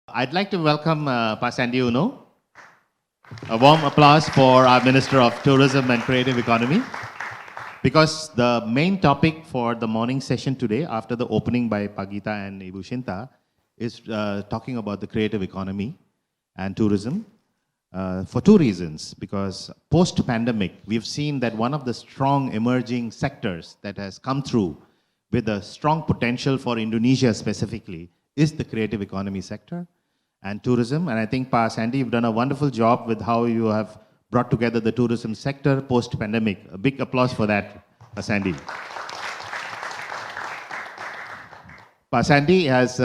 I'd like to welcome Pak Sandiaga Uno. A warm applause for our Minister of Tourism and Creative Economy. Because the main topic for the morning session today, after the opening by Pagita and Ibu Shinta, is talking about the creative economy and tourism for two reasons. Because post-pandemic, we've seen that one of the strong emerging sectors that has come through with a strong potential for Indonesia specifically is the creative economy sector and tourism. And I think, Pa Sandy, you've done a wonderful job with how you have brought together the tourism sector post-pandemic. A big applause for that, Pa Sandy. Pa Sandy has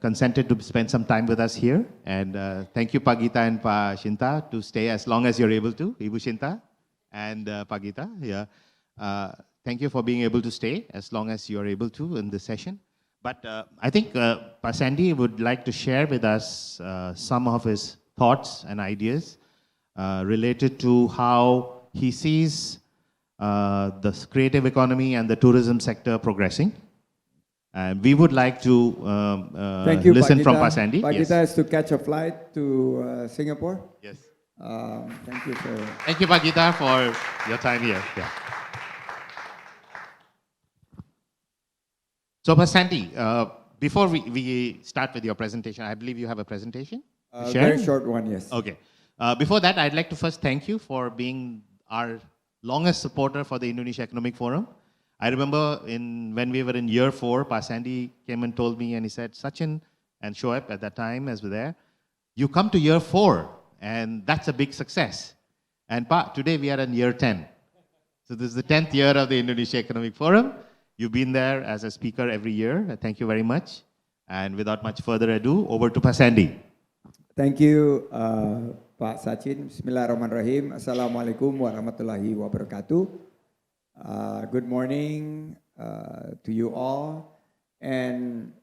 consented to spend some time with us here. And thank you, Pagita and Pa Shinta, to stay as long as you're able to. Ibu Shinta and Pagita, yeah. Thank you for being able to stay as long as you're able to in this session. But I think Pa Sandy would like to share with us some of his thoughts and ideas related to how he sees the creative economy and the tourism sector progressing. And we would like to listen from Pa Sandy. Pagita has to catch a flight to Singapore. Yes. Thank you for... Thank you, Pagita, for your time here. Yeah. So, Pa Sandy, before we start with your presentation, I believe you have a presentation to share? Very short one, yes. Okay. Before that, I'd like to first thank you for being our longest supporter for the Indonesia Economic Forum. I remember when we were in year 4, Pa Sandy came and told me, and he said, Sachin and Shoaib at that time, as we were there, you come to year 4, and that's a big success. And Pa, today we are in year 10. So this is the 10th year of the Indonesia Economic Forum. You've been there as a speaker every year. Thank you very much. And without much further ado, over to Pa Sandy. Thank you, Pak Sachin. Bismillahirrahmanirrahim. Assalamualaikum warahmatullahi wabarakatuh. Good morning to you all. And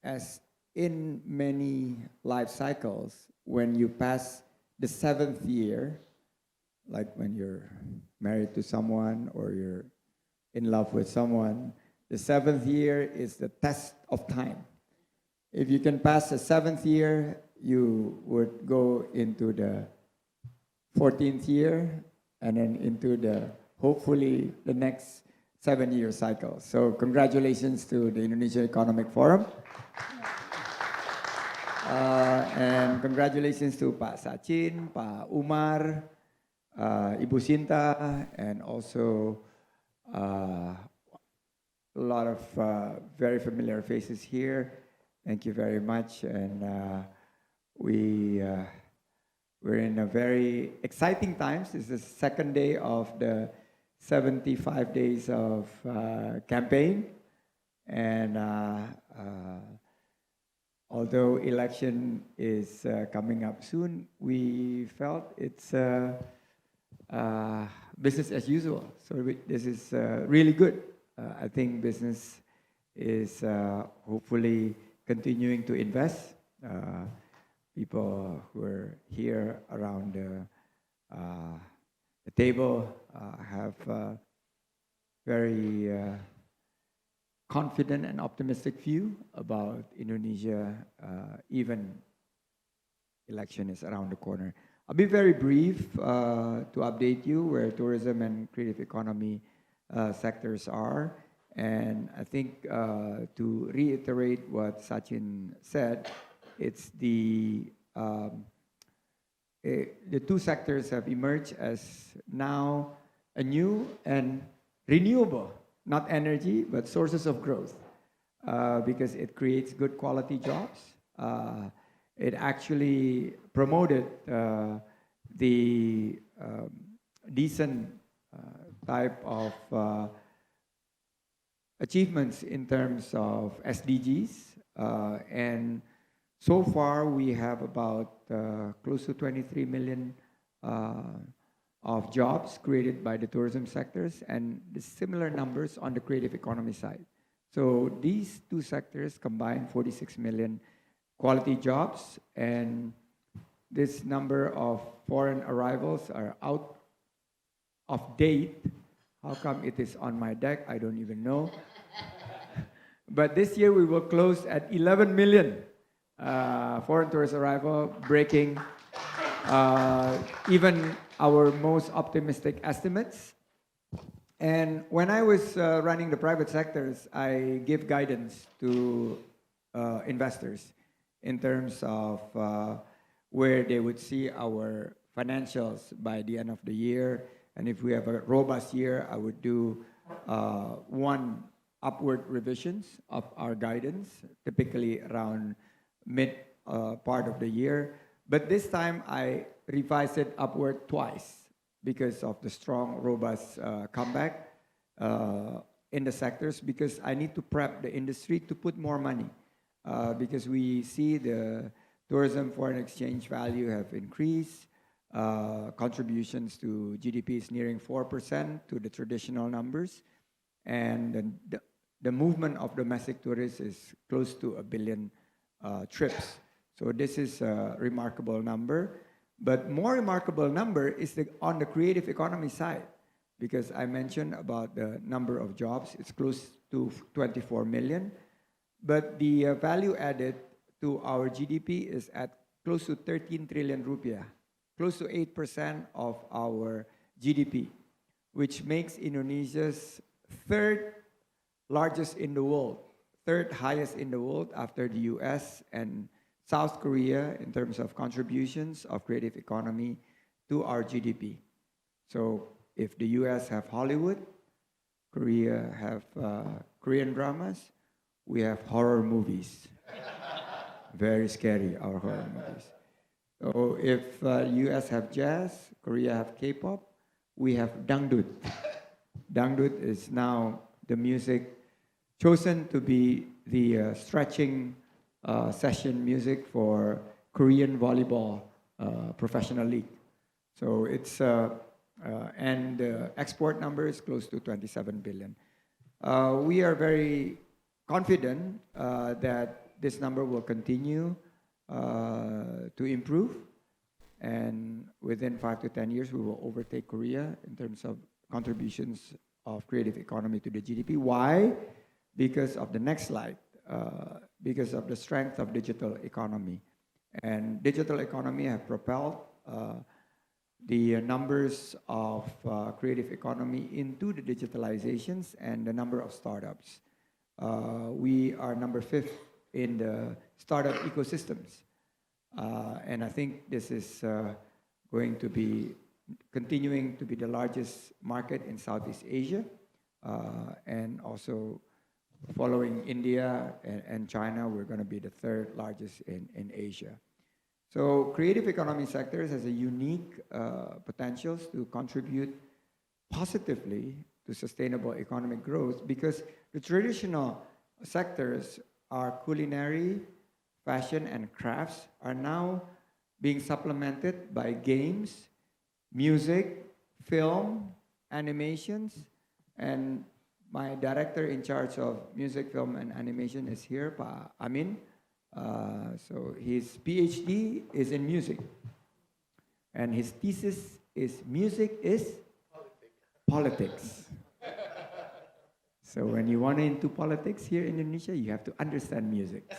as in many life cycles, when you pass the 7th year, like when you're married to someone or you're in love with someone, the 7th year is the test of time. If you can pass the 7th year, you would go into the 14th year and then into the, hopefully, the next 7-year cycle. So congratulations to the Indonesia Economic Forum. And congratulations to Pak Sachin, Pak Umar, Ibu Shinta, and also a lot of very familiar faces here. Thank you very much. And we're in a very exciting times. This is the second day of the 75 days of campaign. And although election is coming up soon, we felt it's business as usual. So this is really good. I think business is hopefully continuing to invest. People who are here around the table have very confident and optimistic view about Indonesia, even election is around the corner. I'll be very brief to update you where tourism and creative economy sectors are. And I think to reiterate what Sachin said, it's the two sectors have emerged as now a new and renewable, not energy, but sources of growth because it creates good quality jobs. It actually promoted the decent type of achievements in terms of SDGs. And so far, we have about close to 23 million of jobs created by the tourism sectors and the similar numbers on the creative economy side. So these two sectors combine 46 million quality jobs, and this number of foreign arrivals are out of date. How come it is on my deck? I don't even know. But this year we will close at 11 million foreign tourist arrival, breaking even our most optimistic estimates. And when I was running the private sectors, I give guidance to investors in terms of where they would see our financials by the end of the year. And if we have a robust year, I would do one upward revisions of our guidance, typically around mid part of the year. But this time I revised it upward twice because of the strong, robust comeback in the sectors, because I need to prep the industry to put more money because we see the tourism foreign exchange value have increased. Contributions to GDP is nearing 4% to the traditional numbers. And the movement of domestic tourists is close to 1 billion trips. So this is a remarkable number. But more remarkable number is on the creative economy side, because I mentioned about the number of jobs. It's close to 24 million. But the value added to our GDP is at close to 13 trillion rupiah, close to 8% of our GDP, which makes Indonesia's third largest in the world, third highest in the world after the US and South Korea in terms of contributions of creative economy to our GDP. So if the US have Hollywood, Korea have Korean dramas, we have horror movies. Very scary, our horror movies. So if US have jazz, Korea have K-pop, we have dangdut. Dangdut is now the music chosen to be the stretching session music for Korean volleyball professional league. So it's and the export number is close to 27 billion. We are very confident that this number will continue to improve, and within 5 to 10 years we will overtake Korea in terms of contributions of creative economy to the GDP. Why? Because of the next slide. Because of the strength of digital economy. And digital economy have propelled the numbers of creative economy into the digitalizations and the number of startups. We are number 5 in the startup ecosystems. And I think this is going to be continuing to be the largest market in Southeast Asia, and also following India and China, we're going to be the third largest in Asia. So creative economy sectors has a unique potentials to contribute positively to sustainable economic growth, because the traditional sectors are culinary, fashion, and crafts are now being supplemented by games, music, film, animations, and my director in charge of music, film, and animation is here, Pa Amin. So his PhD is in music. And his thesis is music is politics. So when you want into politics here in Indonesia, you have to understand music.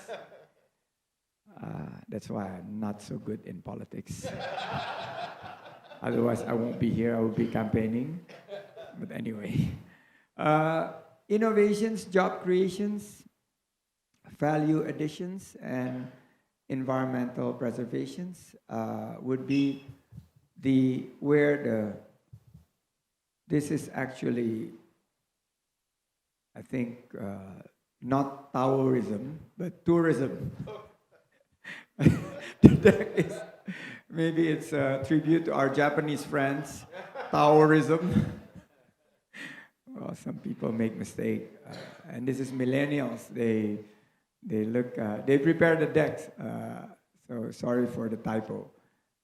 That's why I'm not so good in politics. Otherwise, I won't be here. I will be campaigning. But anyway. Innovations, job creations, value additions, and environmental preservations would be this is actually, I think, not Taoism, but tourism. Maybe it's a tribute to our Japanese friends, Taoism. Well, some people make mistake, and this is millennials. They prepare the decks. So sorry for the typo.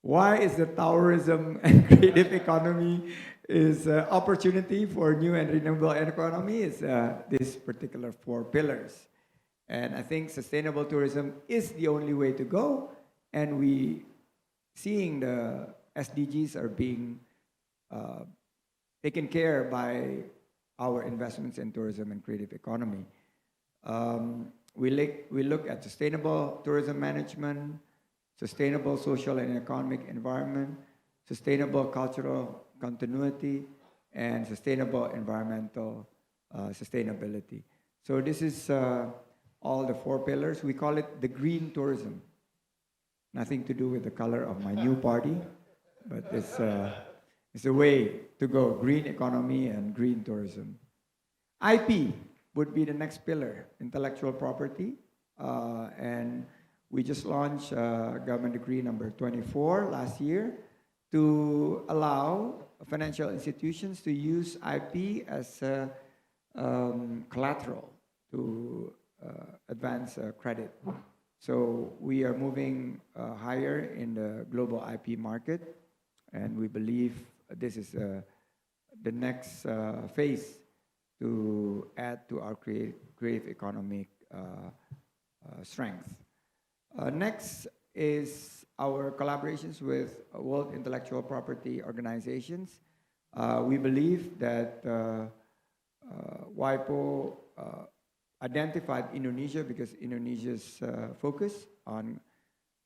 Why is the Taoism and creative economy is opportunity for new and renewable economy? Is this particular 4 pillars, and I think sustainable tourism is the only way to go. And we seeing the SDGs are being taken care by our investments in tourism and creative economy. We look at sustainable tourism management, sustainable social and economic environment, sustainable cultural continuity, and sustainable environmental sustainability. So this is all the 4 pillars. We call it the green tourism. Nothing to do with the color of my new party, but it's a way to go, green economy and green tourism. IP would be the next pillar, intellectual property. And we just launched Government Decree number 24 last year to allow financial institutions to use IP as collateral to advance credit. So we are moving higher in the global IP market, and we believe this is the next phase to add to our creative economic strength. Next is our collaborations with World Intellectual Property organizations. We believe that WIPO identified Indonesia because Indonesia's focus on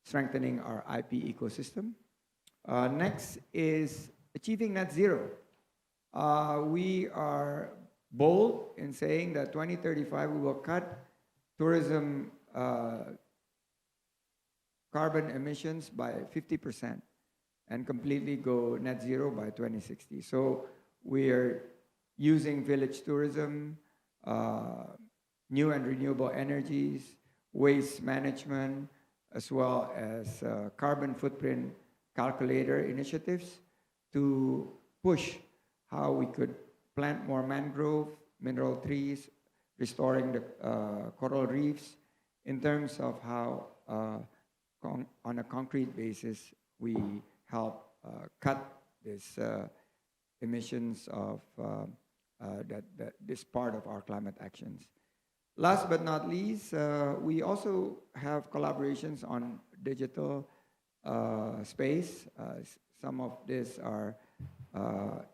strengthening our IP ecosystem. Next is achieving net zero. We are bold in saying that 2035 we will cut tourism carbon emissions by 50% and completely go net zero by 2060. So we are using village tourism, new and renewable energies, waste management, as well as carbon footprint calculator initiatives to push how we could plant more mangrove, mineral trees, restoring the coral reefs, in terms of how on a concrete basis we help cut this emissions of this part of our climate actions. Last but not least, we also have collaborations on digital space. Some of these are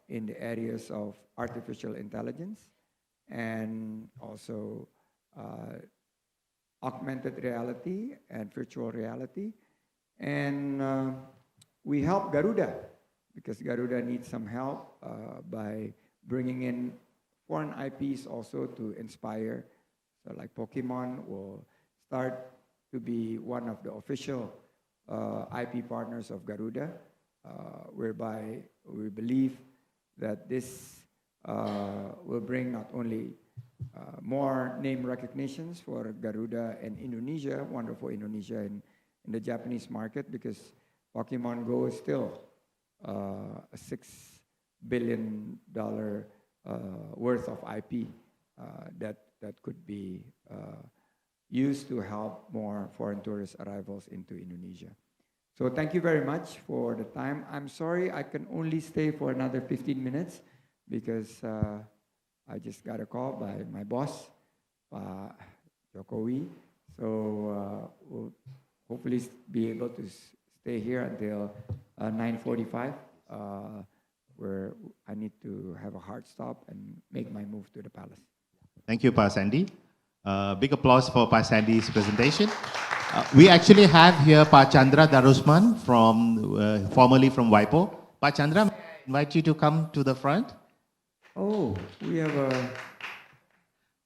in the areas of artificial intelligence and also augmented reality and virtual reality. And we help Garuda because Garuda needs some help by bringing in foreign IPs also to inspire. So like Pokemon will start to be one of the official IP partners of Garuda, whereby we believe that this will bring not only more name recognitions for Garuda and Indonesia, wonderful Indonesia in the Japanese market, because Pokemon Go is still a $6 billion worth of IP that could be used to help more foreign tourist arrivals into Indonesia. So thank you very much for the time. I'm sorry I can only stay for another 15 minutes because I just got a call by my boss, Jokowi. So we'll hopefully be able to stay here until 9:45, where I need to have a hard stop and make my move to the palace. Thank you, Pa Sandy. Big applause for Pa Sandy's presentation. We actually have here Pa Chandra Darusman, formerly from WIPO. Pa Chandra, may I invite you to come to the front? Oh, we have a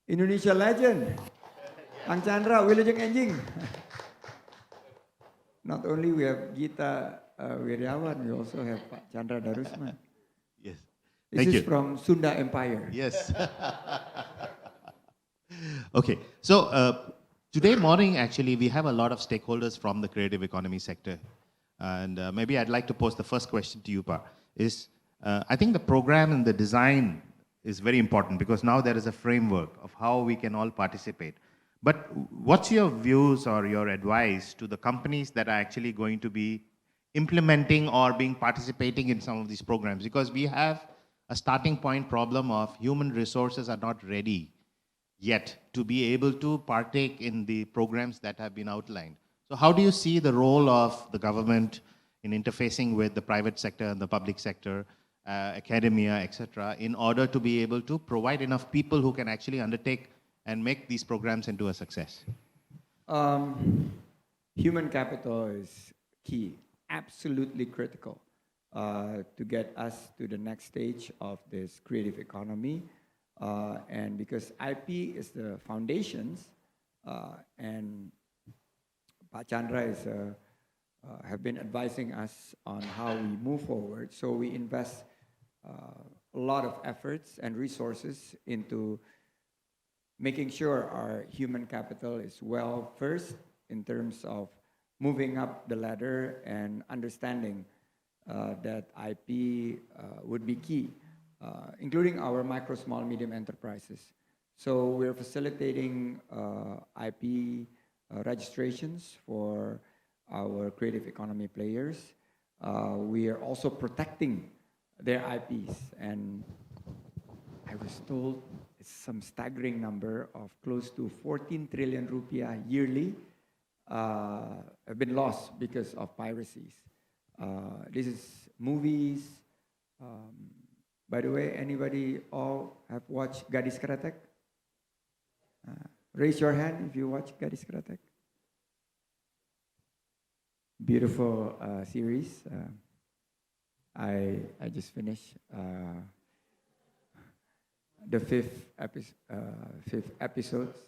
Indonesia legend, Kang Chandra, Wilujeng Enjing. Not only we have Gita Wiryawan, we also have Pak Chandra Darusman. Yes. This is from Sunda Empire. Yes. Okay. So today morning, actually, we have a lot of stakeholders from the creative economy sector. And maybe I'd like to pose the first question to you, Pa, is I think the program and the design is very important because now there is a framework of how we can all participate. But what's your views or your advice to the companies that are actually going to be implementing or being participating in some of these programs? Because we have a starting point problem of human resources are not ready yet to be able to partake in the programs that have been outlined. So how do you see the role of the government in interfacing with the private sector and the public sector, academia, etc., in order to be able to provide enough people who can actually undertake and make these programs into a success? Human capital is key, absolutely critical to get us to the next stage of this creative economy. And because IP is the foundations, and Pak Chandra is have been advising us on how we move forward. So we invest a lot of efforts and resources into making sure our human capital is well first in terms of moving up the ladder and understanding that IP would be key, including our micro, small, medium enterprises. So we're facilitating IP registrations for our creative economy players. We are also protecting their IPs, and I was told it's some staggering number of close to 14 trillion rupiah yearly have been lost because of piracies. This is movies. By the way, anybody all have watched Gadis Kretek? Raise your hand if you watch Gadis Kretek. Beautiful series. I just finished the fifth episodes.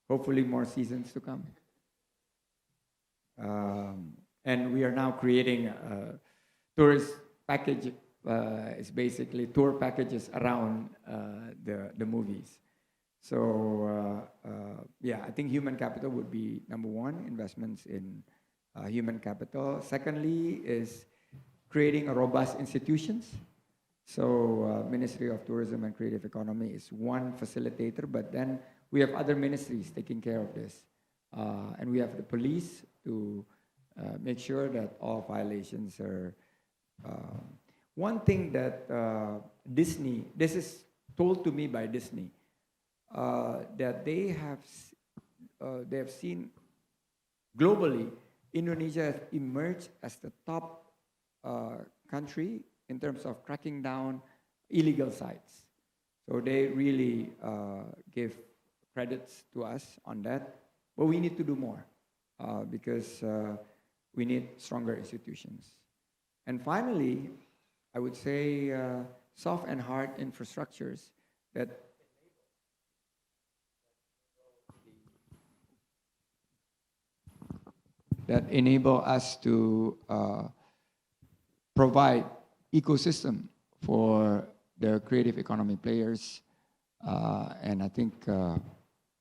Hopefully more seasons to come. And we are now creating a tourist package. It's basically tour packages around the movies. So yeah, I think human capital would be number one, investments in human capital. Secondly is creating a robust institutions. So Ministry of Tourism and Creative Economy is one facilitator, but then we have other ministries taking care of this. And we have the police to make sure that all violations are... one thing that Disney, this is told to me by Disney, that they have seen globally, Indonesia has emerged as the top country in terms of cracking down illegal sites. So they really give credits to us on that. But we need to do more because we need stronger institutions. And finally, I would say soft and hard infrastructures that enable us to provide ecosystem for the creative economy players. And I think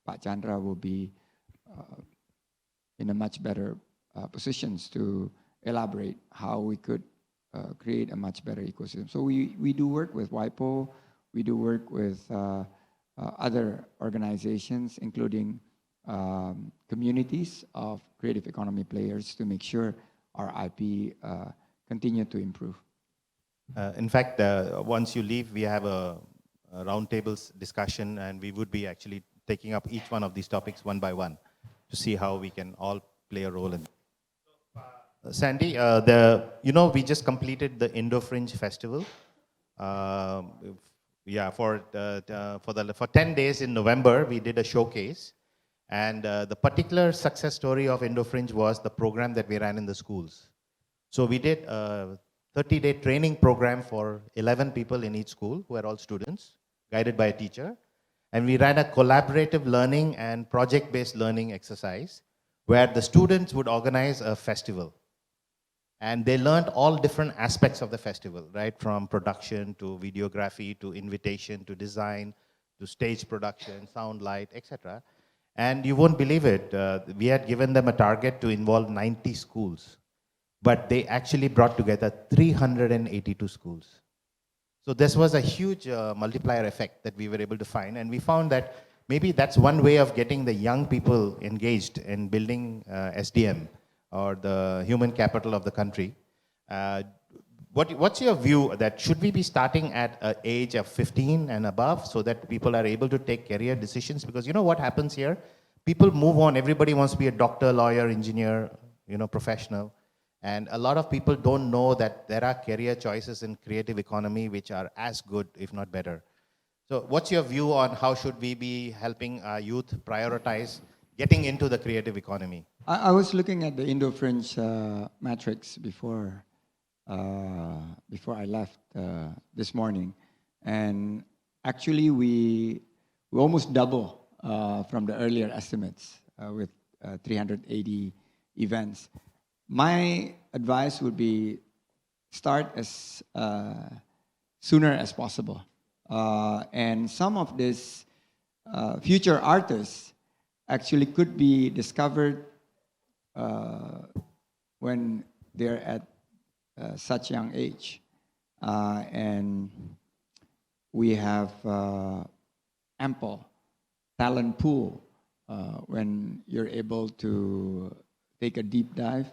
Pak Chandra will be in a much better positions to elaborate how we could create a much better ecosystem. So we do work with WIPO, we do work with other organizations, including communities of creative economy players to make sure our IP continue to improve. In fact, once you leave, we have a roundtables discussion, and we would be actually taking up each one of these topics one by one to see how we can all play a role in it. Sandy, we just completed the Indo Fringe Festival. Yeah, for 10 days in November, we did a showcase. And the particular success story of Indo Fringe was the program that we ran in the schools. So we did a 30-day training program for 11 people in each school, who are all students, guided by a teacher. And we ran a collaborative learning and project-based learning exercise where the students would organize a festival. And they learned all different aspects of the festival, right? From production to videography to invitation to design to stage production, sound, light, etc. And you won't believe it, we had given them a target to involve 90 schools, but they actually brought together 382 schools. So this was a huge multiplier effect that we were able to find, and we found that maybe that's one way of getting the young people engaged in building SDM, or the human capital of the country. What's your view that should we be starting at an age of 15 and above so that people are able to take career decisions? Because you know what happens here? People move on. Everybody wants to be a doctor, lawyer, engineer, professional. And a lot of people don't know that there are career choices in creative economy which are as good, if not better. So what's your view on how should we be helping our youth prioritize getting into the creative economy? I was looking at the Indo-French matrix before I left this morning, and actually we almost double from the earlier estimates with 380 events. My advice would be start as sooner as possible, and some of these future artists actually could be discovered when they're at such young age. And we have ample talent pool when you're able to take a deep dive.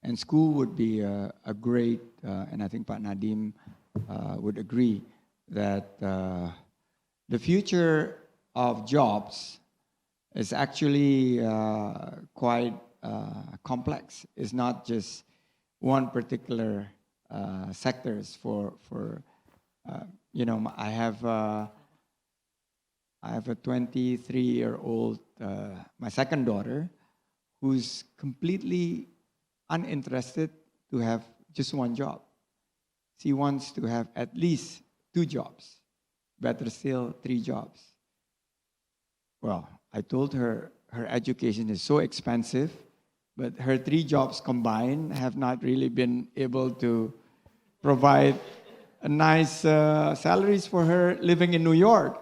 And school would be a great, and I think Pak Nadim would agree, that the future of jobs is actually quite complex. It's not just one particular sectors for you know, I have a 23-year-old, my second daughter, who's completely uninterested to have just one job. She wants to have at least 2 jobs, better still 3 jobs. Well, I told her her education is so expensive, but her 3 jobs combined have not really been able to provide a nice salaries for her living in New York.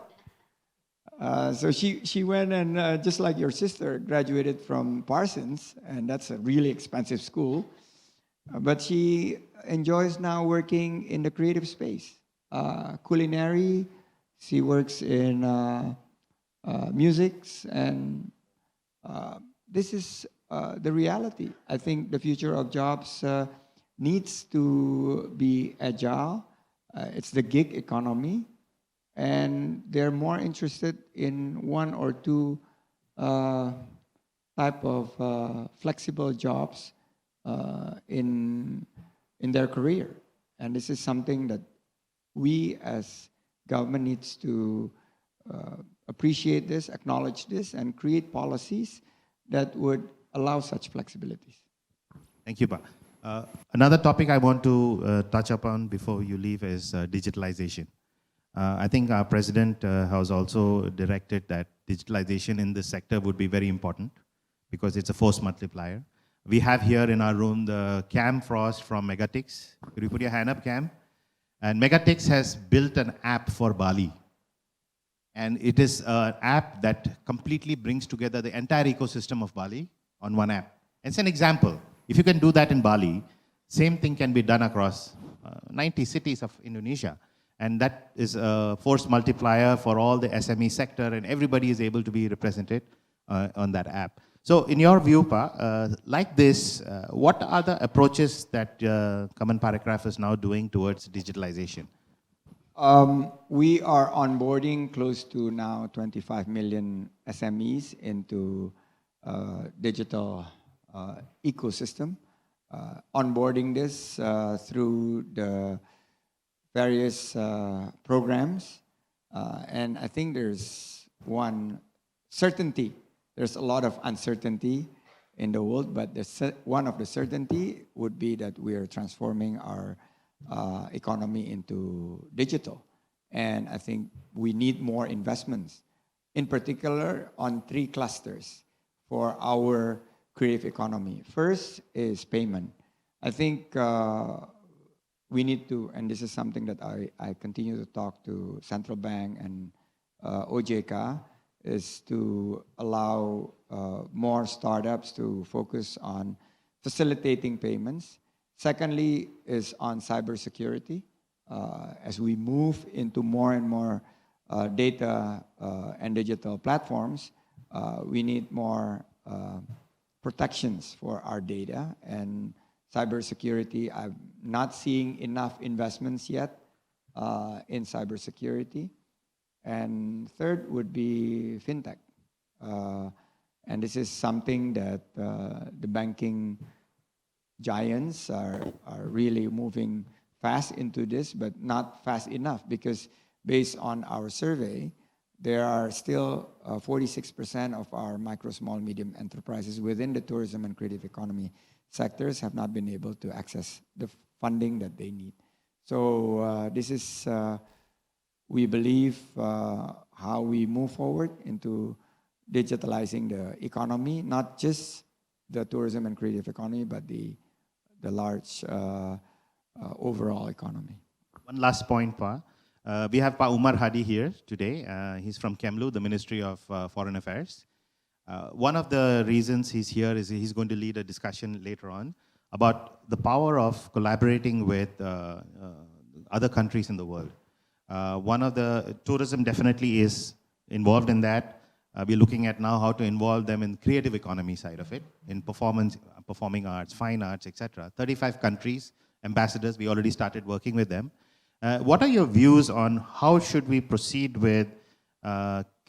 So she went and, just like your sister, graduated from Parsons, and that's a really expensive school. But she enjoys now working in the creative space. Culinary, she works in musics, and this is the reality. I think the future of jobs needs to be agile. It's the gig economy, and they're more interested in 1 or 2 type of flexible jobs in their career. And this is something that we as government needs to appreciate this, acknowledge this, and create policies that would allow such flexibilities. Thank you, Pa. Another topic I want to touch upon before you leave is digitalization. I think our president has also directed that digitalization in this sector would be very important because it's a force multiplier. We have here in our room the Cam Frost from Megatix. Could you put your hand up, Cam? And Megatix has built an app for Bali. And it is an app that completely brings together the entire ecosystem of Bali on one app. It's an example. If you can do that in Bali, same thing can be done across 90 cities of Indonesia. And that is a force multiplier for all the SME sector, and everybody is able to be represented on that app. So in your view, Pa, like this, what are the approaches that Common Paragraph is now doing towards digitalization? We are onboarding close to now 25 million SMEs into digital ecosystem. Onboarding this through the various programs. And I think there's one certainty. There's a lot of uncertainty in the world, but one of the certainty would be that we are transforming our economy into digital. And I think we need more investments, in particular on 3 clusters for our creative economy. First is payment. I think we need to, and this is something that I continue to talk to Central Bank and OJK, is to allow more startups to focus on facilitating payments. Secondly is on cybersecurity. As we move into more and more data and digital platforms, we need more protections for our data and cybersecurity. I'm not seeing enough investments yet in cybersecurity. And third would be fintech. And this is something that the banking giants are really moving fast into this, but not fast enough, because based on our survey, there are still 46% of our micro, small, medium enterprises within the tourism and creative economy sectors have not been able to access the funding that they need. So this is, we believe, how we move forward into digitalizing the economy, not just the tourism and creative economy, but the large overall economy. One last point, Pa. We have Pa Umar Hadi here today. He's from Kemlu, the Ministry of Foreign Affairs. One of the reasons he's here is he's going to lead a discussion later on about the power of collaborating with other countries in the world. One of the tourism definitely is involved in that. We're looking at now how to involve them in creative economy side of it, in performance, performing arts, fine arts, etc. 35 countries, ambassadors, we already started working with them. What are your views on how should we proceed with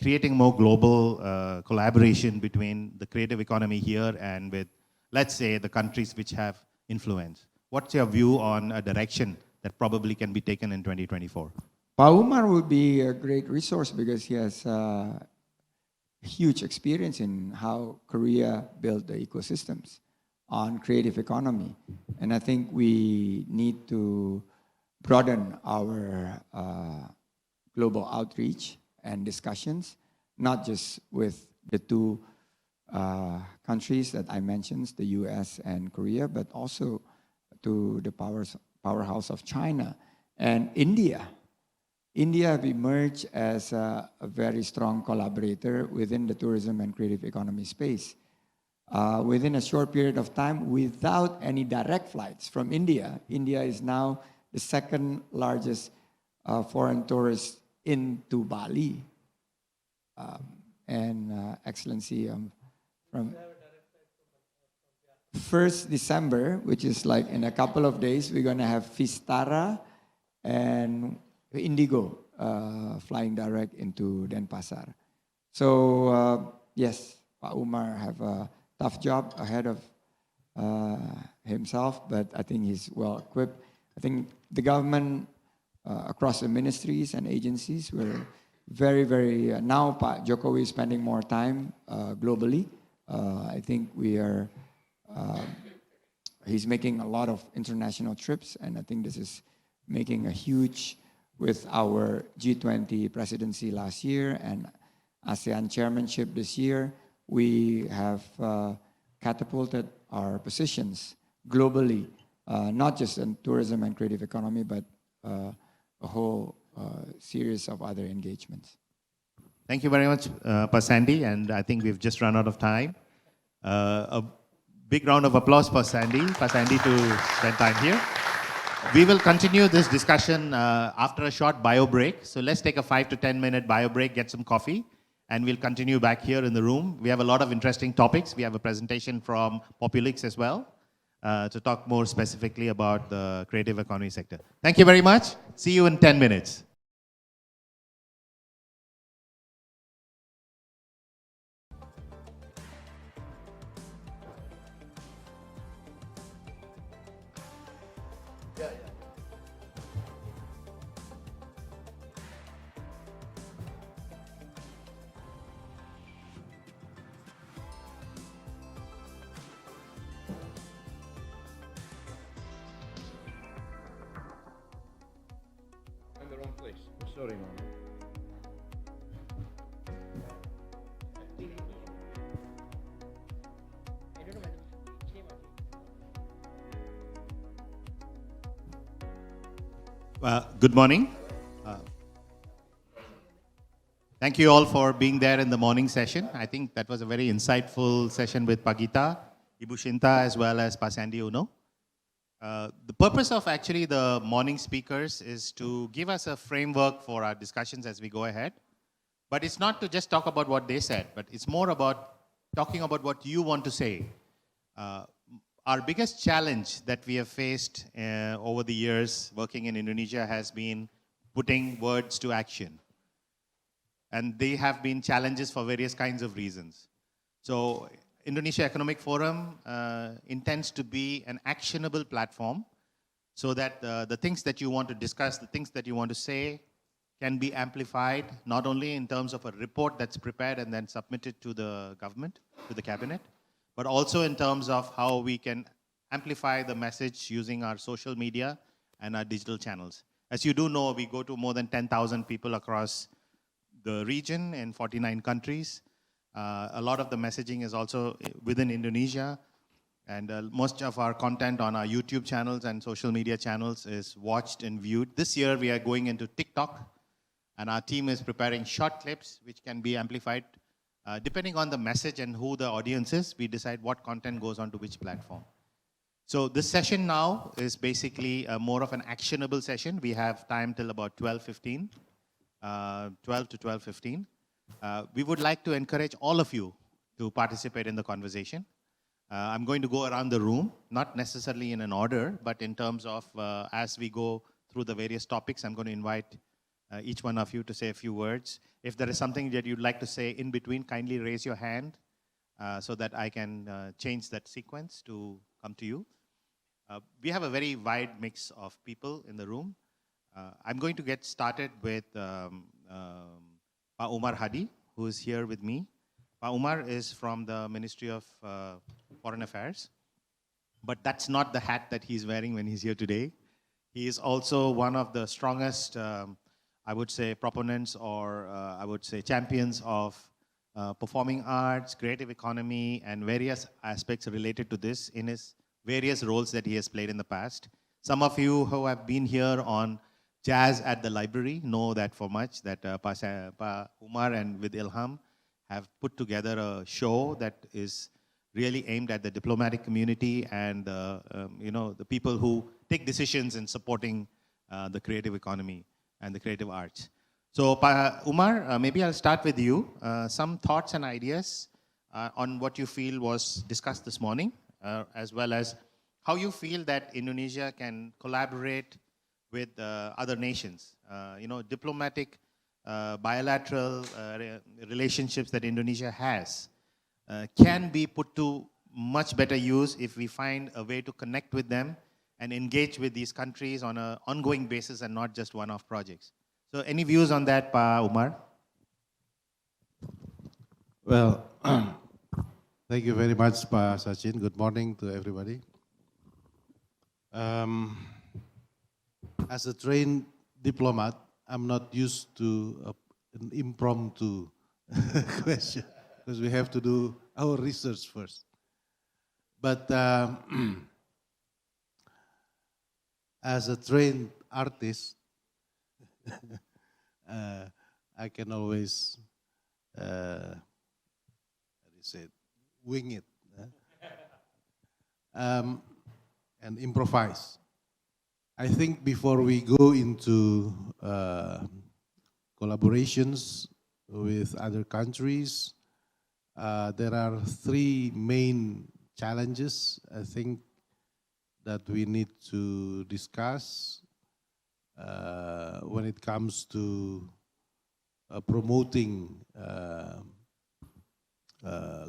creating more global collaboration between the creative economy here and with, let's say, the countries which have influence? What's your view on a direction that probably can be taken in 2024? Pa Umar would be a great resource because he has huge experience in how Korea built the ecosystems on creative economy. And I think we need to broaden our global outreach and discussions, not just with the two countries that I mentioned, the US and Korea, but also to the powerhouse of China and India. India have emerged as a very strong collaborator within the tourism and creative economy space. Within a short period of time, without any direct flights from India, India is now the second largest foreign tourist into Bali. Excellency, from 1st December, which is like in a couple of days, we're going to have Vistara and Indigo flying direct into Denpasar. So yes, Pa Umar have a tough job ahead of himself, but I think he's well equipped. I think the government across the ministries and agencies were very, very, now Pa Jokowi is spending more time globally. I think we are, he's making a lot of international trips, and I think this is making a huge, with our G20 presidency last year and ASEAN chairmanship this year, we have catapulted our positions globally, not just in tourism and creative economy, but a whole series of other engagements. Thank you very much, Pa Sandy, and I think we've just run out of time. A big round of applause for Sandy, Pa Sandy, to spend time here. We will continue this discussion after a short bio break. So let's take a 5 to 10 minute bio break, get some coffee, and we'll continue back here in the room. We have a lot of interesting topics. We have a presentation from Populix as well to talk more specifically about the creative economy sector. Thank you very much. See you in 10 minutes. In the wrong place. Sorry, man. Good morning. Thank you all for being there in the morning session. I think that was a very insightful session with Pagita, Ibu Shinta, as well as Pa Sandy Uno. The purpose of actually the morning speakers is to give us a framework for our discussions as we go ahead. But it's not to just talk about what they said, but it's more about talking about what you want to say. Our biggest challenge that we have faced over the years working in Indonesia has been putting words to action. And they have been challenges for various kinds of reasons. So Indonesia Economic Forum intends to be an actionable platform so that the things that you want to discuss, the things that you want to say, can be amplified not only in terms of a report that's prepared and then submitted to the government, to the cabinet, but also in terms of how we can amplify the message using our social media and our digital channels. As you do know, we go to more than 10,000 people across the region in 49 countries. A lot of the messaging is also within Indonesia, and most of our content on our YouTube channels and social media channels is watched and viewed. This year we are going into TikTok, and our team is preparing short clips which can be amplified. Depending on the message and who the audience is, we decide what content goes on to which platform. So this session now is basically more of an actionable session. We have time till about 12:15, 12 to 12:15. We would like to encourage all of you to participate in the conversation. I'm going to go around the room, not necessarily in an order, but in terms of as we go through the various topics, I'm going to invite each one of you to say a few words. If there is something that you'd like to say in between, kindly raise your hand so that I can change that sequence to come to you. We have a very wide mix of people in the room. I'm going to get started with Pa Umar Hadi, who is here with me. Pa Umar is from the Ministry of Foreign Affairs, but that's not the hat that he's wearing when he's here today. He is also one of the strongest, I would say, proponents or I would say champions of performing arts, creative economy, and various aspects related to this in his various roles that he has played in the past. Some of you who have been here on Jazz at the Library know that for much, that Pa Umar and with Ilham have put together a show that is really aimed at the diplomatic community and the people who take decisions in supporting the creative economy and the creative arts. So Pa Umar, maybe I'll start with you. Some thoughts and ideas on what you feel was discussed this morning, as well as how you feel that Indonesia can collaborate with other nations. Diplomatic, bilateral relationships that Indonesia has can be put to much better use if we find a way to connect with them and engage with these countries on an ongoing basis and not just one-off projects. So any views on that, Pa Umar? Well, thank you very much, Pa Sachin. Good morning to everybody. As a trained diplomat, I'm not used to an impromptu question because we have to do our research first. But as a trained artist, I can always, wing it and improvise. I think before we go into collaborations with other countries, there are three main challenges I think that we need to discuss when it comes to promoting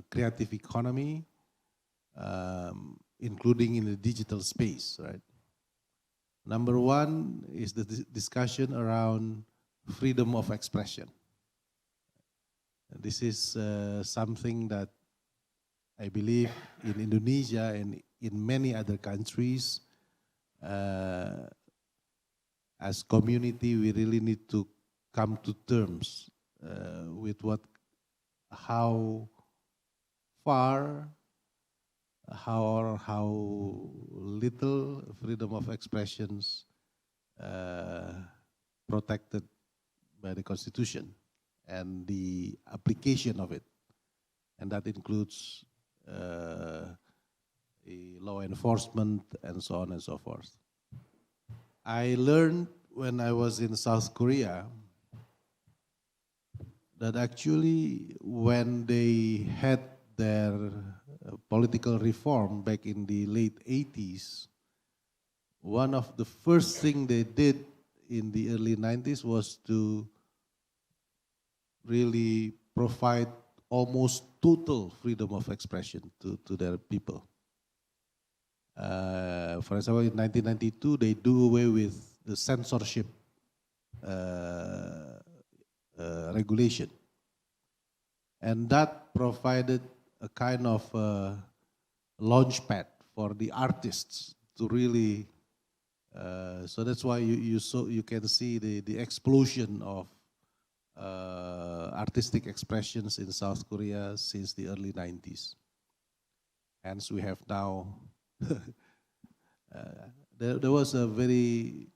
creative economy, including in the digital space, right? Number one is the discussion around freedom of expression. This is something that I believe in Indonesia and in many other countries, as community, we really need to come to terms with how far, how little freedom of expressions protected by the Constitution and the application of it. And that includes law enforcement and so on and so forth. I learned when I was in South Korea that actually when they had their political reform back in the late 80s, one of the first things they did in the early 90s was to really provide almost total freedom of expression to their people. For example, in 1992, they do away with the censorship regulation. And that provided a kind of launch pad for the artists to really, so that's why you can see the explosion of artistic expressions in South Korea since the early 90s. Hence we have now, there was a very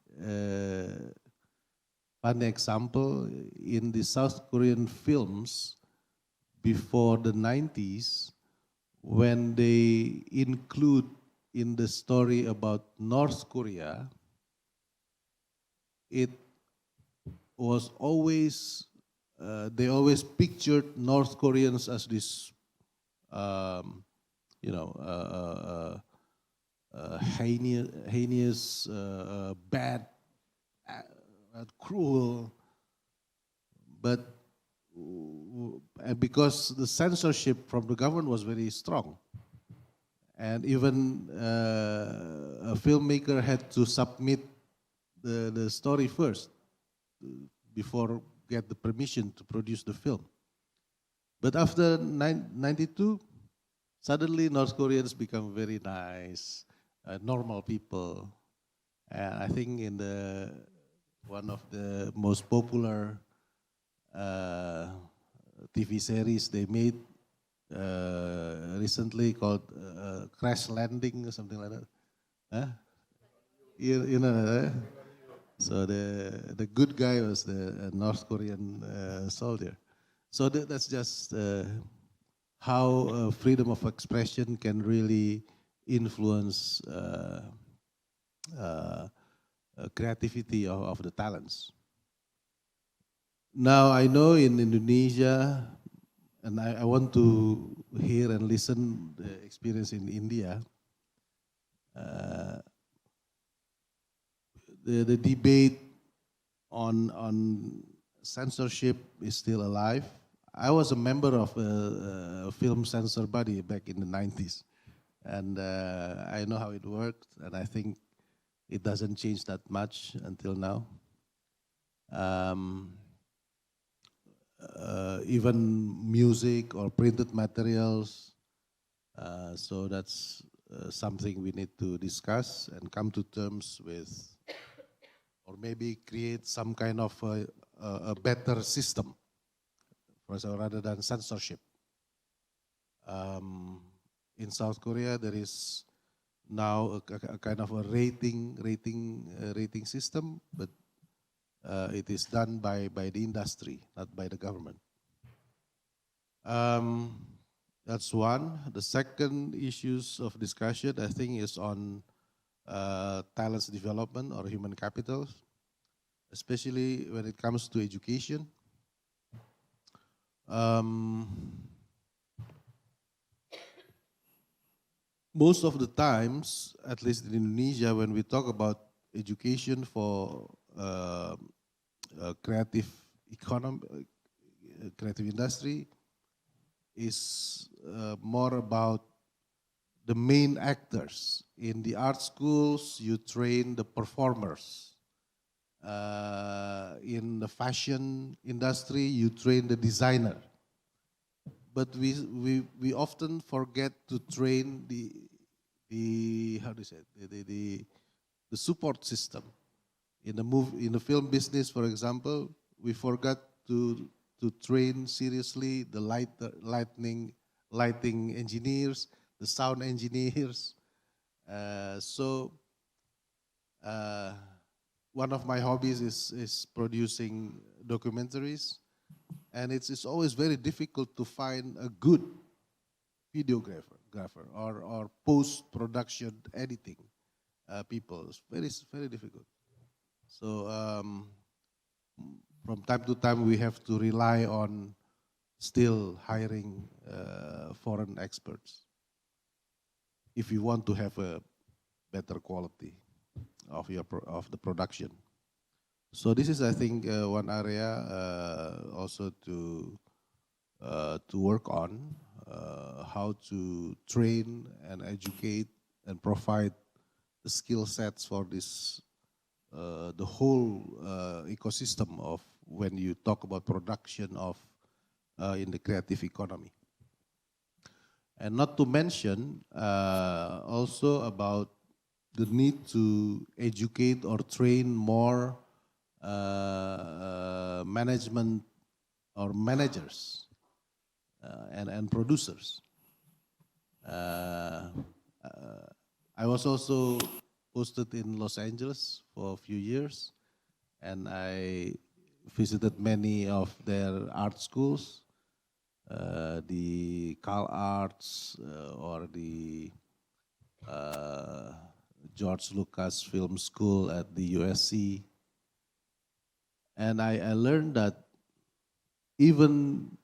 funny example in the South Korean films before the 90s, when they include in the story about North Korea, it was always, they always pictured North Koreans as this, heinous, bad, cruel, but and because the censorship from the government was very strong, and even a filmmaker had to submit the story first before get the permission to produce the film. But after 92, suddenly North Koreans become very nice, normal people. And I think in one of the most popular TV series they made recently called Crash Landing or something like that. Huh? You know that? So the good guy was the North Korean soldier. So that's just how freedom of expression can really influence creativity of the talents. Now I know in Indonesia, and I want to hear and listen the experience in India. The debate on censorship is still alive. I was a member of a film censor body back in the 90s, and I know how it worked, and I think it doesn't change that much until now. Even music or printed materials. So that's something we need to discuss and come to terms with, or maybe create some kind of a better system rather than censorship. In South Korea, there is now a kind of a rating system, but it is done by the industry, not by the government. That's one. The second issues of discussion, I think, is on talents development or human capital, especially when it comes to education. Most of the times, at least in Indonesia, when we talk about education for creative economy, creative industry, is more about the main actors. In the art schools, you train the performers. In the fashion industry, you train the designer. But we often forget to train the how do you say it? The support system. In the film business, for example, we forgot to train seriously the lighting engineers, the sound engineers. One of my hobbies is producing documentaries, and it's always very difficult to find a good videographer or post-production editing people. It's very difficult. So from time to time, we have to rely on still hiring foreign experts if you want to have a better quality of the production. So this is, I think, one area also to work on, how to train and educate and provide the skill sets for these the whole ecosystem of when you talk about production of in the creative economy. And not to mention also about the need to educate or train more management or managers and producers. I was also posted in Los Angeles for a few years, and I visited many of their art schools, the Cal Arts or the George Lucas Film School at the USC. And I learned that even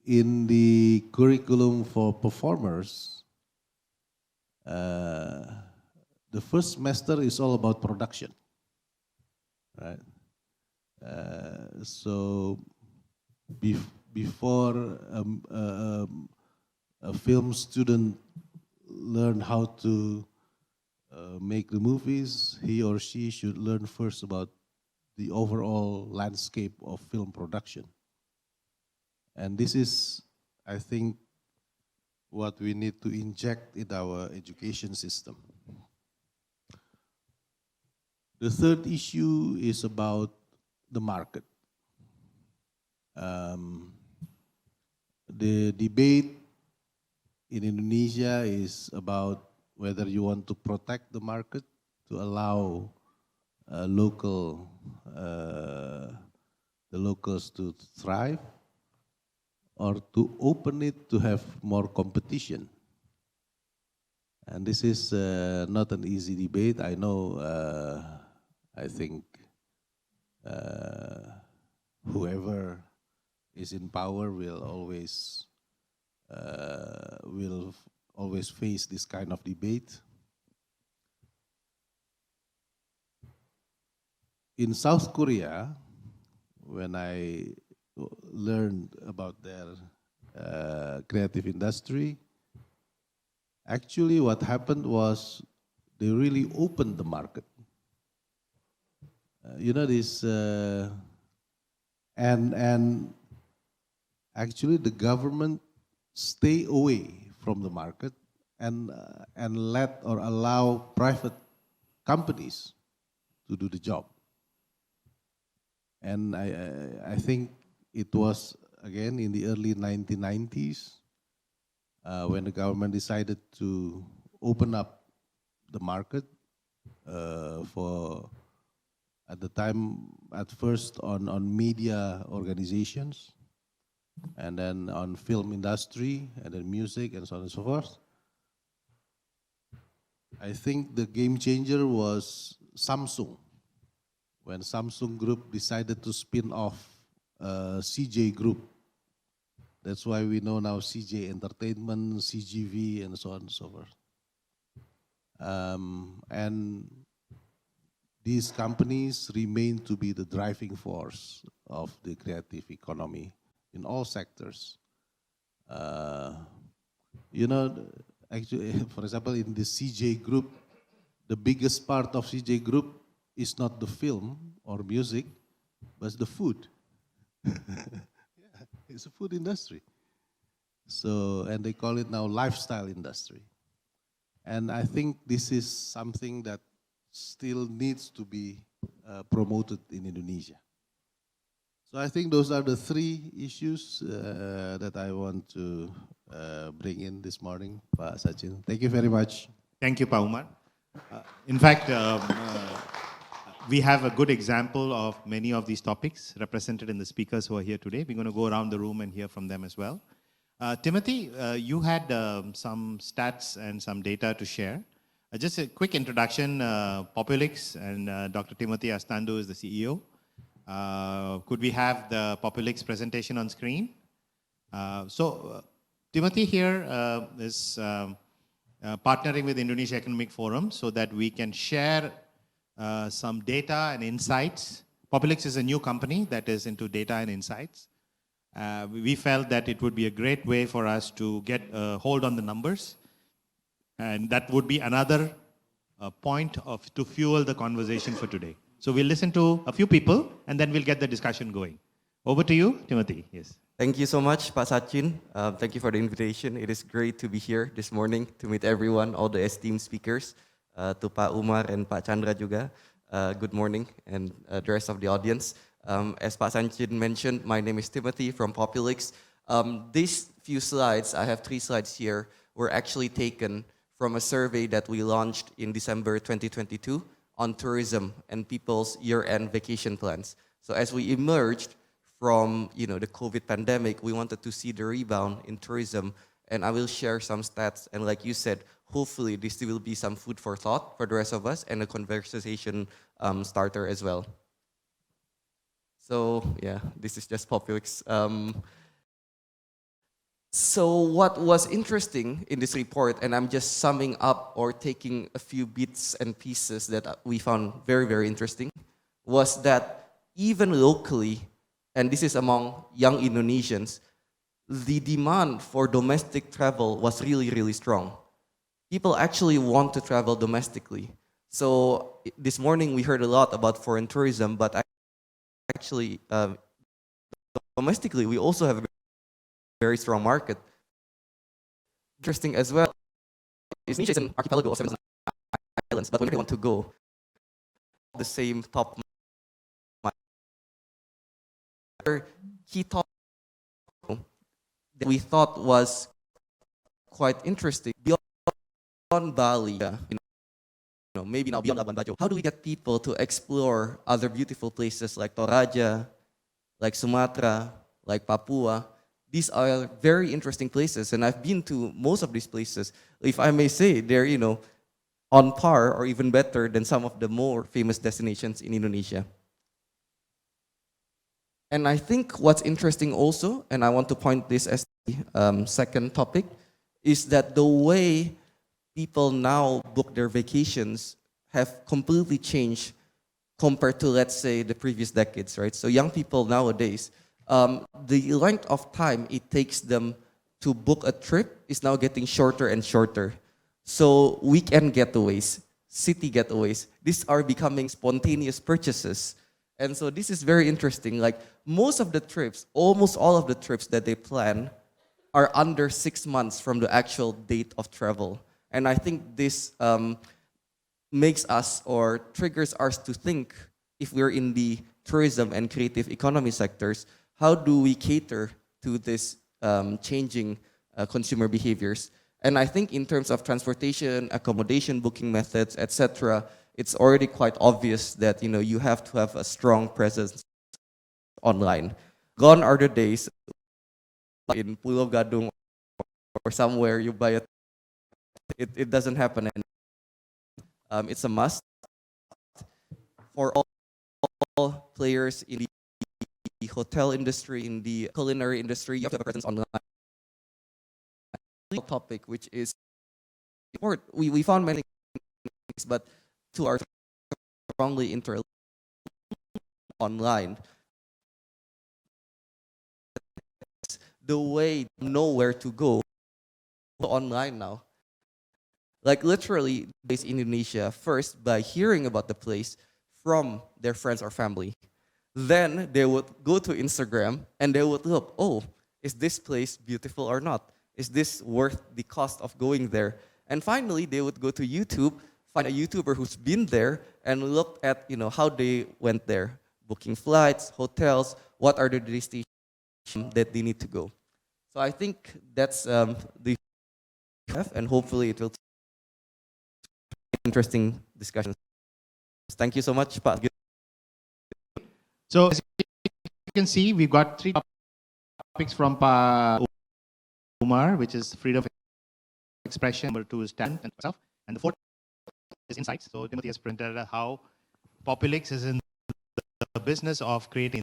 in the curriculum for performers, the first semester is all about production, right? So before a film student learn how to make the movies, he or she should learn first about the overall landscape of film production. And this is, I think, what we need to inject in our education system. The third issue is about the market. The debate in Indonesia is about whether you want to protect the market to allow the locals to thrive, or to open it to have more competition. And this is not an easy debate. I know, I think whoever is in power will always face this kind of debate. In South Korea, when I learned about their creative industry, actually what happened was they really opened the market. You know this, and actually the government stay away from the market and let or allow private companies to do the job. And I think it was, again, in the early 1990s when the government decided to open up the market for, at the time, at first on media organizations, and then on film industry, and then music, and so on and so forth. I think the game changer was Samsung, when Samsung Group decided to spin off CJ Group. That's why we know now CJ Entertainment, CGV, and so on and so forth. And these companies remain to be the driving force of the creative economy in all sectors. You know, actually, for example, in the CJ Group, the biggest part of CJ Group is not the film or music, but it's the food. Yeah, it's a food industry. So, and they call it now lifestyle industry. And I think this is something that still needs to be promoted in Indonesia. So I think those are the three issues that I want to bring in this morning, Pak Sachin. Thank you very much. Thank you, Pak Umar. In fact, we have a good example of many of these topics represented in the speakers who are here today. We're going to go around the room and hear from them as well. Timothy, you had some stats and some data to share. Just a quick introduction, Populix, and Dr. Timothy Astandu is the CEO. Could we have the Populix presentation on screen? Timothy here is partnering with Indonesia Economic Forum so that we can share some data and insights. Populix is a new company that is into data and insights. We felt that it would be a great way for us to get a hold on the numbers, and that would be another point to fuel the conversation for today. So we'll listen to a few people and then we'll get the discussion going. Over to you, Timothy. Yes. Thank you so much, Pak Sachin. Thank you for the invitation. It is great to be here this morning to meet everyone, all the esteemed speakers, to Pak Umar and Pak Chandra juga. Good morning, and the rest of the audience. As Pak Sachin mentioned, my name is Timothy from Populix. These few slides, I have 3 slides here, were actually taken from a survey that we launched in December 2022 on tourism and people's year-end vacation plans. So as we emerged from the COVID pandemic, we wanted to see the rebound in tourism, and I will share some stats. And like you said, hopefully this will be some food for thought for the rest of us and a conversation starter as well. So yeah, this is just Populix. So what was interesting in this report, and I'm just summing up or taking a few bits and pieces that we found very, very interesting, was that even locally, and this is among young Indonesians, the demand for domestic travel was really, really strong. People actually want to travel domestically. So this morning we heard a lot about foreign tourism, but actually domestically we also have a very strong market. Interesting as well, Indonesia is an archipelago of 7 islands, but whenever they want to go, the same top key topic that we thought was quite interesting beyond Bali, maybe now beyond Labuan Bajo. How do we get people to explore other beautiful places like Toraja, like Sumatra, like Papua? These are very interesting places, and I've been to most of these places. If I may say, they're on par or even better than some of the more famous destinations in Indonesia. And I think what's interesting also, and I want to point this as the second topic, is that the way people now book their vacations have completely changed compared to, let's say, the previous decades, right? So young people nowadays, the length of time it takes them to book a trip is now getting shorter and shorter. So weekend getaways, city getaways, these are becoming spontaneous purchases. And so this is very interesting. Like most of the trips, almost all of the trips that they plan are under 6 months from the actual date of travel. And I think this makes us or triggers us to think, if we're in the tourism and creative economy sectors, how do we cater to this changing consumer behaviors? And I think in terms of transportation, accommodation, booking methods, etc., it's already quite obvious that you have to have a strong presence online. Gone are the days in Pulau Gadung or somewhere you buy it doesn't happen. And it's a must for all players in the hotel industry, in the culinary industry. You have to have a presence online. Topic, which is we found many things, but two are strongly interlinked online. The way to know where to go online now. Like literally, based in Indonesia, first by hearing about the place from their friends or family. Then they would go to Instagram and they would look, oh, is this place beautiful or not? Is this worth the cost of going there? And finally, they would go to YouTube, find a YouTuber who's been there, and look at how they went there, booking flights, hotels, what are the destinations that they need to go. So I think that's the IEF, and hopefully it will be interesting discussions. Thank you so much, Pak. So as you can see, we've got 3 topics from Pa Umar, which is freedom of expression. Number 2 is talent and self, and the 4th is insights. So Timothy has printed how Populix is in the business of creating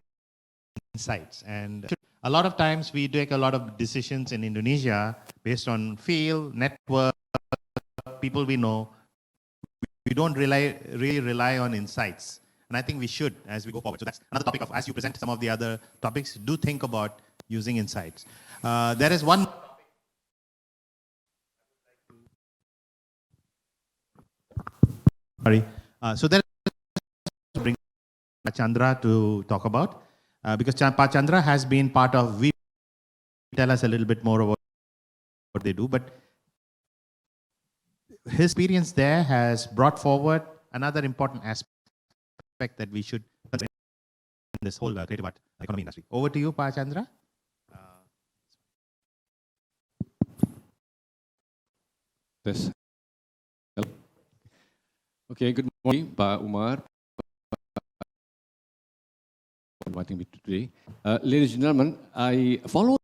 insights. And a lot of times we take a lot of decisions in Indonesia based on feel, network, people we know. We don't really rely on insights. And I think we should as we go forward. So that's another topic of, as you present some of the other topics, do think about using insights. There is one. Sorry. So there is bring Chandra to talk about, because Pa Chandra has been part of tell us a little bit more about what they do, but his experience there has brought forward another important aspect that we should consider in this whole creative art economy industry. Over to you, Pa Chandra. This. Okay, good morning, Pak Umar, for inviting me today. Ladies and gentlemen, I follow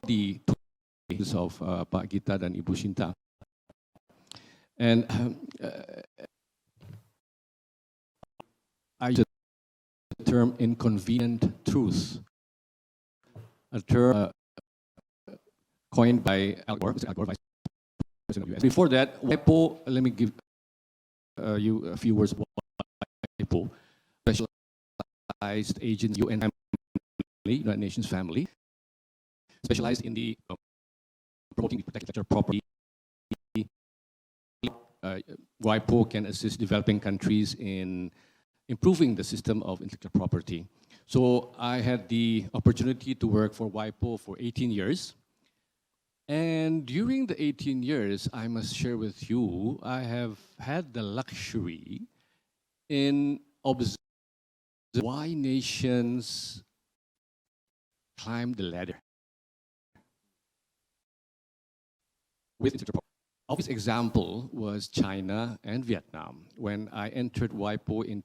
the tours of Pak Gita dan Ibu Shinta. And I use the term inconvenient truth, a term coined by Al Gore, Mr. Al Gore, Vice President of the US. Before that, WIPO, let me give you a few words about WIPO, specialized agency, UN family, United Nations family, specialized in the promoting intellectual property. WIPO can assist developing countries in improving the system of intellectual property. So I had the opportunity to work for WIPO for 18 years. And during the 18 years, I must share with you, I have had the luxury in observing why nations climb the ladder with intellectual property. Obvious example was China and Vietnam. When I entered WIPO in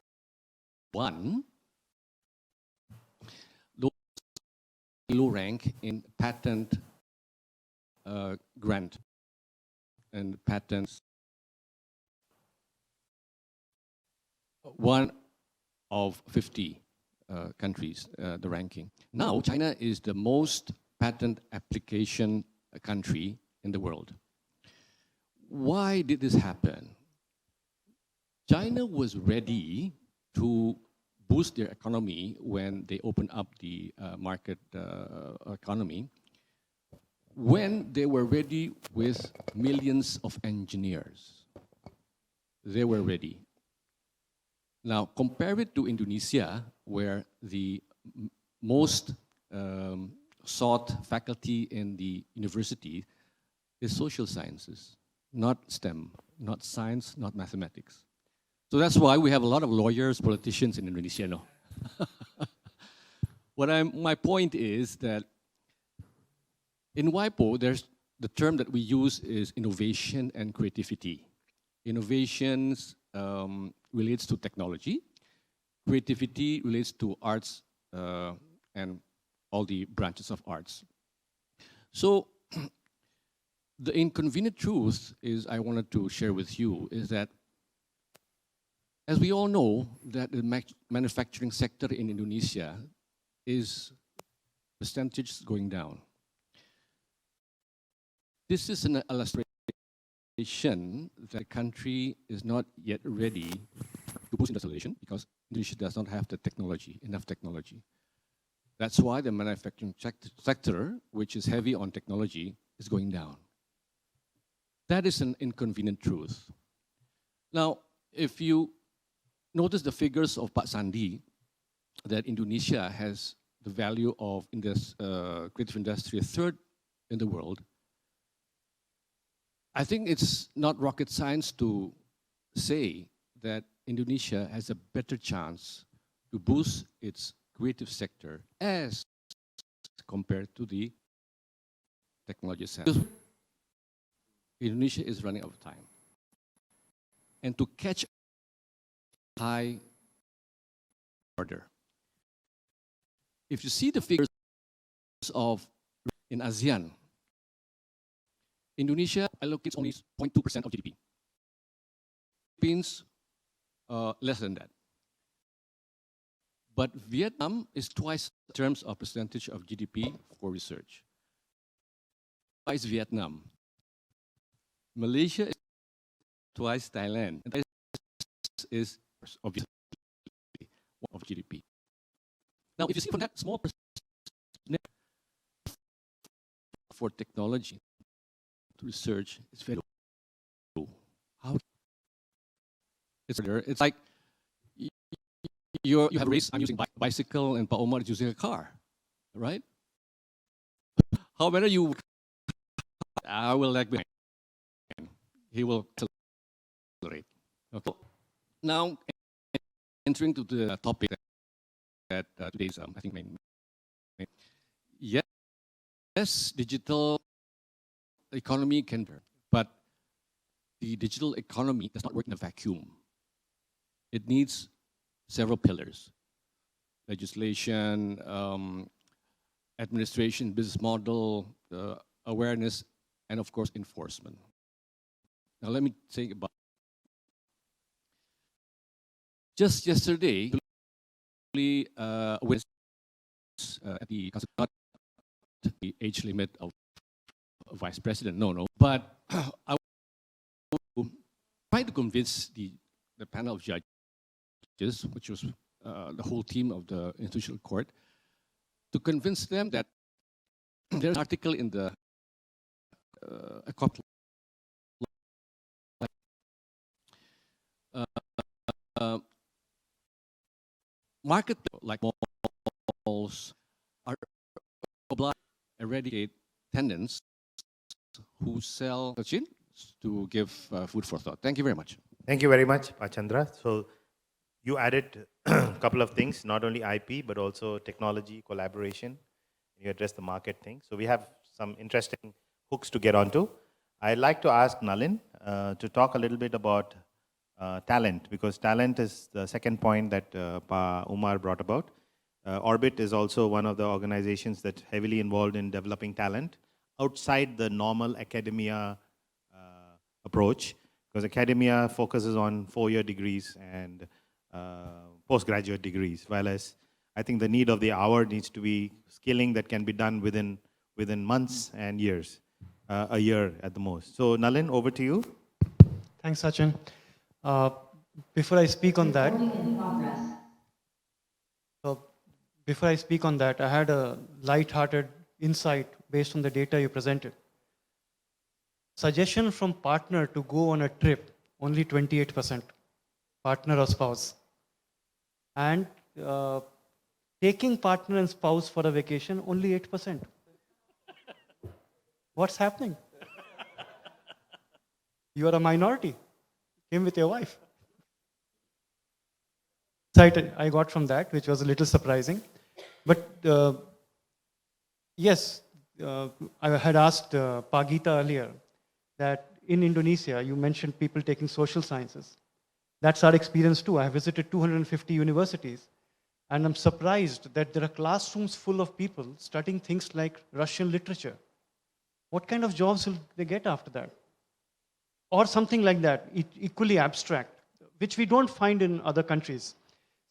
those low rank in patent grant and patents. One of 50 countries, the ranking. Now, China is the most patent application country in the world. Why did this happen? China was ready to boost their economy when they opened up the market economy, when they were ready with millions of engineers. They were ready. Now, compare it to Indonesia, where the most sought faculty in the university is social sciences, not STEM, not science, not mathematics. So that's why we have a lot of lawyers, politicians in Indonesia, no? My point is that in WIPO, there's the term that we use is innovation and creativity. Innovations relates to technology. Creativity relates to arts and all the branches of arts. So the inconvenient truth is I wanted to share with you is that as we all know that the manufacturing sector in Indonesia is percentage going down. This is an illustration that the country is not yet ready to boost industrialization because Indonesia does not have the technology, enough technology. That's why the manufacturing sector, which is heavy on technology, is going down. That is an inconvenient truth. Now, if you notice the figures of Pak Sandi, that Indonesia has the value of in this creative industry third in the world, I think it's not rocket science to say that Indonesia has a better chance to boost its creative sector as compared to the technology sector. Indonesia is running out of time. And to catch high order. If you see the figures of in ASEAN, Indonesia allocates only 0.2% of GDP. Philippines, less than that. But Vietnam is twice in terms of percentage of GDP for research. Twice Vietnam. Malaysia is twice Thailand. And this is obviously of GDP. Now, if you see from that small percentage for technology to research, it's very low. How? It's like you have a race, I'm using bicycle, and Pa Omar is using a car, right? How many of you? I will lag behind. He will accelerate. Okay. Now, entering to the topic that today's, I think, main. Yes, digital economy can work, but the digital economy does not work in a vacuum. It needs several pillars: legislation, administration, business model, awareness, and of course, enforcement. Now, let me think about. Just yesterday, with at the the age limit of vice president, no. But I tried to convince the panel of judges, which was the whole team of the Institutional Court, to convince them that there's an article in the market like malls are obliged to eradicate tenants who sell to give food for thought. Thank you very much. Thank you very much, Pachandra. So you added a couple of things, not only IP, but also technology, collaboration. You addressed the market thing. So we have some interesting hooks to get onto. I'd like to ask Nalin to talk a little bit about talent, because talent is the second point that Pa Umar brought about. Orbit is also one of the organizations that's heavily involved in developing talent outside the normal academia approach, because academia focuses on 4-year degrees and postgraduate degrees, while as I think the need of the hour needs to be skilling that can be done within months and years, a year at the most. So Nalin, over to you. Thanks, Sachin. Before I speak on that, I had a light-hearted insight based on the data you presented. Suggestion from partner to go on a trip, only 28%, partner or spouse. And taking partner and spouse for a vacation, only 8%. What's happening? You are a minority. Came with your wife. Insight I got from that, which was a little surprising. But yes, I had asked Pagita earlier that in Indonesia, you mentioned people taking social sciences. That's our experience too. I have visited 250 universities, and I'm surprised that there are classrooms full of people studying things like Russian literature. What kind of jobs will they get after that? Or something like that, equally abstract, which we don't find in other countries.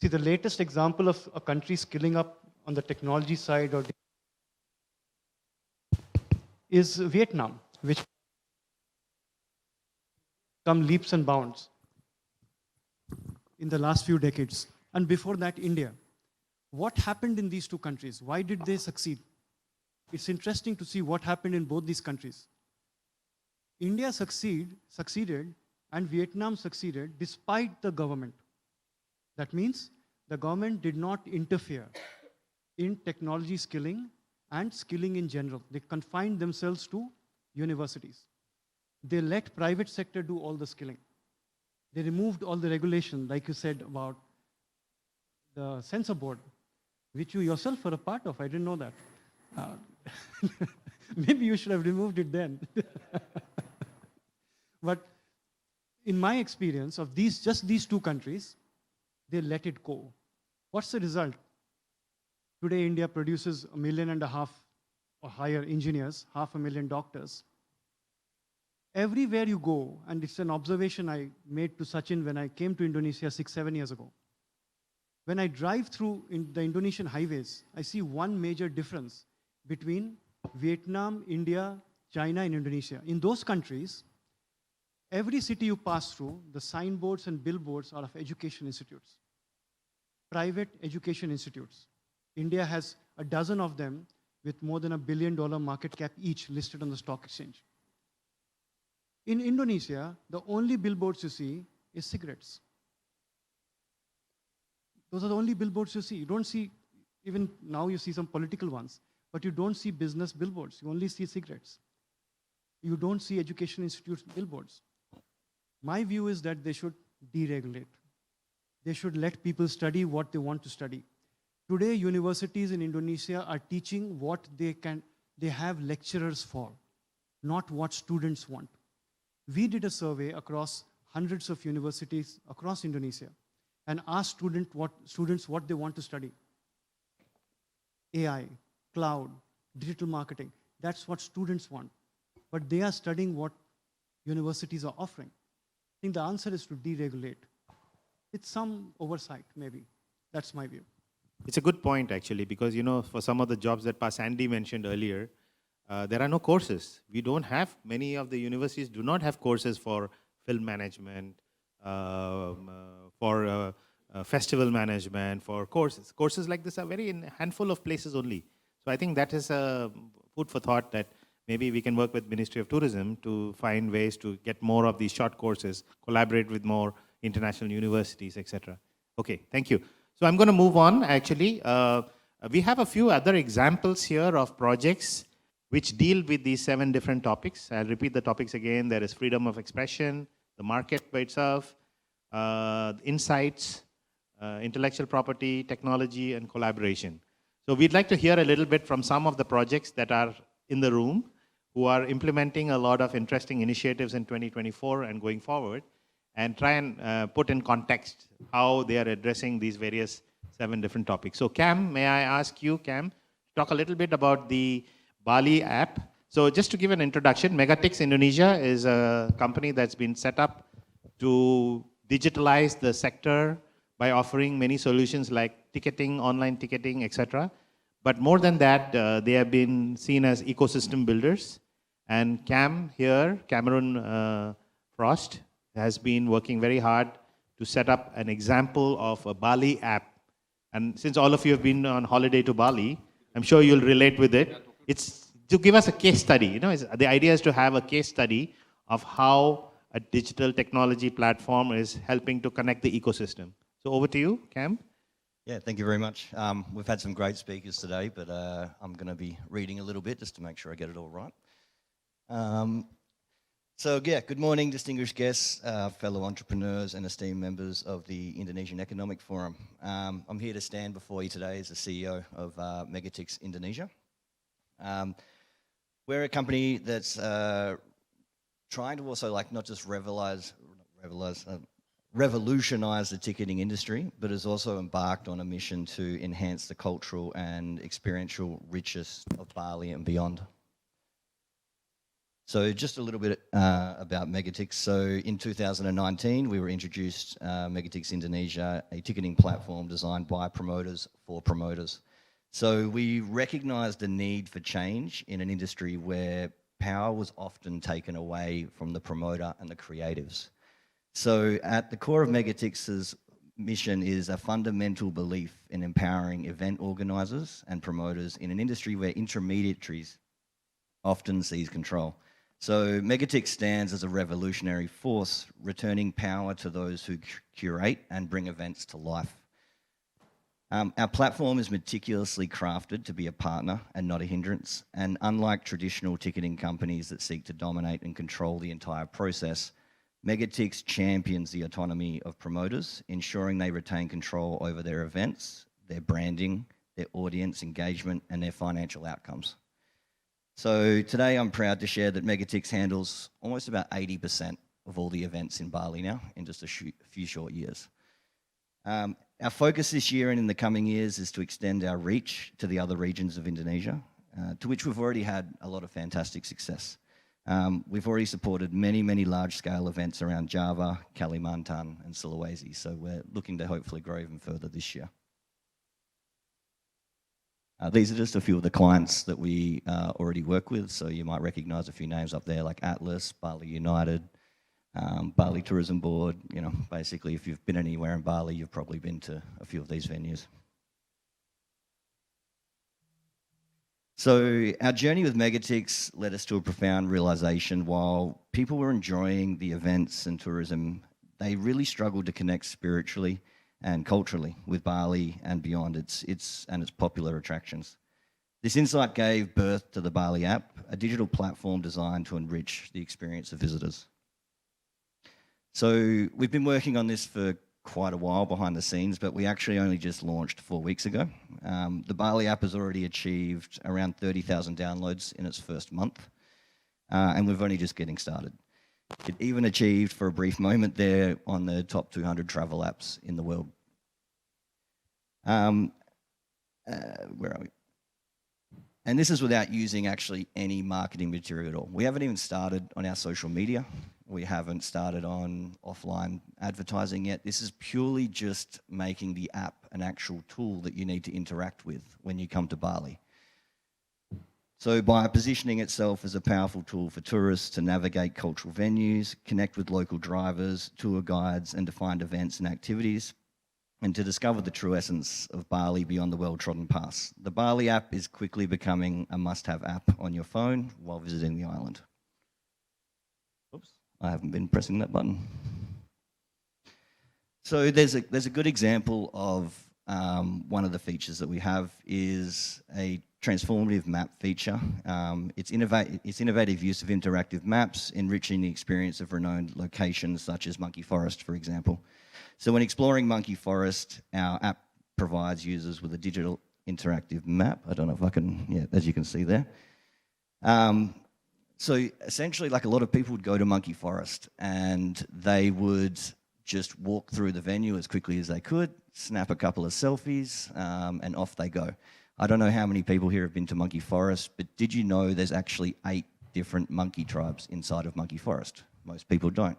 See, the latest example of a country skilling up on the technology side is Vietnam, which come leaps and bounds in the last few decades. And before that, India. What happened in these two countries? Why did they succeed? It's interesting to see what happened in both these countries. India succeeded and Vietnam succeeded despite the government. That means the government did not interfere in technology skilling and skilling in general. They confined themselves to universities. They let private sector do all the skilling. They removed all the regulation, like you said about the censor board, which you yourself were a part of. I didn't know that. Maybe you should have removed it then. But in my experience of just these two countries, they let it go. What's the result? Today, India produces 1.5 million or higher engineers, 500,000 doctors. Everywhere you go, and it's an observation I made to Sachin when I came to Indonesia 6-7 years ago. When I drive through the Indonesian highways, I see one major difference between Vietnam, India, China, and Indonesia. In those countries, every city you pass through, the signboards and billboards are of education institutes, private education institutes. India has a dozen of them with more than $1 billion market cap each listed on the stock exchange. In Indonesia, the only billboards you see is cigarettes. Those are the only billboards you see. You don't see, even now you see some political ones, but you don't see business billboards. You only see cigarettes. You don't see education institutes billboards. My view is that they should deregulate. They should let people study what they want to study. Today, universities in Indonesia are teaching what they have lecturers for, not what students want. We did a survey across hundreds of universities across Indonesia and asked students what they want to study. AI, cloud, digital marketing, that's what students want. But they are studying what universities are offering. I think the answer is to deregulate. It's some oversight, maybe. That's my view. It's a good point, actually, because, for some of the jobs that Sandy mentioned earlier, there are no courses. We don't have, many of the universities do not have courses for film management, for festival management, for courses. Courses like this are very in a handful of places only. So I think that is a food for thought that maybe we can work with Ministry of Tourism to find ways to get more of these short courses, collaborate with more international universities, etc. Okay, thank you. So I'm going to move on, actually. We have a few other examples here of projects which deal with these 7 different topics. I'll repeat the topics again. There is freedom of expression, the market by itself, insights, intellectual property, technology, and collaboration. So we'd like to hear a little bit from some of the projects that are in the room who are implementing a lot of interesting initiatives in 2024 and going forward, and try and put in context how they are addressing these various 7 different topics. So Cam, may I ask you, Cam, to talk a little bit about the Bali app. So just to give an introduction, Megatix Indonesia is a company that's been set up to digitalize the sector by offering many solutions like ticketing, online ticketing, etc. But more than that, they have been seen as ecosystem builders. And Cam here, Cameron Frost, has been working very hard to set up an example of a Bali app. And since all of you have been on holiday to Bali, I'm sure you'll relate with it. It's to give us a case study. The idea is to have a case study of how a digital technology platform is helping to connect the ecosystem. So over to you, Cam. Yeah, thank you very much. We've had some great speakers today, but I'm going to be reading a little bit just to make sure I get it all right. Good morning, distinguished guests, fellow entrepreneurs and esteemed members of the Indonesian Economic Forum. I'm here to stand before you today as the CEO of Megatix Indonesia. We're a company that's trying to also not just revolutionize the ticketing industry, but has also embarked on a mission to enhance the cultural and experiential richness of Bali and beyond. So just a little bit about Megatix. So in 2019, we were introduced Megatix Indonesia, a ticketing platform designed by promoters for promoters. So we recognized the need for change in an industry where power was often taken away from the promoter and the creatives. So at the core of Megatix's mission is a fundamental belief in empowering event organizers and promoters in an industry where intermediaries often seize control. So Megatix stands as a revolutionary force, returning power to those who curate and bring events to life. Our platform is meticulously crafted to be a partner and not a hindrance. And unlike traditional ticketing companies that seek to dominate and control the entire process, Megatix champions the autonomy of promoters, ensuring they retain control over their events, their branding, their audience engagement, and their financial outcomes. So today I'm proud to share that Megatix handles almost about 80% of all the events in Bali now in just a few short years. Our focus this year and in the coming years is to extend our reach to the other regions of Indonesia, to which we've already had a lot of fantastic success. We've already supported many, many large-scale events around Java, Kalimantan, and Sulawesi, so we're looking to hopefully grow even further this year. These are just a few of the clients that we already work with, so you might recognize a few names up there like Atlas, Bali United, Bali Tourism Board. Basically if you've been anywhere in Bali, you've probably been to a few of these venues. So our journey with Megatix led us to a profound realization. While people were enjoying the events and tourism, they really struggled to connect spiritually and culturally with Bali and beyond its popular attractions. This insight gave birth to the Bali app, a digital platform designed to enrich the experience of visitors. So we've been working on this for quite a while behind the scenes, but we actually only just launched 4 weeks ago. The Bali app has already achieved around 30,000 downloads in its first month, and we're only just getting started. It even achieved, for a brief moment there, on the top 200 travel apps in the world. Where are we? And this is without using actually any marketing material at all. We haven't even started on our social media. We haven't started on offline advertising yet. This is purely just making the app an actual tool that you need to interact with when you come to Bali. So by positioning itself as a powerful tool for tourists to navigate cultural venues, connect with local drivers, tour guides, and to find events and activities, and to discover the true essence of Bali beyond the well-trodden paths. The Bali app is quickly becoming a must-have app on your phone while visiting the island. Oops, I haven't been pressing that button. So there's a good example of one of the features that we have is a transformative map feature. It's innovative use of interactive maps, enriching the experience of renowned locations such as Monkey Forest, for example. So when exploring Monkey Forest, our app provides users with a digital interactive map. I don't know if I can, yeah, as you can see there. So essentially, like, a lot of people would go to Monkey Forest and they would just walk through the venue as quickly as they could, snap a couple of selfies, and off they go. I don't know how many people here have been to Monkey Forest, but did you know there's actually 8 different monkey tribes inside of Monkey Forest? Most people don't.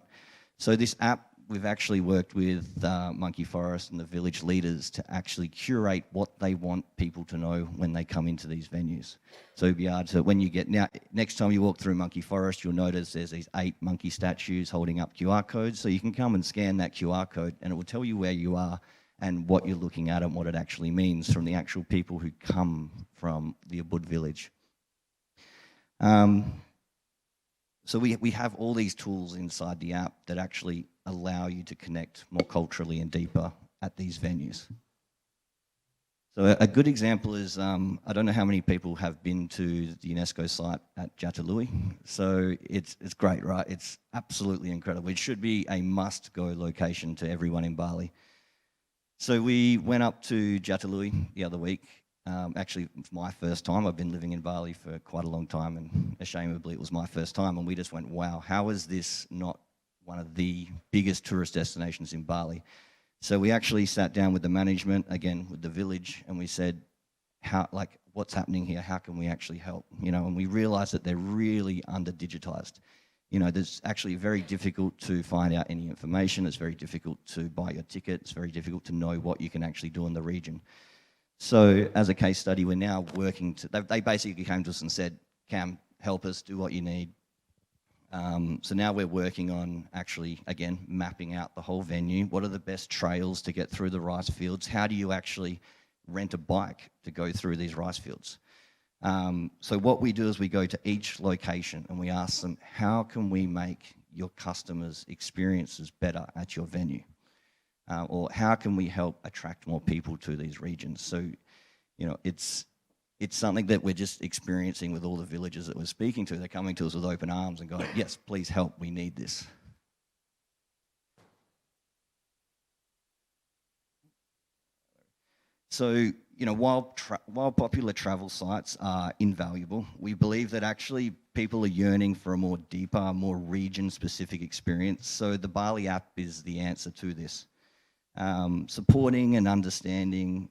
So this app, we've actually worked with Monkey Forest and the village leaders to actually curate what they want people to know when they come into these venues. So you'll be able to, when you get, now, next time you walk through Monkey Forest, you'll notice there's these 8 monkey statues holding up QR codes. So you can come and scan that QR code and it will tell you where you are and what you're looking at and what it actually means from the actual people who come from the Ubud village. So we have all these tools inside the app that actually allow you to connect more culturally and deeper at these venues. So a good example is, I don't know how many people have been to the UNESCO site at Jatilui. So it's great, right? It's absolutely incredible. It should be a must-go location to everyone in Bali. So we went up to Jatilui the other week. Actually, it's my first time. I've been living in Bali for quite a long time, and ashamedly, it was my first time. And we just went, wow, how is this not one of the biggest tourist destinations in Bali? So we actually sat down with the management, again, with the village, and we said, what's happening here? How can we actually help? And we realized that they're really under-digitized. There's actually very difficult to find out any information. It's very difficult to buy your ticket. It's very difficult to know what you can actually do in the region. So as a case study, we're now working they basically came to us and said, Cam, help us, do what you need. So now we're working on actually, again, mapping out the whole venue. What are the best trails to get through the rice fields? How do you actually rent a bike to go through these rice fields? So what we do is we go to each location and we ask them, how can we make your customers' experiences better at your venue? Or how can we help attract more people to these regions? So, it's something that we're just experiencing with all the villages that we're speaking to. They're coming to us with open arms and going, yes, please help, we need this. So, while popular travel sites are invaluable, we believe that actually people are yearning for a more deeper, more region-specific experience. So the Bali app is the answer to this. Supporting and understanding,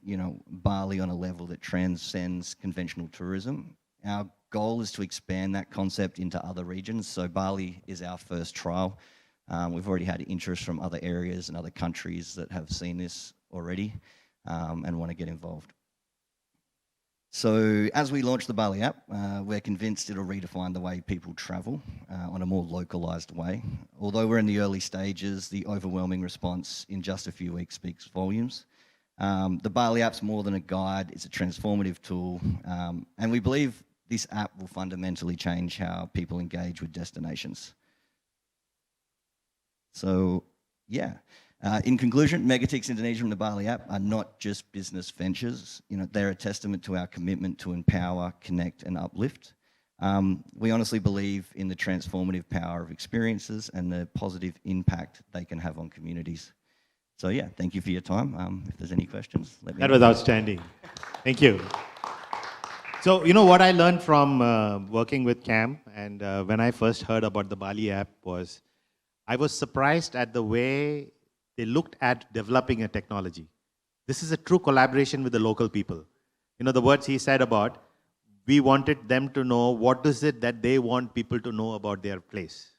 Bali on a level that transcends conventional tourism. Our goal is to expand that concept into other regions. So Bali is our first trial. We've already had interest from other areas and other countries that have seen this already and want to get involved. So as we launch the Bali app, we're convinced it'll redefine the way people travel on a more localized way. Although we're in the early stages, the overwhelming response in just a few weeks speaks volumes. The Bali app's more than a guide, it's a transformative tool, and we believe this app will fundamentally change how people engage with destinations. So, yeah. In conclusion, Megatix Indonesia and the Bali app are not just business ventures. They're a testament to our commitment to empower, connect, and uplift. We honestly believe in the transformative power of experiences and the positive impact they can have on communities. So yeah, thank you for your time. If there's any questions, let me know. That was outstanding. Thank you. So, what I learned from working with Cam, and when I first heard about the Bali app was, I was surprised at the way they looked at developing a technology. This is a true collaboration with the local people. The words he said about, we wanted them to know what is it that they want people to know about their place.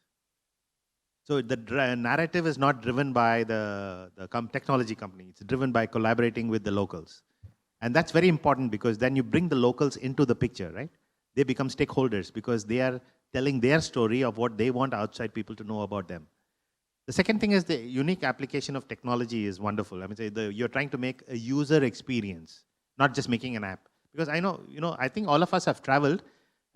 So the narrative is not driven by the technology company. It's driven by collaborating with the locals. And that's very important because then you bring the locals into the picture, right? They become stakeholders because they are telling their story of what they want outside people to know about them. The second thing is the unique application of technology is wonderful. I mean, you're trying to make a user experience, not just making an app. Because I know, I think all of us have traveled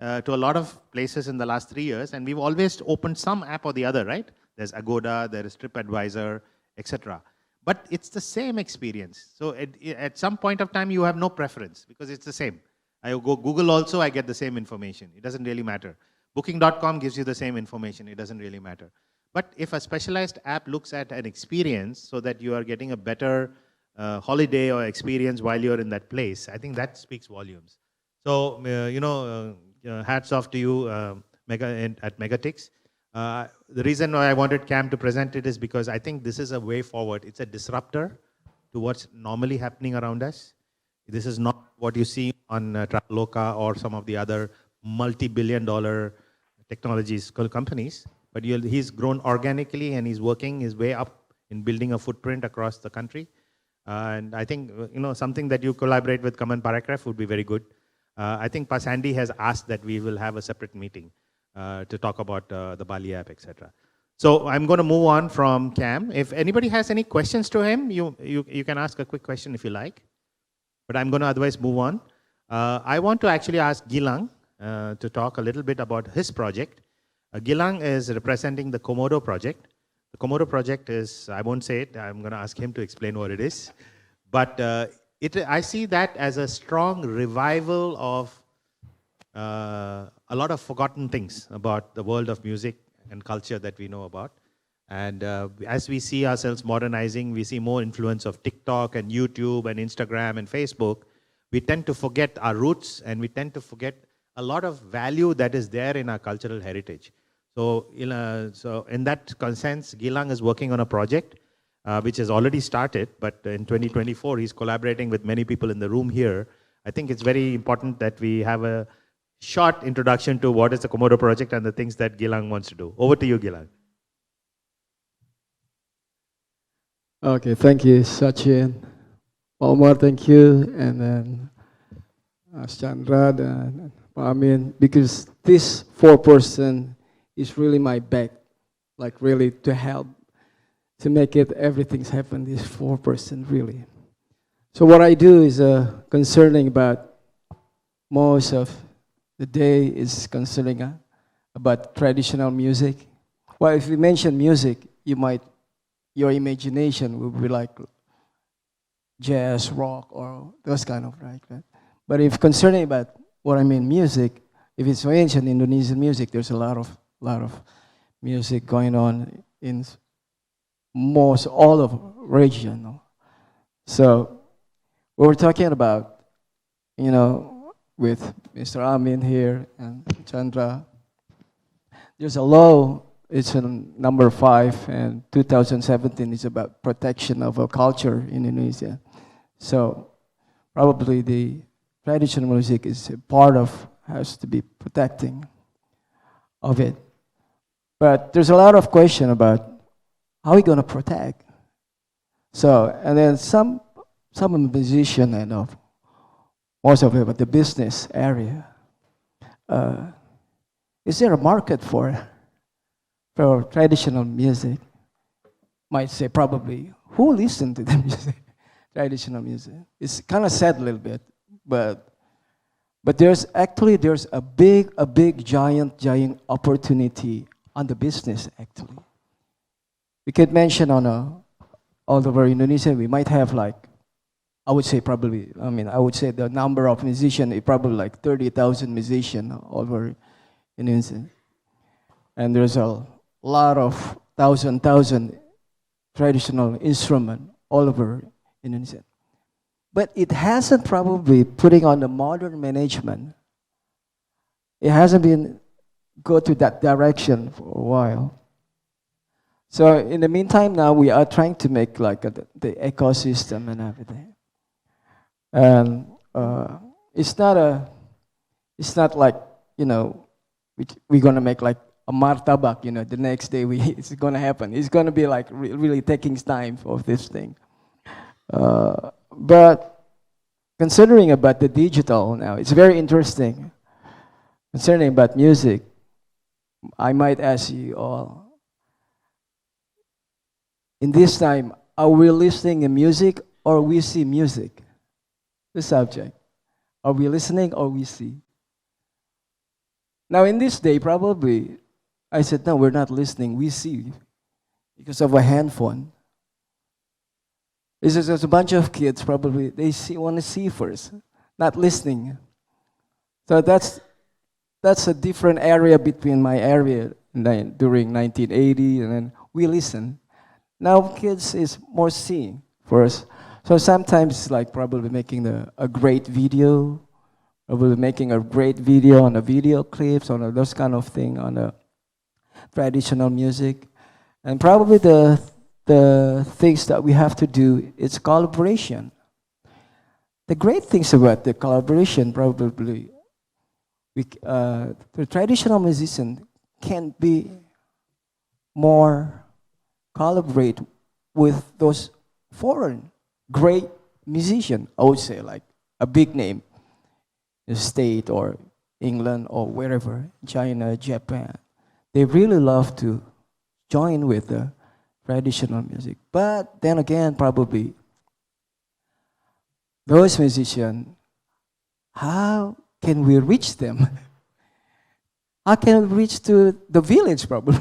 to a lot of places in the last 3 years, and we've always opened some app or the other, right? There's Agoda, there is TripAdvisor, etc. But it's the same experience. So at some point of time, you have no preference because it's the same. I go Google also, I get the same information. It doesn't really matter. Booking.com gives you the same information. It doesn't really matter. But if a specialized app looks at an experience so that you are getting a better holiday or experience while you're in that place, I think that speaks volumes. So, hats off to you at Megatix. The reason why I wanted Cam to present it is because I think this is a way forward. It's a disruptor to what's normally happening around us. This is not what you see on Traveloka or some of the other multi-billion-dollar technologies companies. But he's grown organically and he's working his way up in building a footprint across the country. And I think, something that you collaborate with Common Paragraph would be very good. I think Sandy has asked that we will have a separate meeting to talk about the Bali app, etc. So I'm going to move on from Cam. If anybody has any questions to him, you can ask a quick question if you like. But I'm going to otherwise move on. I want to actually ask Gilang to talk a little bit about his project. Gilang is representing the Komodo project. The Komodo project is, I won't say it, I'm going to ask him to explain what it is. But I see that as a strong revival of a lot of forgotten things about the world of music and culture that we know about. And as we see ourselves modernizing, we see more influence of TikTok and YouTube and Instagram and Facebook. We tend to forget our roots and we tend to forget a lot of value that is there in our cultural heritage. So in that sense, Gilang is working on a project which has already started, but in 2024, he's collaborating with many people in the room here. I think it's very important that we have a short introduction to what is the Komodo project and the things that Gilang wants to do. Over to you, Gilang. Okay, thank you, Sachin. Omar, thank you, and then Chandra and Amin, because this 4-person is really my back, like really to help to make it everything's happen. This 4-person really. So what I do is concerning about most of the day is concerning about traditional music. Well, if we mention music, your imagination will be like jazz, rock, or those kind of right. But if concerning about what I mean music, if it's mentioned Indonesian music, there's a lot of music going on in most all of region. So we're talking about, with Mr. Amin here and Chandra, there's a law. It's in number 5, and 2017 is about protection of our culture in Indonesia. So probably the traditional music is a part of, has to be protecting of it. But there's a lot of question about how are we going to protect? So, and then some musician, I know, most of it, but the business area, is there a market for traditional music? Might say probably, who listen to the music, traditional music? It's kind of sad a little bit, but there's a big giant opportunity on the business actually. We could mention on all over Indonesia, we might have like, I would say probably, I would say the number of musicians is probably like 30,000 musicians all over Indonesia. And there's a lot of thousand traditional instrument all over Indonesia. But it hasn't probably putting on the modern management. It hasn't been go to that direction for a while. So in the meantime now we are trying to make like the ecosystem and everything. And it's not like, you know, we're gonna make like a martabak, you know, the next day it's gonna happen. It's gonna be like really taking time for this thing. But considering about the digital now, it's very interesting. Concerning about music, I might ask you all, in this time, are we listening to music or we see music? The subject. Are we listening or we see? Now in this day, probably, I said, no, we're not listening, we see. Because of a handphone. There's a bunch of kids probably, they want to see first, not listening. So that's a different area between my area during 1980, and then we listen. Now kids is more seeing first. So sometimes it's like probably making a great video, probably making a great video on the video clips, on those kind of thing, on the traditional music. And probably the things that we have to do is collaboration. The great things about the collaboration probably, the traditional musician can be more collaborate with those foreign great musician, I would say, like a big name, the state or England or wherever, China, Japan. They really love to join with the traditional music. But then again, probably those musicians, how can we reach them? How can we reach to the village probably?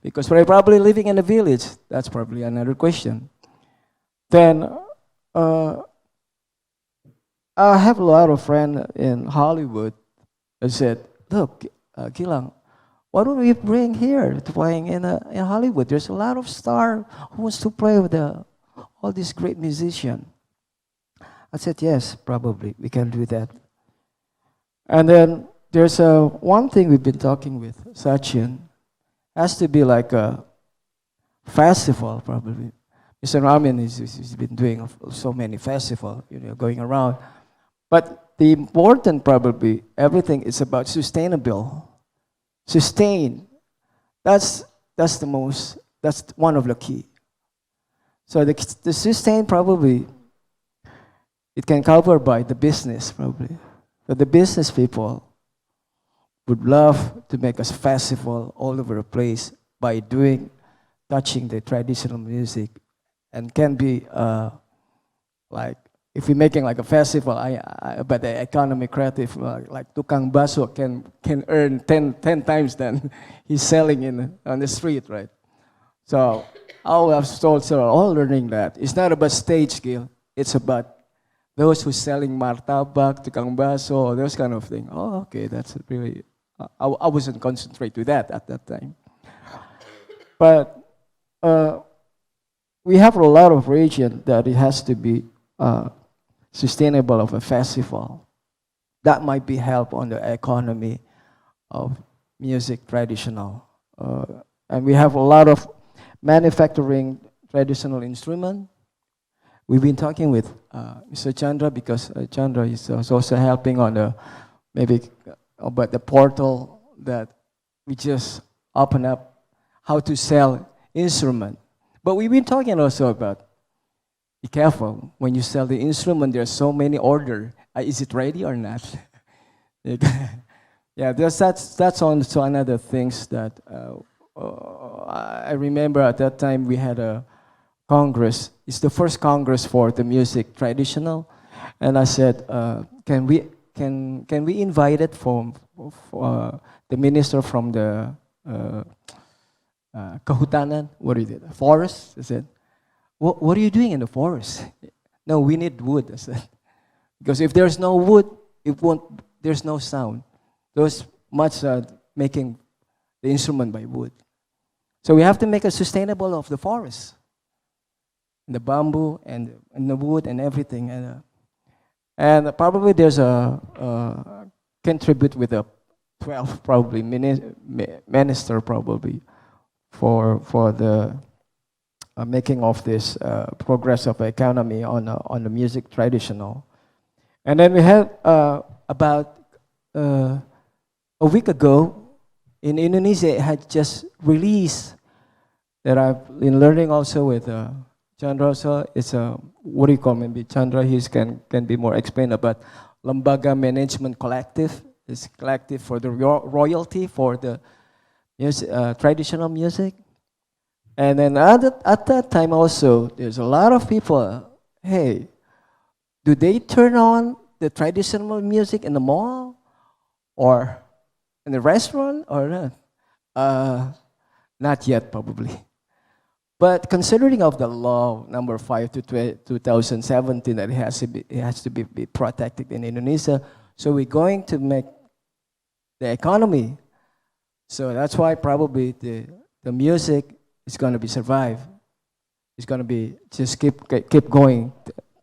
Because we're probably living in a village. That's probably another question. Then I have a lot of friends in Hollywood that said, look, Gilang, why don't we bring here to playing in Hollywood? There's a lot of star who wants to play with all these great musicians. I said, yes, probably, we can do that. And then there's one thing we've been talking with Sachin, has to be like a festival probably. Mr. Ramin has been doing so many festivals, you know, going around. But the important probably, everything is about sustainable. Sustain. That's one of the key. So the sustain probably, it can cover by the business probably. But the business people would love to make a festival all over the place by touching the traditional music, and can be like, if we're making like a festival, but the economy creative, like tukang baso can earn 10 times than he's selling on the street, right? So our stalls are all learning that. It's not about stage skill, it's about those who selling martabak, tukang baso, those kind of thing. Oh, okay, that's really, I wasn't concentrate to that at that time. But we have a lot of region that it has to be sustainable of a festival. That might be help on the economy of music traditional. And we have a lot of manufacturing traditional instrument. We've been talking with Mr. Chandra, because Chandra is also helping on the, maybe about the portal that we just open up how to sell instrument. But we've been talking also about, be careful, when you sell the instrument, there's so many orders. Is it ready or not? Yeah, that's also another things that I remember at that time we had a Congress. It's the first Congress for the music traditional, and I said, can we invite it from the minister from the Kehutanan, what is it, forest? I said, what are you doing in the forest? No, we need wood, I said. Because if there's no wood, there's no sound. There's much making the instrument by wood. So we have to make a sustainable of the forest, the bamboo and the wood and everything. And probably there's contribute with a 12 probably minister probably for the making of this progress of economy on the music traditional. And then we had about a week ago in Indonesia, it had just released that I've been learning also with Chandra. So it's a, what do you call, maybe Chandra can be more explained about Lembaga Management Collective. It's collective for the royalty for the music, traditional music. And then at that time also, there's a lot of people, hey, do they turn on the traditional music in the mall or in the restaurant or not? Not yet, probably. But considering of the law number 5 to 2017 that it has to be protected in Indonesia, so we're going to make the economy. So that's why probably the music is going to be survive. It's going to be just keep going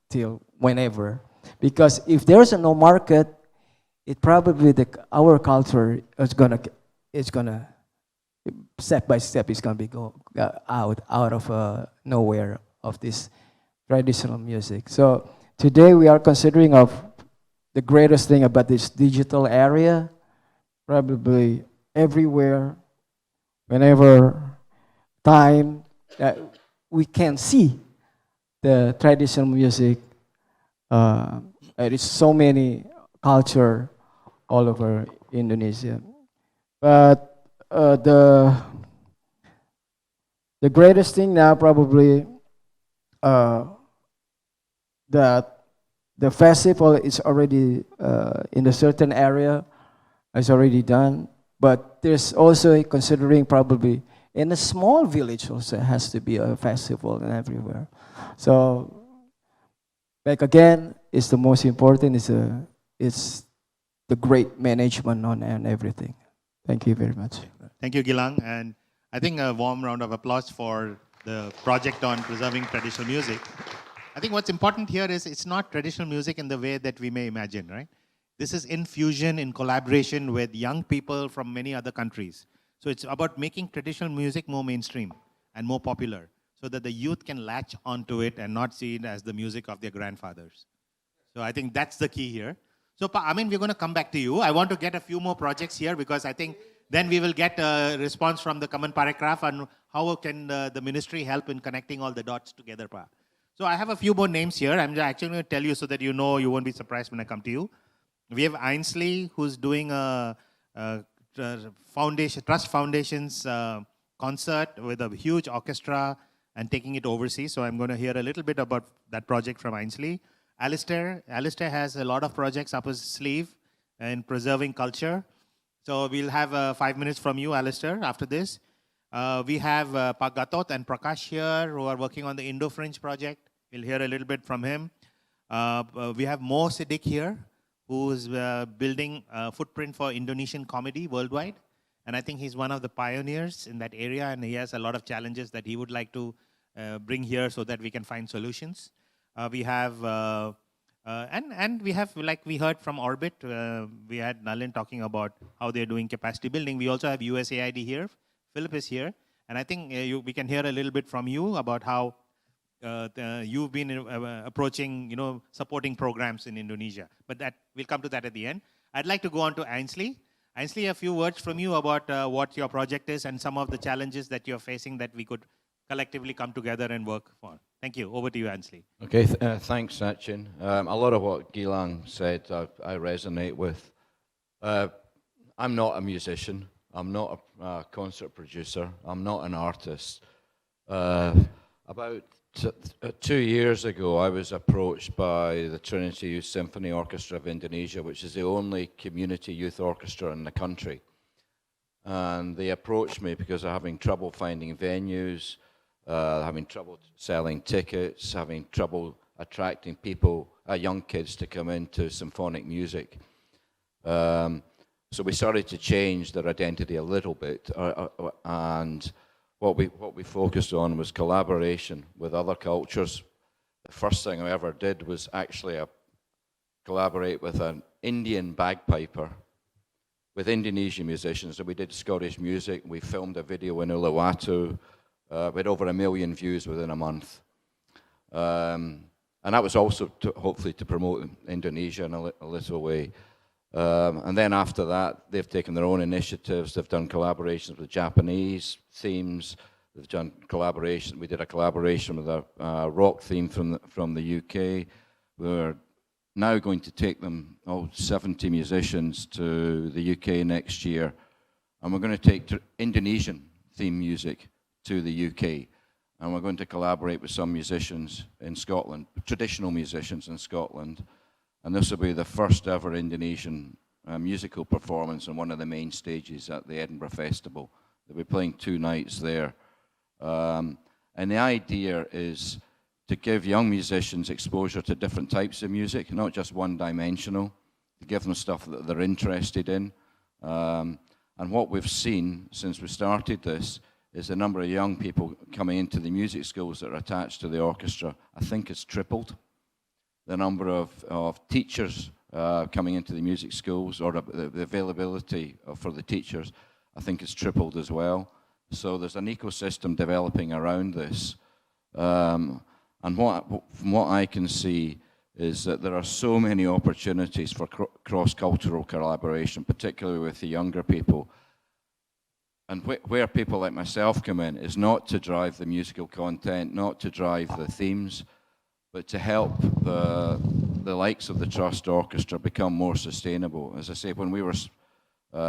till whenever. Because if there's no market, it probably our culture is gonna step by step is gonna be out of nowhere of this traditional music. So today we are considering of the greatest thing about this digital area, probably everywhere, whenever time that we can see the traditional music. There is so many culture all over Indonesia, but the greatest thing now probably that the festival is already in a certain area is already done, but there's also considering probably in a small village also has to be a festival and everywhere. So back again, it's the most important. It's the great management on everything. Thank you very much. Thank you, Gilang. And I think a warm round of applause for the project on preserving traditional music. I think what's important here is it's not traditional music in the way that we may imagine, right? This is in fusion, in collaboration with young people from many other countries. So it's about making traditional music more mainstream and more popular so that the youth can latch onto it and not see it as the music of their grandfathers. So I think that's the key here. So, Amin, we're going to come back to you. I want to get a few more projects here because I think then we will get a response from the common paragraph on how can the ministry help in connecting all the dots together. So I have a few more names here. I'm actually going to tell you so that you know, you won't be surprised when I come to you. We have Ainsley, who's doing a Trust Foundation's concert with a huge orchestra and taking it overseas. So I'm going to hear a little bit about that project from Ainsley. Alistair has a lot of projects up his sleeve in preserving culture. So we'll have 5 minutes from you, Alistair, after this. We have Pak Gatot and Prakash here who are working on the Indo-French project. We'll hear a little bit from him. We have Mo Siddiq here, who's building a footprint for Indonesian comedy worldwide. And I think he's one of the pioneers in that area, and he has a lot of challenges that he would like to bring here so that we can find solutions. We have, and we have, like we heard from Orbit, we had Nalin talking about how they're doing capacity building. We also have USAID here. Philip is here. And I think we can hear a little bit from you about how you've been approaching, supporting programs in Indonesia. But we'll come to that at the end. I'd like to go on to Ainsley. Ainsley, a few words from you about what your project is and some of the challenges that you're facing that we could collectively come together and work for. Thank you. Over to you, Ainsley. Okay, thanks, Sachin. A lot of what Gilang said I resonate with. I'm not a musician. I'm not a concert producer. I'm not an artist. About 2 years ago, I was approached by the Trinity Youth Symphony Orchestra of Indonesia, which is the only community youth orchestra in the country. And they approached me because they're having trouble finding venues. having trouble selling tickets, having trouble attracting people, young kids to come into symphonic music. So we started to change their identity a little bit, and what we focused on was collaboration with other cultures. The first thing I ever did was actually collaborate with an Indian bagpiper with Indonesian musicians. So we did Scottish music. We filmed a video in Uluwatu. We had over 1 million views within a month. And that was also hopefully to promote Indonesia in a little way. And then after that, they've taken their own initiatives. They've done collaborations with Japanese themes. They've done collaboration. We did a collaboration with a rock theme from the UK. We're now going to take them, 70 musicians to the UK next year. And we're going to take Indonesian theme music to the UK. And we're going to collaborate with some musicians in Scotland, traditional musicians in Scotland. And this will be the first ever Indonesian musical performance on one of the main stages at the Edinburgh Festival. They'll be playing 2 nights there. And the idea is to give young musicians exposure to different types of music, not just one-dimensional, to give them stuff that they're interested in. And what we've seen since we started this is the number of young people coming into the music schools that are attached to the orchestra, I think has tripled. The number of teachers coming into the music schools, or the availability for the teachers, I think has tripled as well. So there's an ecosystem developing around this. And from what I can see is that there are so many opportunities for cross-cultural collaboration, particularly with the younger people. And where people like myself come in is not to drive the musical content, not to drive the themes, but to help the likes of the Trust Orchestra become more sustainable. As I say, when we were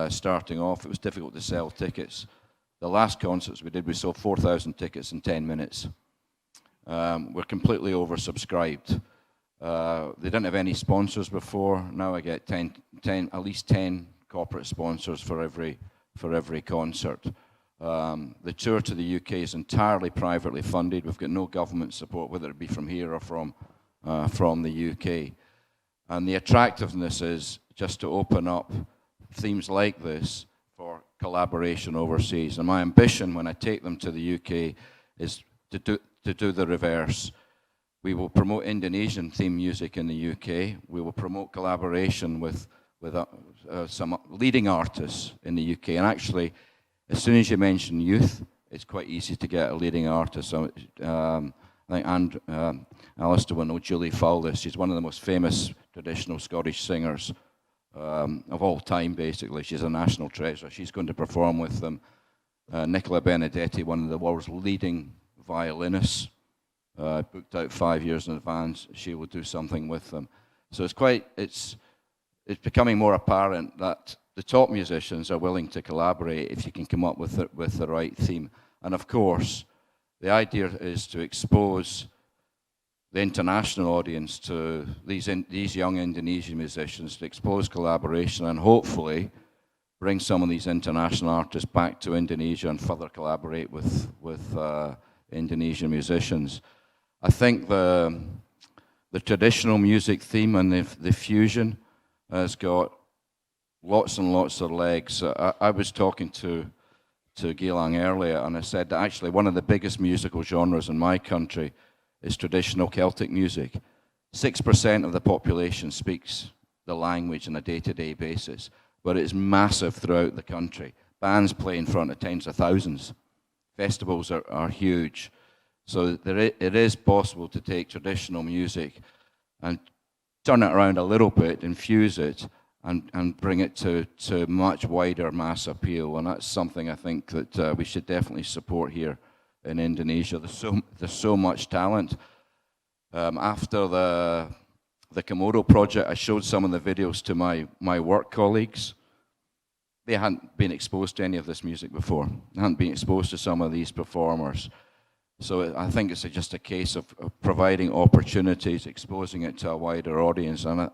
starting off, it was difficult to sell tickets. The last concerts we did, we sold 4,000 tickets in 10 minutes. We're completely oversubscribed. They didn't have any sponsors before. Now I get at least 10 corporate sponsors for every concert. The tour to the UK is entirely privately funded. We've got no government support, whether it be from here or from the UK. And the attractiveness is just to open up themes like this for collaboration overseas. And my ambition when I take them to the UK is to do the reverse. We will promote Indonesian theme music in the UK. We will promote collaboration with some leading artists in the UK. And actually, as soon as you mention youth, it's quite easy to get a leading artist. So, I think Alistair will know Julie Fowlis. She's one of the most famous traditional Scottish singers of all time, basically. She's a national treasure. She's going to perform with them. Nicola Benedetti, one of the world's leading violinists, booked out 5 years in advance. She will do something with them. So it's becoming more apparent that the top musicians are willing to collaborate if you can come up with the right theme. And of course, the idea is to expose the international audience to these young Indonesian musicians, to expose collaboration and hopefully bring some of these international artists back to Indonesia and further collaborate with Indonesian musicians. I think the traditional music theme and the fusion has got lots and lots of legs. I was talking to Gilang earlier, and I said that actually one of the biggest musical genres in my country is traditional Celtic music. 6% of the population speaks the language on a day-to-day basis, but it's massive throughout the country. Bands play in front of tens of thousands. Festivals are huge. So it is possible to take traditional music and turn it around a little bit, infuse it, and bring it to much wider mass appeal. And that's something I think that we should definitely support here in Indonesia. There's so much talent. After the Komodo project, I showed some of the videos to my work colleagues. They hadn't been exposed to any of this music before. They hadn't been exposed to some of these performers. So I think it's just a case of providing opportunities, exposing it to a wider audience, and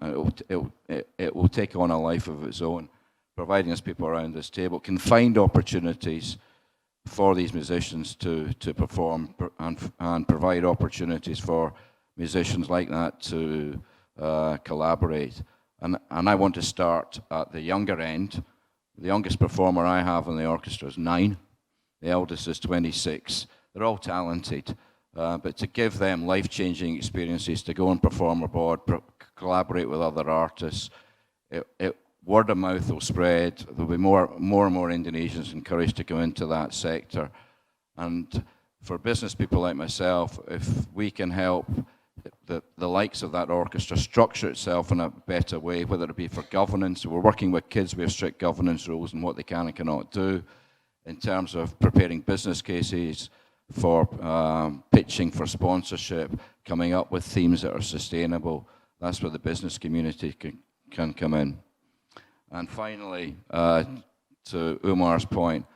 it will take on a life of its own, providing us people around this table can find opportunities for these musicians to perform and provide opportunities for musicians like that to collaborate. And I want to start at the younger end. The youngest performer I have in the orchestra is 9. The eldest is 26. They're all talented, but to give them life-changing experiences, to go and perform abroad, collaborate with other artists, word of mouth will spread. There'll be more and more Indonesians encouraged to go into that sector. And for business people like myself, if we can help the likes of that orchestra structure itself in a better way, whether it be for governance, we're working with kids, we have strict governance rules and what they can and cannot do, in terms of preparing business cases for pitching for sponsorship, coming up with themes that are sustainable. That's where the business community can come in. And finally, to Umar's point,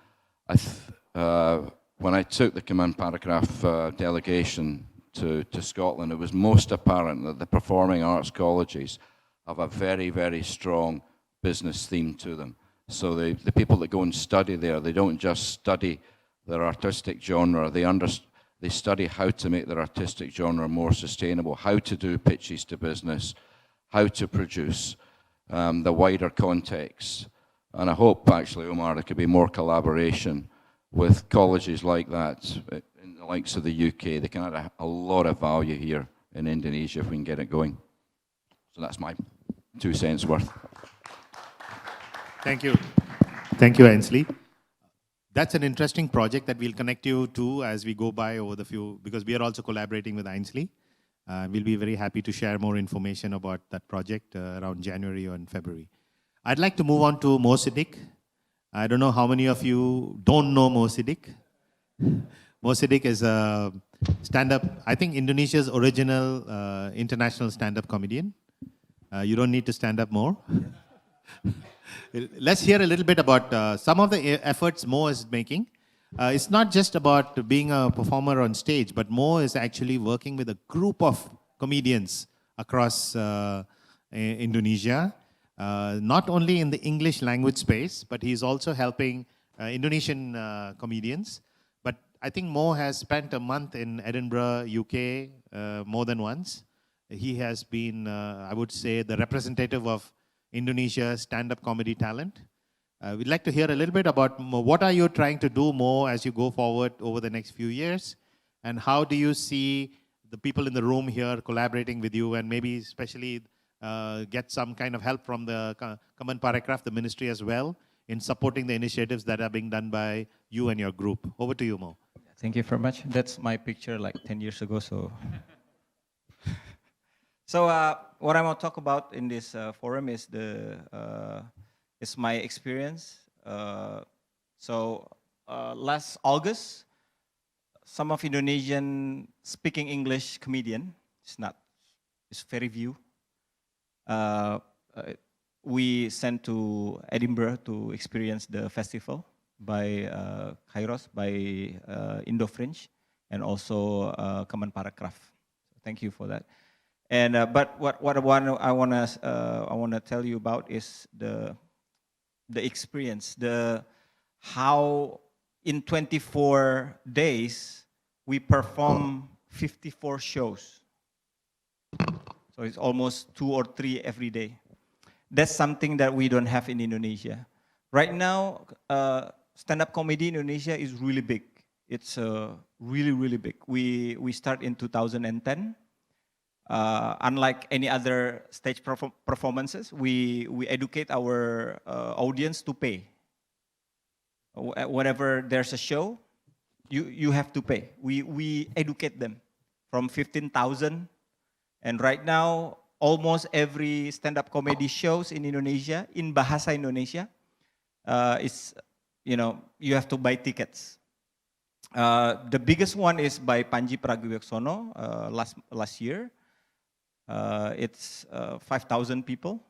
when I took the Command Paragraph delegation to Scotland, it was most apparent that the performing arts colleges have a very, very strong business theme to them. So the people that go and study there, they don't just study their artistic genre, they study how to make their artistic genre more sustainable, how to do pitches to business, how to produce, the wider context. And I hope, actually, Umar, there could be more collaboration with colleges like that in the likes of the UK. They can add a lot of value here in Indonesia if we can get it going. So that's my 2 cents worth. Thank you. Thank you, Ainsley. That's an interesting project that we'll connect you to as we go by over the few, because we are also collaborating with Ainsley. We'll be very happy to share more information about that project around January or in February. I'd like to move on to Mo Siddiq. I don't know how many of you don't know Mo Siddiq. Mo Siddiq is a stand-up, I think Indonesia's original international stand-up comedian. You don't need to stand up more. Let's hear a little bit about some of the efforts Mo is making. It's not just about being a performer on stage, but Mo is actually working with a group of comedians across Indonesia, not only in the English language space, but he's also helping Indonesian comedians. But I think Mo has spent a month in Edinburgh, UK, more than once. He has been, I would say, the representative of Indonesia's stand-up comedy talent. We'd like to hear a little bit about what are you trying to do more as you go forward over the next few years, and how do you see the people in the room here collaborating with you, and maybe especially get some kind of help from the Command Paragraph, the ministry as well, in supporting the initiatives that are being done by you and your group. Over to you, Mo. Thank you very much. That's my picture like 10 years ago. So what I want to talk about in this forum is my experience. Last August, some of Indonesian speaking English comedian, it's very few. We sent to Edinburgh to experience the festival by Kairos, by Indo Fringe, and also Command Paragraph. Thank you for that. And but what I wanna tell you about is the experience, how in 24 days we perform 54 shows. So it's almost 2 or 3 every day. That's something that we don't have in Indonesia. Right now, stand-up comedy in Indonesia is really big. It's really big. We start in 2010. Unlike any other stage performances, we educate our audience to pay. Whenever there's a show, you have to pay. We educate them from 15,000, and right now almost every stand-up comedy shows in Indonesia in Bahasa Indonesia is, you have to buy tickets. The biggest one is by Panji Pragiwaksono last year. It's 5,000 people,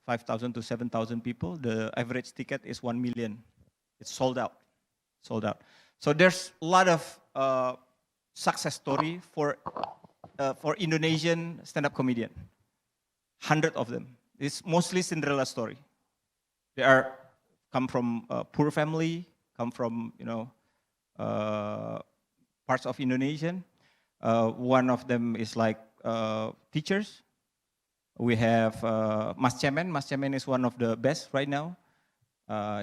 5,000 to 7,000 people. The average ticket is 1 million. It's sold out. So there's a lot of success story for Indonesian stand-up comedian. 100 of them. It's mostly Cinderella story. They come from a poor family, come from parts of Indonesian. One of them is like teachers. We have Mas Cemen. Mas Cemen is one of the best right now.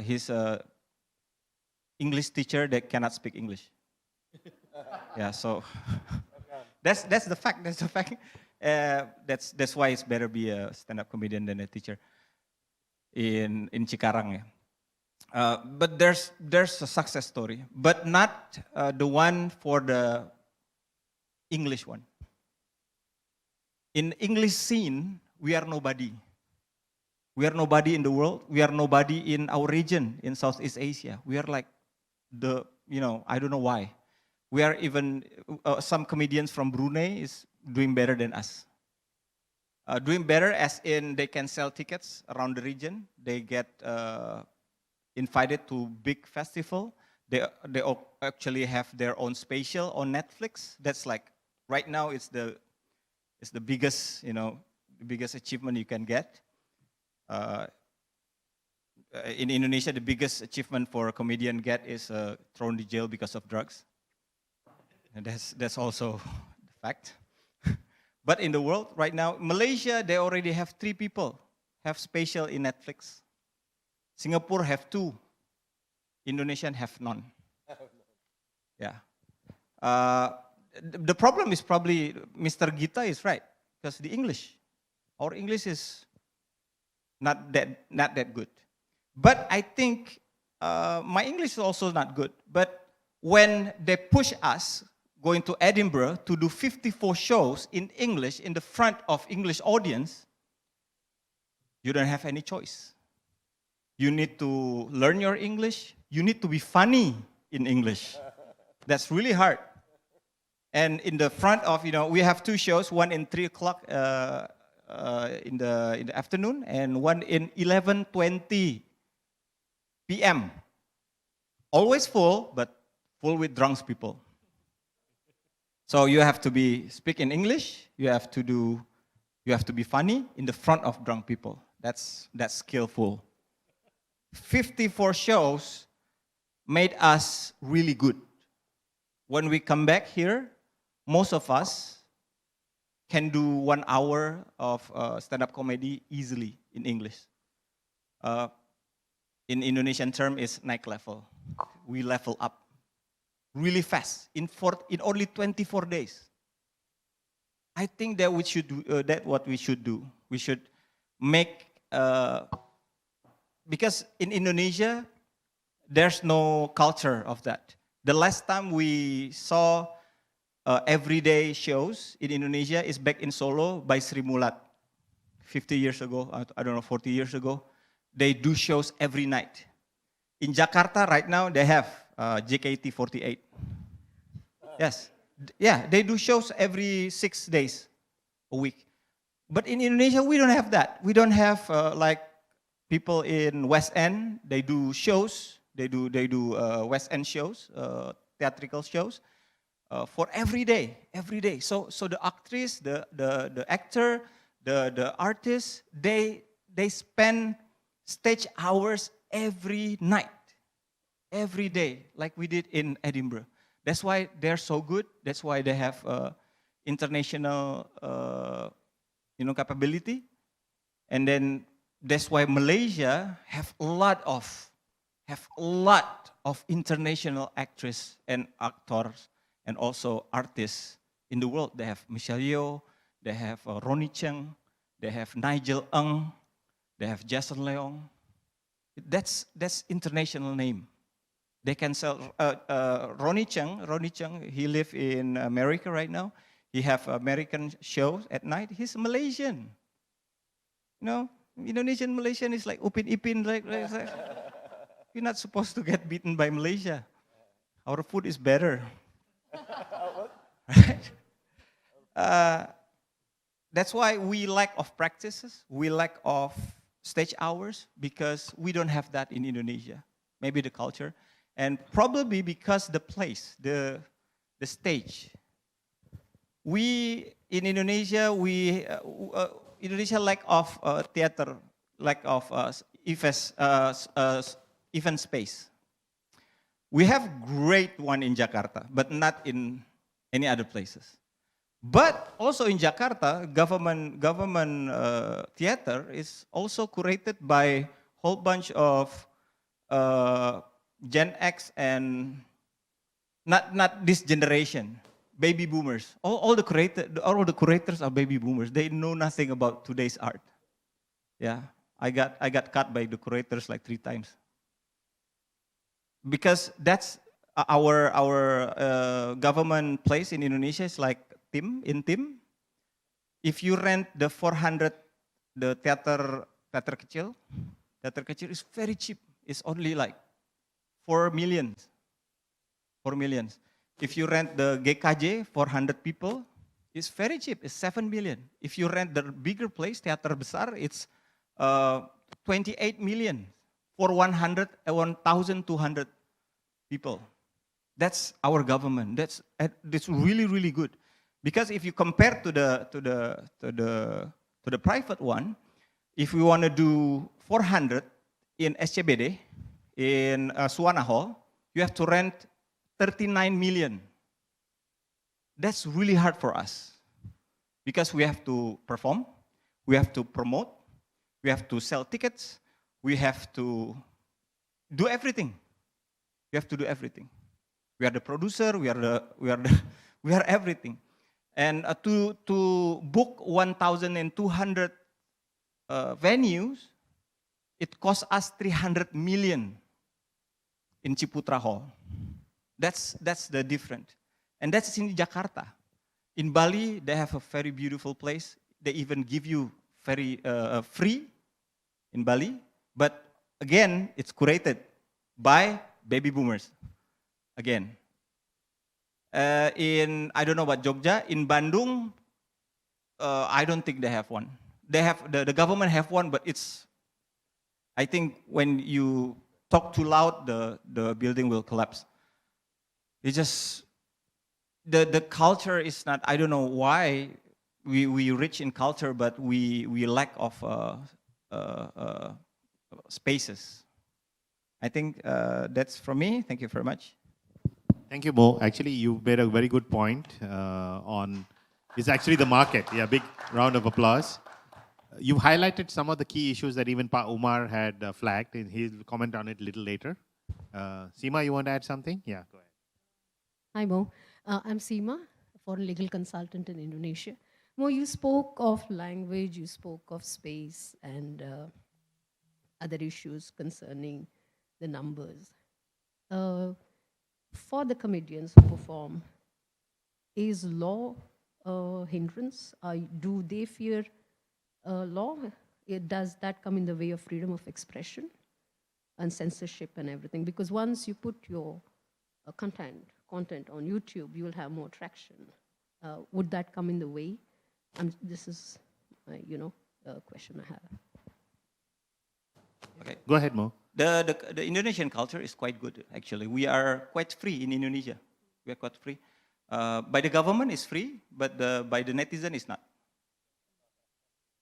He's an English teacher that cannot speak English. Yeah, so that's the fact. That's the fact. That's why it's better be a stand-up comedian than a teacher in Cikarang. Yeah. But there's a success story, but not the one for the English one. In English scene, we are nobody. We are nobody in the world. We are nobody in our region in Southeast Asia. We are like I don't know why. We are even, some comedians from Brunei is doing better than us. Doing better as in they can sell tickets around the region. They get invited to big festival. They actually have their own special on Netflix. That's like, right now it's the biggest, the biggest achievement you can get. In Indonesia, the biggest achievement for a comedian is thrown to jail because of drugs. And that's also the fact. But in the world right now, Malaysia, they already have 3 people have special in Netflix. Singapore have 2. Indonesian have none. Yeah. The problem is probably Mr. Gita is right, because the English, our English is not that good. But I think my English is also not good. But when they push us going to Edinburgh to do 54 shows in English in the front of English audience, you don't have any choice. You need to learn your English. You need to be funny in English. That's really hard. And in the front of, we have 2 shows, one in 3 o'clock in the afternoon and one in 11:20 p.m. Always full, but full with drunk people. So you have to speak in English. You have to be funny in the front of drunk people. That's skillful. 54 shows made us really good. When we come back here, most of us can do 1 hour of stand-up comedy easily in English. In Indonesian term, is next level. We level up really fast in only 24 days. I think that we should do what we should do. We should make because in Indonesia there's no culture of that. The last time we saw everyday shows in Indonesia is back in Solo by Sri Mulat. 50 years ago, I don't know, 40 years ago. They do shows every night. In Jakarta right now, they have JKT48. Yes. Yeah, they do shows every 6 days a week. But in Indonesia, we don't have that. We don't have like people in West End. They do shows. They do West End shows, theatrical shows, for every day. So the actress, the actor, the artist, they spend stage hours every night, every day, like we did in Edinburgh. That's why they're so good. That's why they have international, capability. And then that's why Malaysia have a lot of international actors and actors and also artists in the world. They have Michelle Yeoh, they have Ronnie Cheng, they have Nigel Ng, they have Jason Leong. That's international name. They can sell Ronnie Cheng, he lives in America right now. He have American shows at night. He's Malaysian. Indonesian Malaysian is like Upin Ipin. Like you're not supposed to get beaten by Malaysia. Our food is better. Right? That's why we lack of practices. We lack of stage hours because we don't have that in Indonesia. Maybe the culture. And probably because the place, the stage. We, in Indonesia, Indonesia lack of theater, lack of event space. We have great one in Jakarta, but not in any other places. But also in Jakarta, government theater is also curated by a whole bunch of Gen X and not this generation, baby boomers. All the curators are baby boomers. They know nothing about today's art. Yeah, I got cut by the curators like 3 times. Because that's our government place in Indonesia is like Tim. If you rent the 400, the theater kecil is very cheap. It's only like 4 million. 4 million. If you rent the GKJ, 400 people, it's very cheap. It's 7 million. If you rent the bigger place, Teater Besar, it's 28 million for 1,200 people. That's our government. That's really, really good. Because if you compare to the private one, if we want to do 400 in SCBD, in Suwana Hall, you have to rent 39 million. That's really hard for us. Because we have to perform, we have to promote, we have to sell tickets, we have to do everything. We have to do everything. We are the producer, we are everything. And to book 1,200 venues, it costs us 300 million in Ciputra Hall. That's the difference. And that's in Jakarta. In Bali, they have a very beautiful place. They even give you very free in Bali. But again, it's curated by baby boomers. Again. I don't know about Jogja. In Bandung, I don't think they have one. They have the government have one, but it's. I think when you talk too loud, the building will collapse. It's just the culture is not. I don't know why we rich in culture, but we lack of spaces. I think that's from me. Thank you very much. Thank you, Mo. Actually, you made a very good point on, it's actually the market. Yeah, big round of applause. You highlighted some of the key issues that even Pa Umar had flagged, and he'll comment on it a little later. Seema, you want to add something? Yeah, go ahead. Hi, Mo. I'm Seema, a foreign legal consultant in Indonesia. Mo, you spoke of language, you spoke of space, and other issues concerning the numbers. For the comedians who perform, is law a hindrance? Do they fear law? Does that come in the way of freedom of expression and censorship and everything? Because once you put your content on YouTube, you will have more traction. Would that come in the way? This is, a question I have. Okay. Go ahead, Mo. The Indonesian culture is quite good, actually. We are quite free in Indonesia. We are quite free. By the government, it's free, but by the netizen, it's not.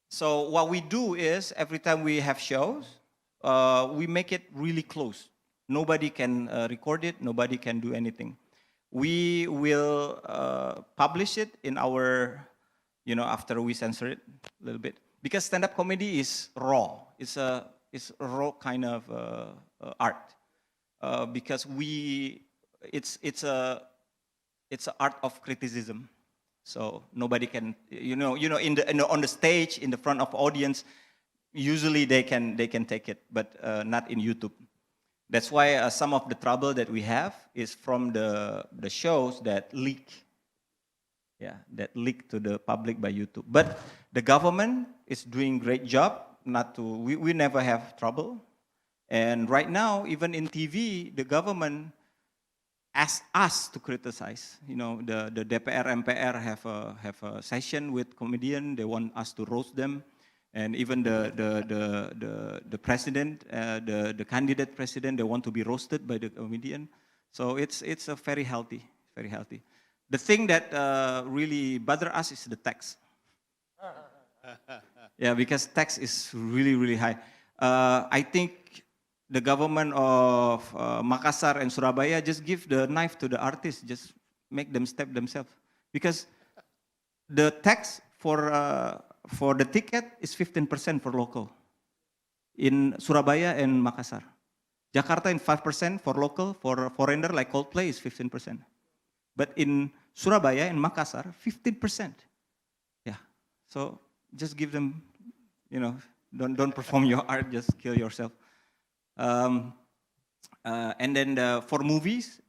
So what we do is, every time we have shows, we make it really close. Nobody can record it. Nobody can do anything. We will publish it in our, after we censor it a little bit. Because stand-up comedy is raw. It's a raw kind of art. Because it's an art of criticism. So nobody can, on the stage, in the front of audience, usually they can take it, but not in YouTube. That's why some of the trouble that we have is from the shows that leak. Yeah, that leak to the public by YouTube. But the government is doing great job. We never have trouble. And right now, even in TV, the government asks us to criticize. The DPR, MPR have a session with comedian. They want us to roast them. And even the president, the candidate president, they want to be roasted by the comedian. So it's a very healthy, very healthy. The thing that really bothers us is the tax. Yeah, because tax is really, really high. I think the government of Makassar and Surabaya just give the knife to the artists, just make them step themselves. Because the tax for the ticket is 15% for local in Surabaya and Makassar. Jakarta in 5% for local, for foreigner like Coldplay is 15%. But in Surabaya and Makassar, 15%. Yeah, so just give them, you know, don't perform your art, just kill yourself. And then for movies,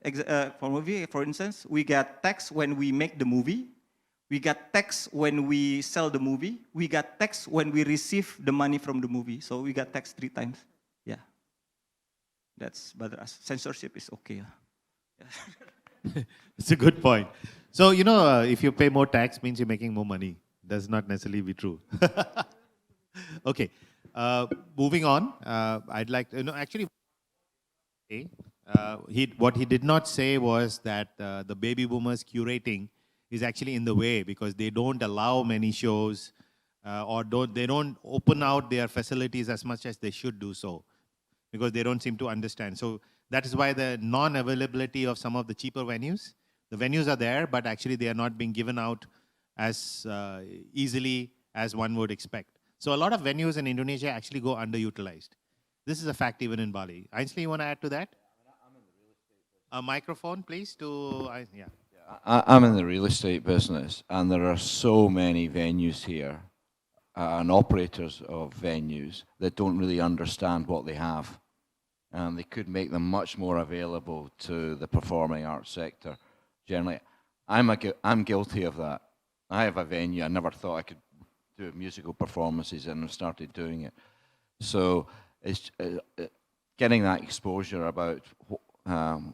for instance, we got tax when we make the movie. We got tax when we sell the movie. We got tax when we receive the money from the movie. So we got tax 3 times. Yeah. But censorship is okay. Yeah. It's a good point. So, you know, if you pay more tax, means you're making more money. Does not necessarily be true. Okay. Moving on, I'd like to, actually, what he did not say was that the baby boomers curating is actually in the way because they don't allow many shows or they don't open out their facilities as much as they should do so because they don't seem to understand. So that is why the non-availability of some of the cheaper venues, the venues are there, but actually they are not being given out as easily as one would expect. So a lot of venues in Indonesia actually go underutilized. This is a fact even in Bali. Ainsley, you want to add to that? A microphone, please, yeah. I'm in the real estate business, and there are so many venues here and operators of venues that don't really understand what they have. And they could make them much more available to the performing arts sector. Generally, I'm guilty of that. I have a venue. I never thought I could do musical performances, and I've started doing it. So it's getting that exposure about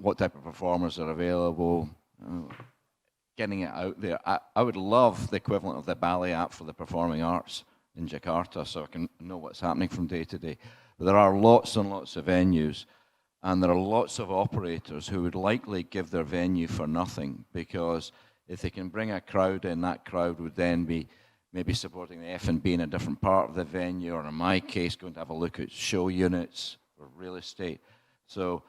what type of performers are available, getting it out there. I would love the equivalent of the Bali app for the performing arts in Jakarta, so I can know what's happening from day to day. But there are lots and lots of venues, and there are lots of operators who would likely give their venue for nothing, because if they can bring a crowd in, that crowd would then be maybe supporting the F&B in a different part of the venue, or in my case, going to have a look at show units or real estate. So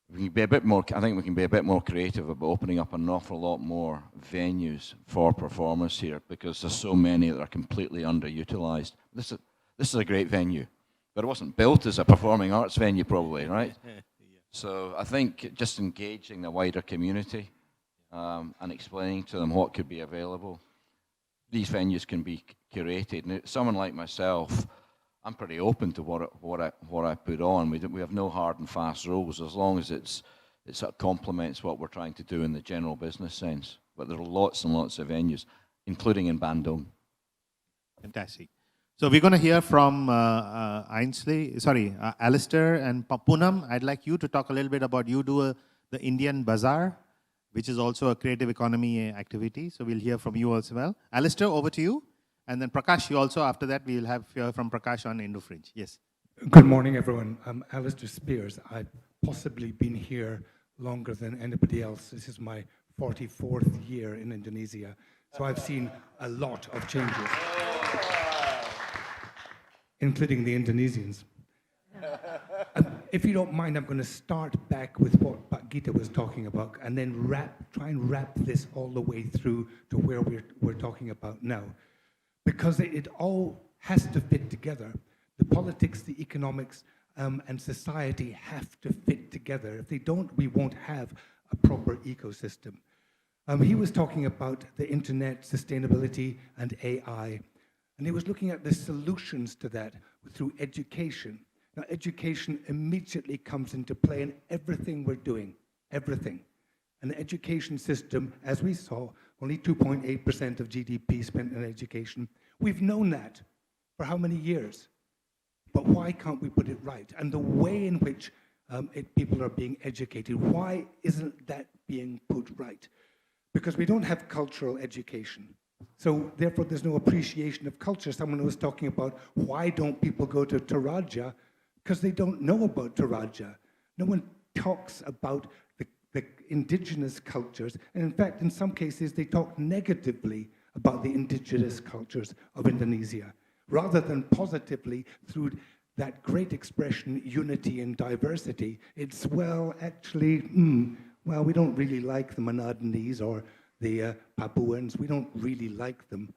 we can be a bit more, I think we can be a bit more creative about opening up an awful lot more venues for performers here, because there's so many that are completely underutilized. This is a great venue, but it wasn't built as a performing arts venue probably, right? Yeah. So I think just engaging the wider community and explaining to them what could be available. These venues can be curated. And someone like myself, I'm pretty open to what I put on. We have no hard and fast rules as long as it sort of complements what we're trying to do in the general business sense. But there are lots and lots of venues, including in Bandung. Fantastic. So we're going to hear from Alistair and Poonam. I'd like you to talk a little bit about you do the Indian Bazaar, which is also a creative economy activity. So we'll hear from you as well. Alistair, over to you. And then Prakash, you also, after that, we'll have hear from Prakash on Indo-Fringe. Yes. Good morning, everyone. I'm Alistair Spears. I've possibly been here longer than anybody else. This is my 44th year in Indonesia. So I've seen a lot of changes, including the Indonesians. If you don't mind, I'm going to start back with what Pak Gita was talking about, and then try and wrap this all the way through to where we're talking about now. Because it all has to fit together. The politics, the economics, and society have to fit together. If they don't, we won't have a proper ecosystem. He was talking about the internet, sustainability, and AI. And he was looking at the solutions to that through education. Now, education immediately comes into play in everything we're doing, everything. And the education system, as we saw, only 2.8% of GDP spent on education. We've known that for how many years? But why can't we put it right? And the way in which people are being educated, why isn't that being put right? Because we don't have cultural education. So therefore, there's no appreciation of culture. Someone was talking about why don't people go to Toraja? Because they don't know about Toraja. No one talks about the indigenous cultures. And in fact, in some cases, they talk negatively about the indigenous cultures of Indonesia, rather than positively through that great expression, unity in diversity, it's, well, actually, well, we don't really like the Manadonese or the Papuans. We don't really like them.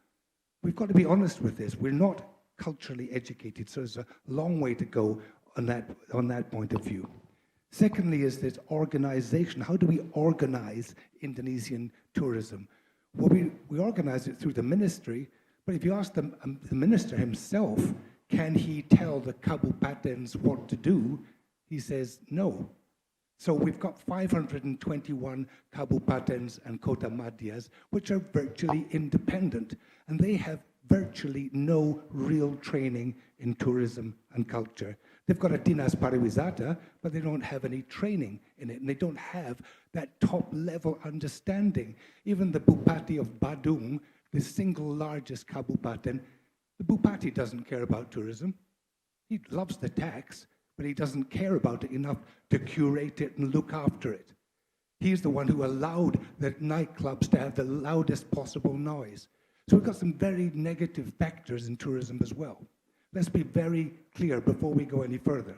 We've got to be honest with this. We're not culturally educated, so there's a long way to go on that point of view. Secondly is this organization. How do we organize Indonesian tourism? Well, we organize it through the ministry, but if you ask the minister himself, can he tell the kabupatens what to do? He says no. So we've got 521 kabupatens and kota madhyas, which are virtually independent, and they have virtually no real training in tourism and culture. They've got a Dinas Pariwisata, but they don't have any training in it, and they don't have that top-level understanding. Even the Bupati of Badung, the single largest kabupaten, the Bupati doesn't care about tourism. He loves the tax, but he doesn't care about it enough to curate it and look after it. He's the one who allowed the nightclubs to have the loudest possible noise. So we've got some very negative factors in tourism as well. Let's be very clear before we go any further.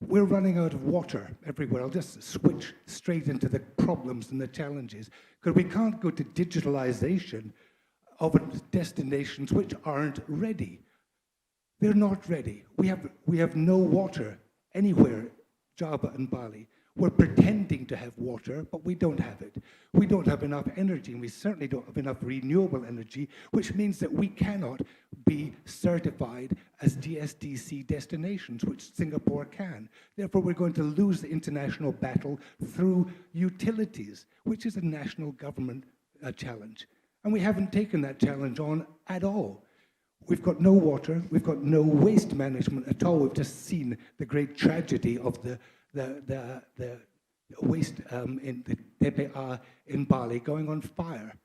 We're running out of water everywhere. I'll just switch straight into the problems and the challenges, because we can't go to digitalization of destinations which aren't ready. They're not ready. We have no water anywhere, Java and Bali. We're pretending to have water, but we don't have it. We don't have enough energy, and we certainly don't have enough renewable energy, which means that we cannot be certified as GSDC destinations, which Singapore can. Therefore, we're going to lose the international battle through utilities, which is a national government challenge. And we haven't taken that challenge on at all. We've got no water, we've got no waste management at all. We've just seen the great tragedy of the waste in the TPA in Bali going on fire.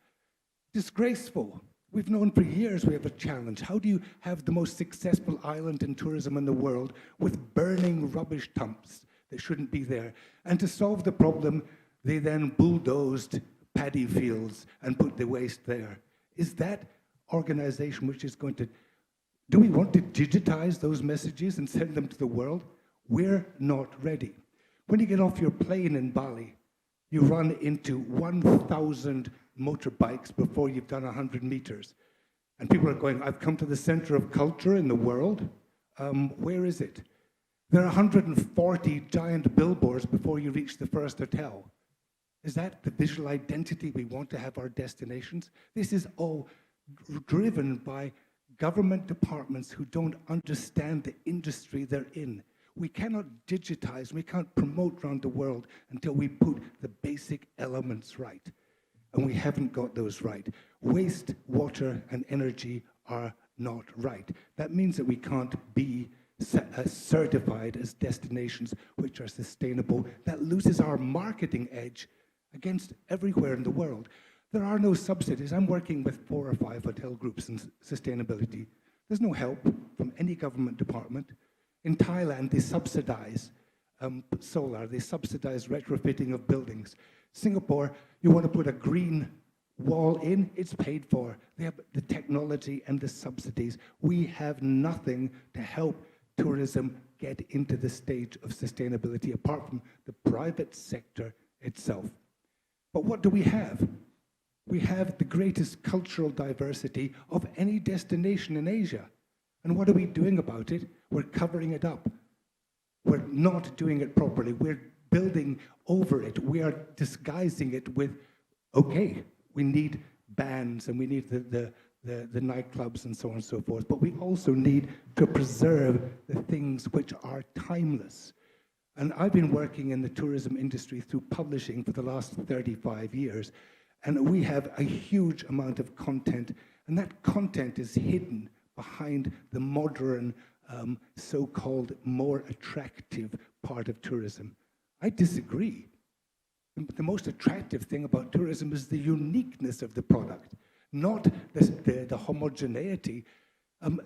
Disgraceful. We've known for years we have a challenge. How do you have the most successful island in tourism in the world with burning rubbish dumps that shouldn't be there? And to solve the problem, they then bulldozed paddy fields and put the waste there. Is that organization which is going to, do we want to digitize those messages and send them to the world? We're not ready. When you get off your plane in Bali, you run into 1,000 motorbikes before you've done 100 meters. And people are going, I've come to the center of culture in the world. Where is it? There are 140 giant billboards before you reach the first hotel. Is that the visual identity we want to have our destinations? This is all driven by government departments who don't understand the industry they're in. We cannot digitize, we can't promote around the world until we put the basic elements right. And we haven't got those right. Waste, water, and energy are not right. That means that we can't be certified as destinations which are sustainable. That loses our marketing edge against everywhere in the world. There are no subsidies. I'm working with 4 or 5 hotel groups in sustainability. There's no help from any government department. In Thailand, they subsidize solar. They subsidize retrofitting of buildings. Singapore, you want to put a green wall in, it's paid for. They have the technology and the subsidies. We have nothing to help tourism get into the stage of sustainability apart from the private sector itself. But what do we have? We have the greatest cultural diversity of any destination in Asia. And what are we doing about it? We're covering it up. We're not doing it properly. We're building over it. We are disguising it with, okay, we need bands and we need the nightclubs and so on and so forth, but we also need to preserve the things which are timeless. And I've been working in the tourism industry through publishing for the last 35 years, and we have a huge amount of content, and that content is hidden behind the modern, so-called more attractive part of tourism. I disagree. The most attractive thing about tourism is the uniqueness of the product, not the homogeneity.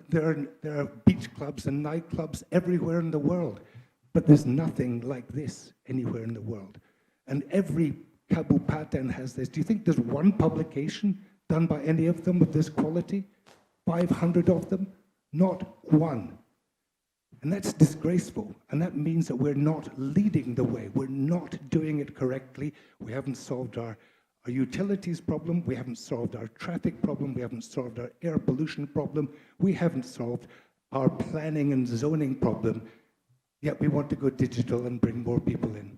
There are beach clubs and nightclubs everywhere in the world, but there's nothing like this anywhere in the world. And every kabupaten has this. Do you think there's one publication done by any of them of this quality? 500 of them? Not one. And that's disgraceful. And that means that we're not leading the way. We're not doing it correctly. We haven't solved our utilities problem. We haven't solved our traffic problem. We haven't solved our air pollution problem. We haven't solved our planning and zoning problem. Yet we want to go digital and bring more people in.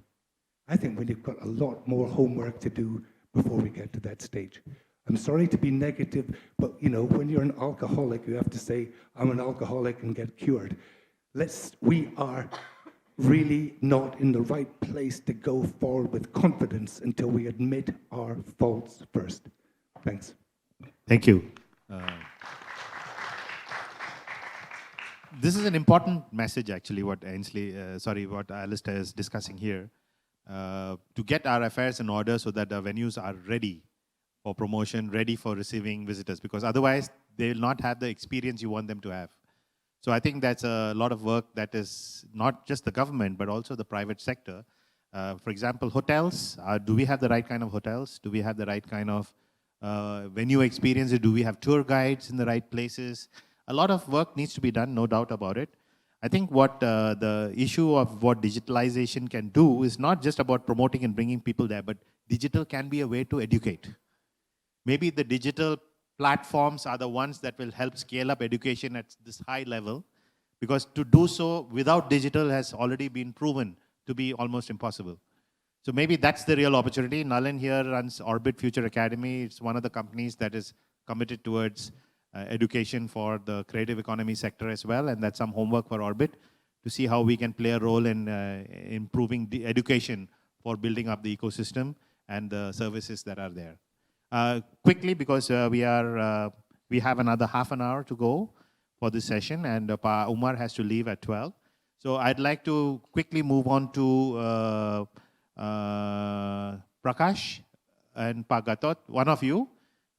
I think we've got a lot more homework to do before we get to that stage. I'm sorry to be negative, but when you're an alcoholic, you have to say, I'm an alcoholic and get cured. We are really not in the right place to go forward with confidence until we admit our faults first. Thanks. Thank you. This is an important message, actually, what Alistair is discussing here, to get our affairs in order so that the venues are ready for promotion, ready for receiving visitors, because otherwise they will not have the experience you want them to have. So I think that's a lot of work that is not just the government, but also the private sector. For example, hotels, do we have the right kind of hotels? Do we have the right kind of venue experience? Do we have tour guides in the right places? A lot of work needs to be done, no doubt about it. I think what the issue of what digitalization can do is not just about promoting and bringing people there, but digital can be a way to educate. Maybe the digital platforms are the ones that will help scale up education at this high level, because to do so without digital has already been proven to be almost impossible. So maybe that's the real opportunity. Nalin here runs Orbit Future Academy. It's one of the companies that is committed towards education for the creative economy sector as well, and that's some homework for Orbit to see how we can play a role in improving the education for building up the ecosystem and the services that are there. Quickly, because we have another half an hour to go for this session, and Pa Umar has to leave at 12. So I'd like to quickly move on to Prakash and Pa Gatot, one of you.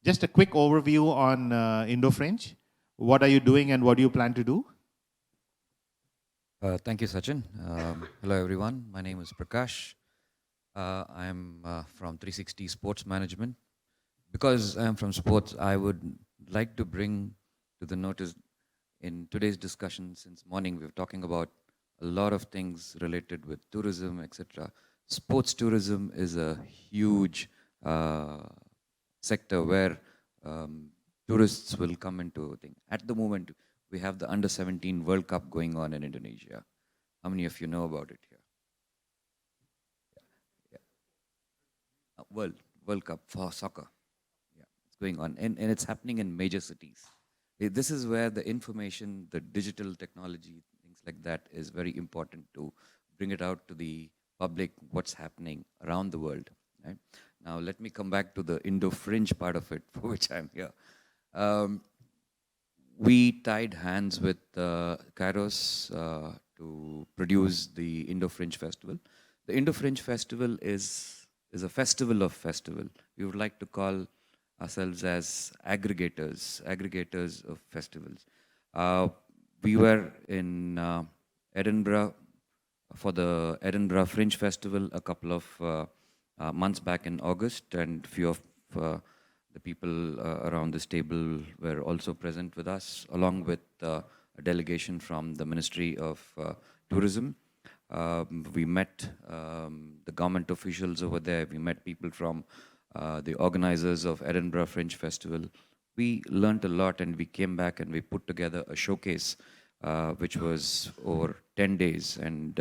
Just a quick overview on Indo-French. What are you doing and what do you plan to do? Thank you, Sachin. Hello, everyone. My name is Prakash. I'm from 360 Sports Management. Because I'm from sports, I would like to bring to the notice in today's discussion, since morning we're talking about a lot of things related with tourism, etc. Sports tourism is a huge sector where tourists will come into thing. At the moment, we have the Under-17 World Cup going on in Indonesia. How many of you know about it here? Yeah. World Cup for soccer. Yeah, it's going on, and it's happening in major cities. This is where the information, the digital technology, things like that is very important to bring it out to the public, what's happening around the world. Right? Now, let me come back to the Indo-French part of it, for which I'm here. We tied hands with Kairos to produce the Indo-French Festival. The Indo-French Festival is a festival of festival. We would like to call ourselves as aggregators of festivals. We were in Edinburgh for the Edinburgh Fringe Festival a couple of months back in August, and few of the people around this table were also present with us, along with a delegation from the Ministry of Tourism. We met the government officials over there. We met people from the organizers of Edinburgh Fringe Festival. We learned a lot, and we came back and we put together a showcase which was over 10 days. And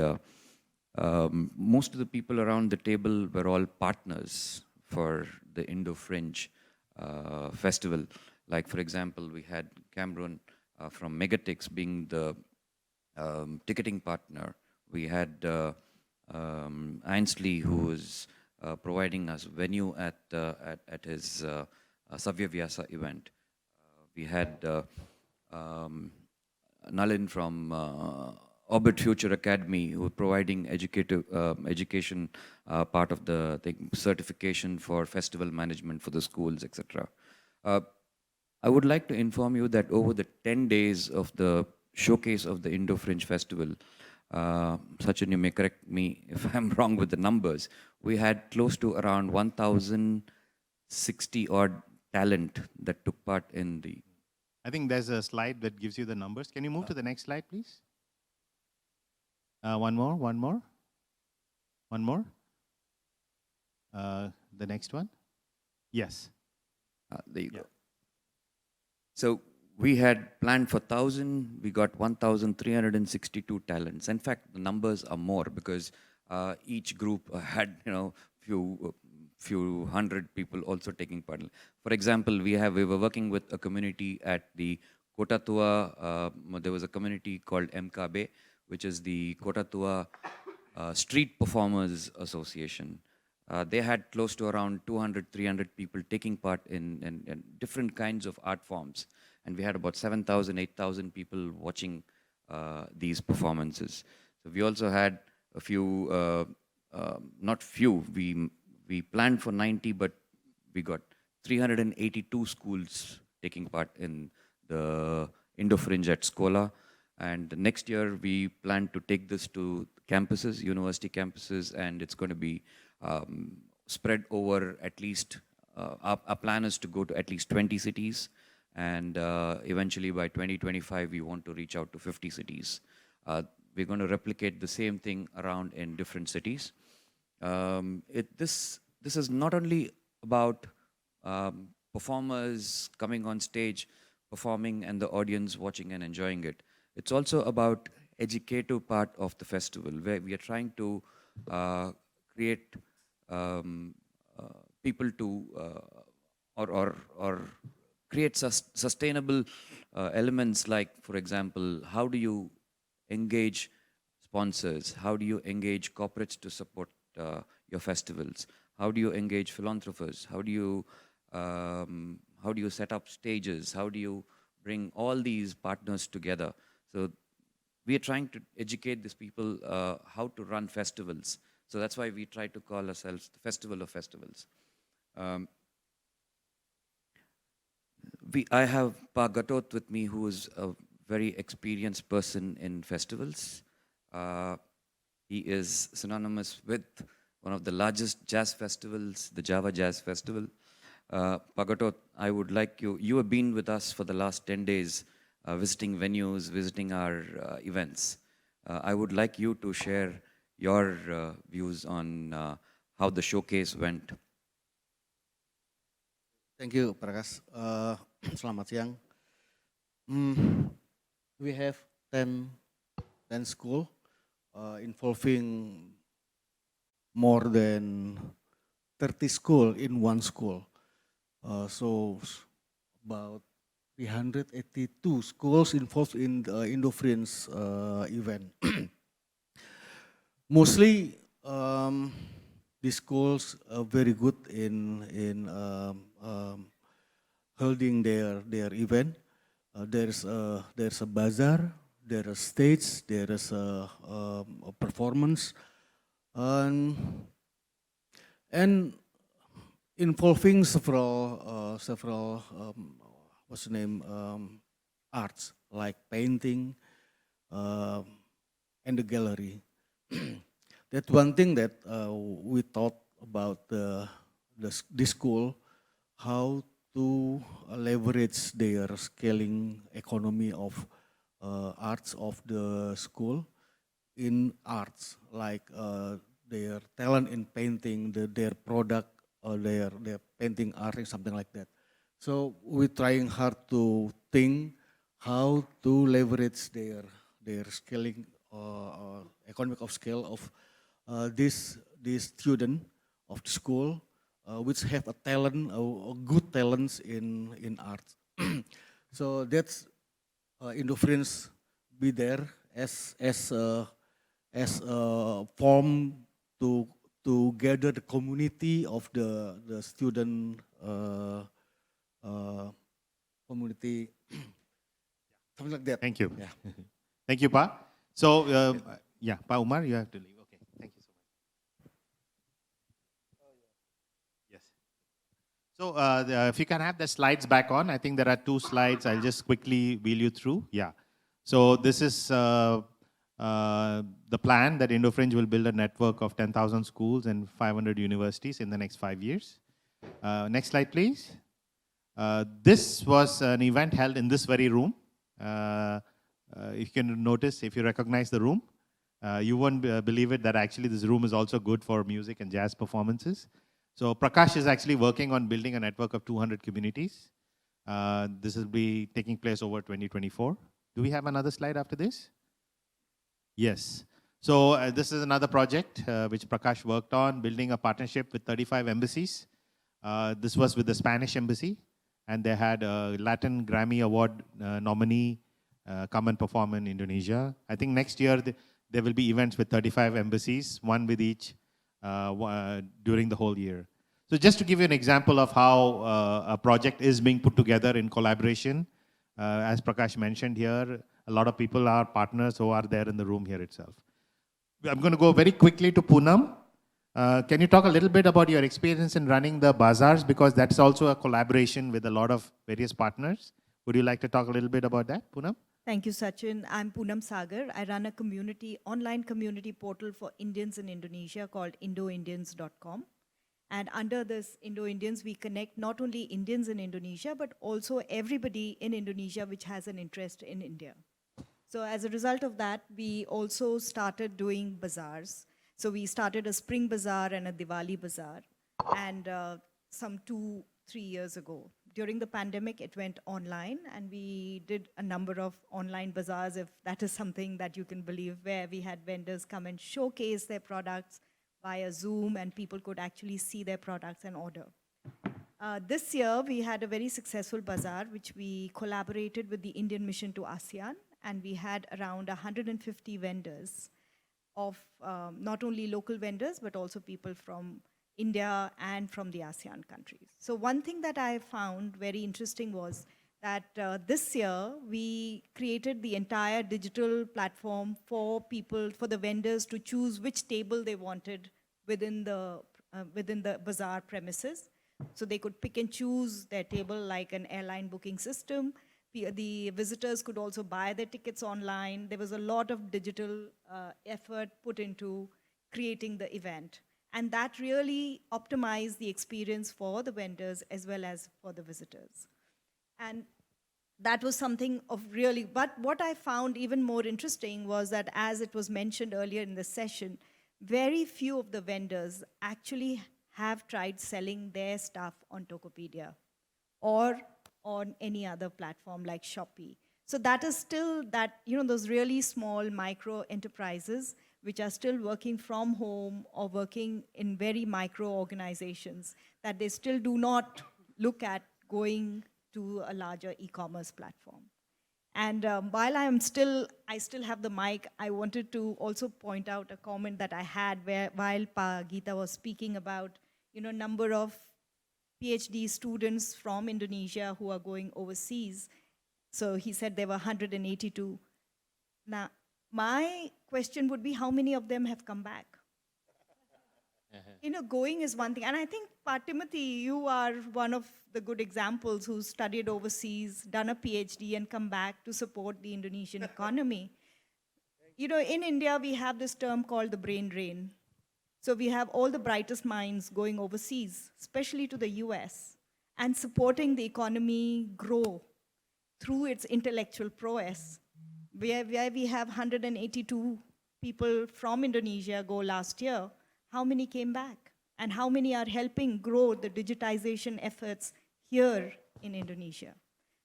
most of the people around the table were all partners for the Indo-Fringe Festival. Like, for example, we had Cameron from Megatix being the ticketing partner. We had Ainsley, who is providing us venue at his Savya event. We had Nalin from Orbit Future Academy, who are providing education part of the certification for festival management for the schools, etc. I would like to inform you that over the 10 days of the showcase of the Indo-Fringe Festival, Sachin, you may correct me if I'm wrong with the numbers, we had close to around 1,060 odd talent that took part in the... I think there's a slide that gives you the numbers. Can you move to the next slide, please? One more. The next one. Yes. There you go. So we had planned for 1,000. We got 1,362 talents. In fact, the numbers are more because each group had, few hundred people also taking part. For example, we were working with a community at the Kota Tua. There was a community called MKB, which is the Kota Tua Street Performers Association. They had close to around 200, 300 people taking part in different kinds of art forms. And we had about 7,000, 8,000 people watching these performances. So we also had a few, not few, we planned for 90, but we got 382 schools taking part in the Indo-Fringe at Scola. And next year, we plan to take this to campuses, university campuses, and it's going to be spread over at least, our plan is to go to at least 20 cities. And eventually by 2025, we want to reach out to 50 cities. We're going to replicate the same thing around in different cities. This is not only about performers coming on stage, performing, and the audience watching and enjoying it. It's also about educative part of the festival, where we are trying to create people to or create sustainable elements, like, for example, how do you engage sponsors? How do you engage corporates to support your festivals? How do you engage philanthropists? How do you set up stages? How do you bring all these partners together? So we are trying to educate these people how to run festivals. So that's why we try to call ourselves the Festival of Festivals. I have Pa Gatot with me, who is a very experienced person in festivals. He is synonymous with one of the largest jazz festivals, the Java Jazz Festival. Pa Gatot, I would like you have been with us for the last 10 days, visiting venues, visiting our events. I would like you to share your views on how the showcase went. Thank you, Prakas. Selamat siang. We have 10 schools involving more than 30 schools in one school. So about 382 schools involved in the Indo-Fringe event. Mostly, these schools are very good in holding their event. There's a bazaar, there is stage, there is a performance, and involving several what's the name, arts like painting and the gallery. That's one thing that we thought about this school, how to leverage their scaling economy of arts of the school in arts, like their talent in painting, their product, or their painting art, something like that. So we're trying hard to think how to leverage their scaling, economic of scale of this student of the school, which have a talent, a good talents in art. So that's Indo-Fringe be there as a form to gather the community of the student community, something like that. Thank you. Yeah. Thank you, Pa. So, yeah, Pa Umar, you have to leave. Okay, thank you so much. Yes. So, if you can have the slides back on, I think there are 2 slides. I'll just quickly wheel you through. Yeah. So, this is the plan that Indo-Fringe will build a network of 10,000 schools and 500 universities in the next 5 years. Next slide, please. This was an event held in this very room. If you can notice, if you recognize the room, You won't believe it that actually this room is also good for music and jazz performances. So Prakash is actually working on building a network of 200 communities. This will be taking place over 2024. Do we have another slide after this? Yes. So this is another project which Prakash worked on, building a partnership with 35 embassies. This was with the Spanish embassy, and they had a Latin Grammy Award nominee come and perform in Indonesia. I think next year there will be events with 35 embassies, one with each during the whole year. So just to give you an example of how a project is being put together in collaboration, as Prakash mentioned here, a lot of people are partners who are there in the room here itself. I'm going to go very quickly to Poonam. Can you talk a little bit about your experience in running the bazaars? Because that's also a collaboration with a lot of various partners. Would you like to talk a little bit about that, Poonam? Thank you, Sachin. I'm Poonam Sagar. I run a online community portal for Indians in Indonesia called indoindians.com. And under this Indo-Indians, we connect not only Indians in Indonesia, but also everybody in Indonesia which has an interest in India. So as a result of that, we also started doing bazaars. So we started a Spring Bazaar and a Diwali Bazaar, and some 2-3 years ago. During the pandemic, it went online, and we did a number of online bazaars, if that is something that you can believe, where we had vendors come and showcase their products via Zoom, and people could actually see their products and order. This year, we had a very successful bazaar, which we collaborated with the Indian Mission to ASEAN, and we had around 150 vendors of not only local vendors, but also people from India and from the ASEAN countries. So one thing that I found very interesting was that this year we created the entire digital platform for people, for the vendors to choose which table they wanted within the bazaar premises. So they could pick and choose their table like an airline booking system. The visitors could also buy their tickets online. There was a lot of digital effort put into creating the event. And that really optimized the experience for the vendors as well as for the visitors. And that was something of really, but what I found even more interesting was that, as it was mentioned earlier in the session, very few of the vendors actually have tried selling their stuff on Tokopedia or on any other platform like Shopee. So that is still that, those really small micro enterprises which are still working from home or working in very micro organizations, that they still do not look at going to a larger e-commerce platform. And while I still have the mic, I wanted to also point out a comment that I had while Pa Gita was speaking about, number of PhD students from Indonesia who are going overseas. So he said there were 182. Now, my question would be, how many of them have come back? Going is one thing. And I think, Pa Timothy, you are one of the good examples who studied overseas, done a PhD, and come back to support the Indonesian economy. In India, we have this term called the brain drain. So we have all the brightest minds going overseas, especially to the US, and supporting the economy grow through its intellectual prowess. Where we have 182 people from Indonesia go last year, how many came back? And how many are helping grow the digitization efforts here in Indonesia?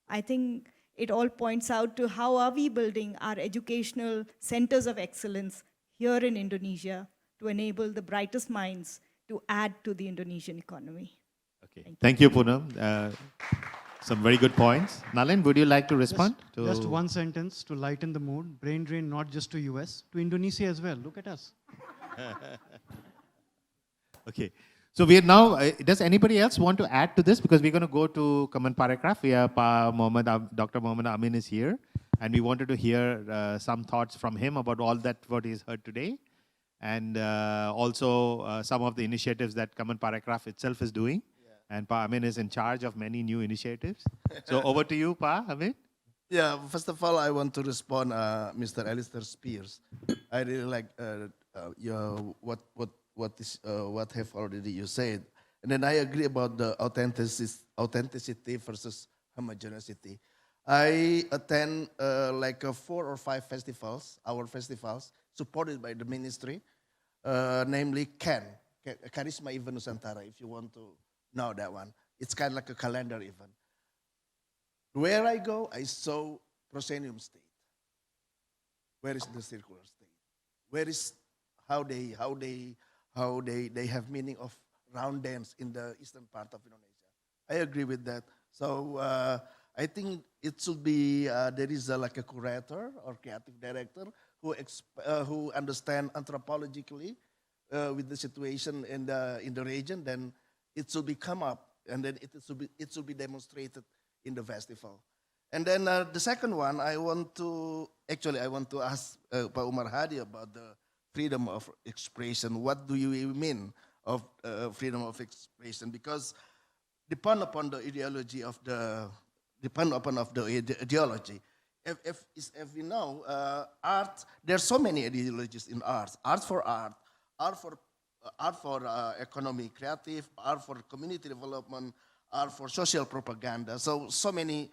I think it all points out to how are we building our educational centers of excellence here in Indonesia to enable the brightest minds to add to the Indonesian economy. Okay, thank you, Poonam. Some very good points. Nalin, would you like to respond? Just one sentence to lighten the mood. Brain drain not just to US, to Indonesia as well. Look at us. Okay. So we are now, does anybody else want to add to this? Because we're going to go to common paragraph. We have Dr. Mohammed Amin is here. And we wanted to hear some thoughts from him about all that what he's heard today. And also some of the initiatives that common paragraph itself is doing. And Pa Amin is in charge of many new initiatives. So over to you, Pa Amin. Yeah, first of all, I want to respond, Mr. Alistair Spears. I really like what have already you said, and then I agree about the authenticity versus homogeneity. I attend like 4 or 5 festivals, our festivals, supported by the ministry, namely Charisma Event Nusantara, if you want to know that one. It's kind of like a calendar event. Where I go, I saw proscenium state. Where is the circular state? Where is how they have meaning of round dance in the eastern part of Indonesia? I agree with that. So I think it should be there is like a curator or creative director who understand anthropologically with the situation in the region. Then it should be come up, and then it should be demonstrated in the festival. And then the second one, I want to ask Pak Umar Hadi about the freedom of expression. What do you mean of freedom of expression? Because depend upon the ideology of the ideology. If we know art, there's so many ideologies in art. Art for economy, creative, art for community development, art for social propaganda. So many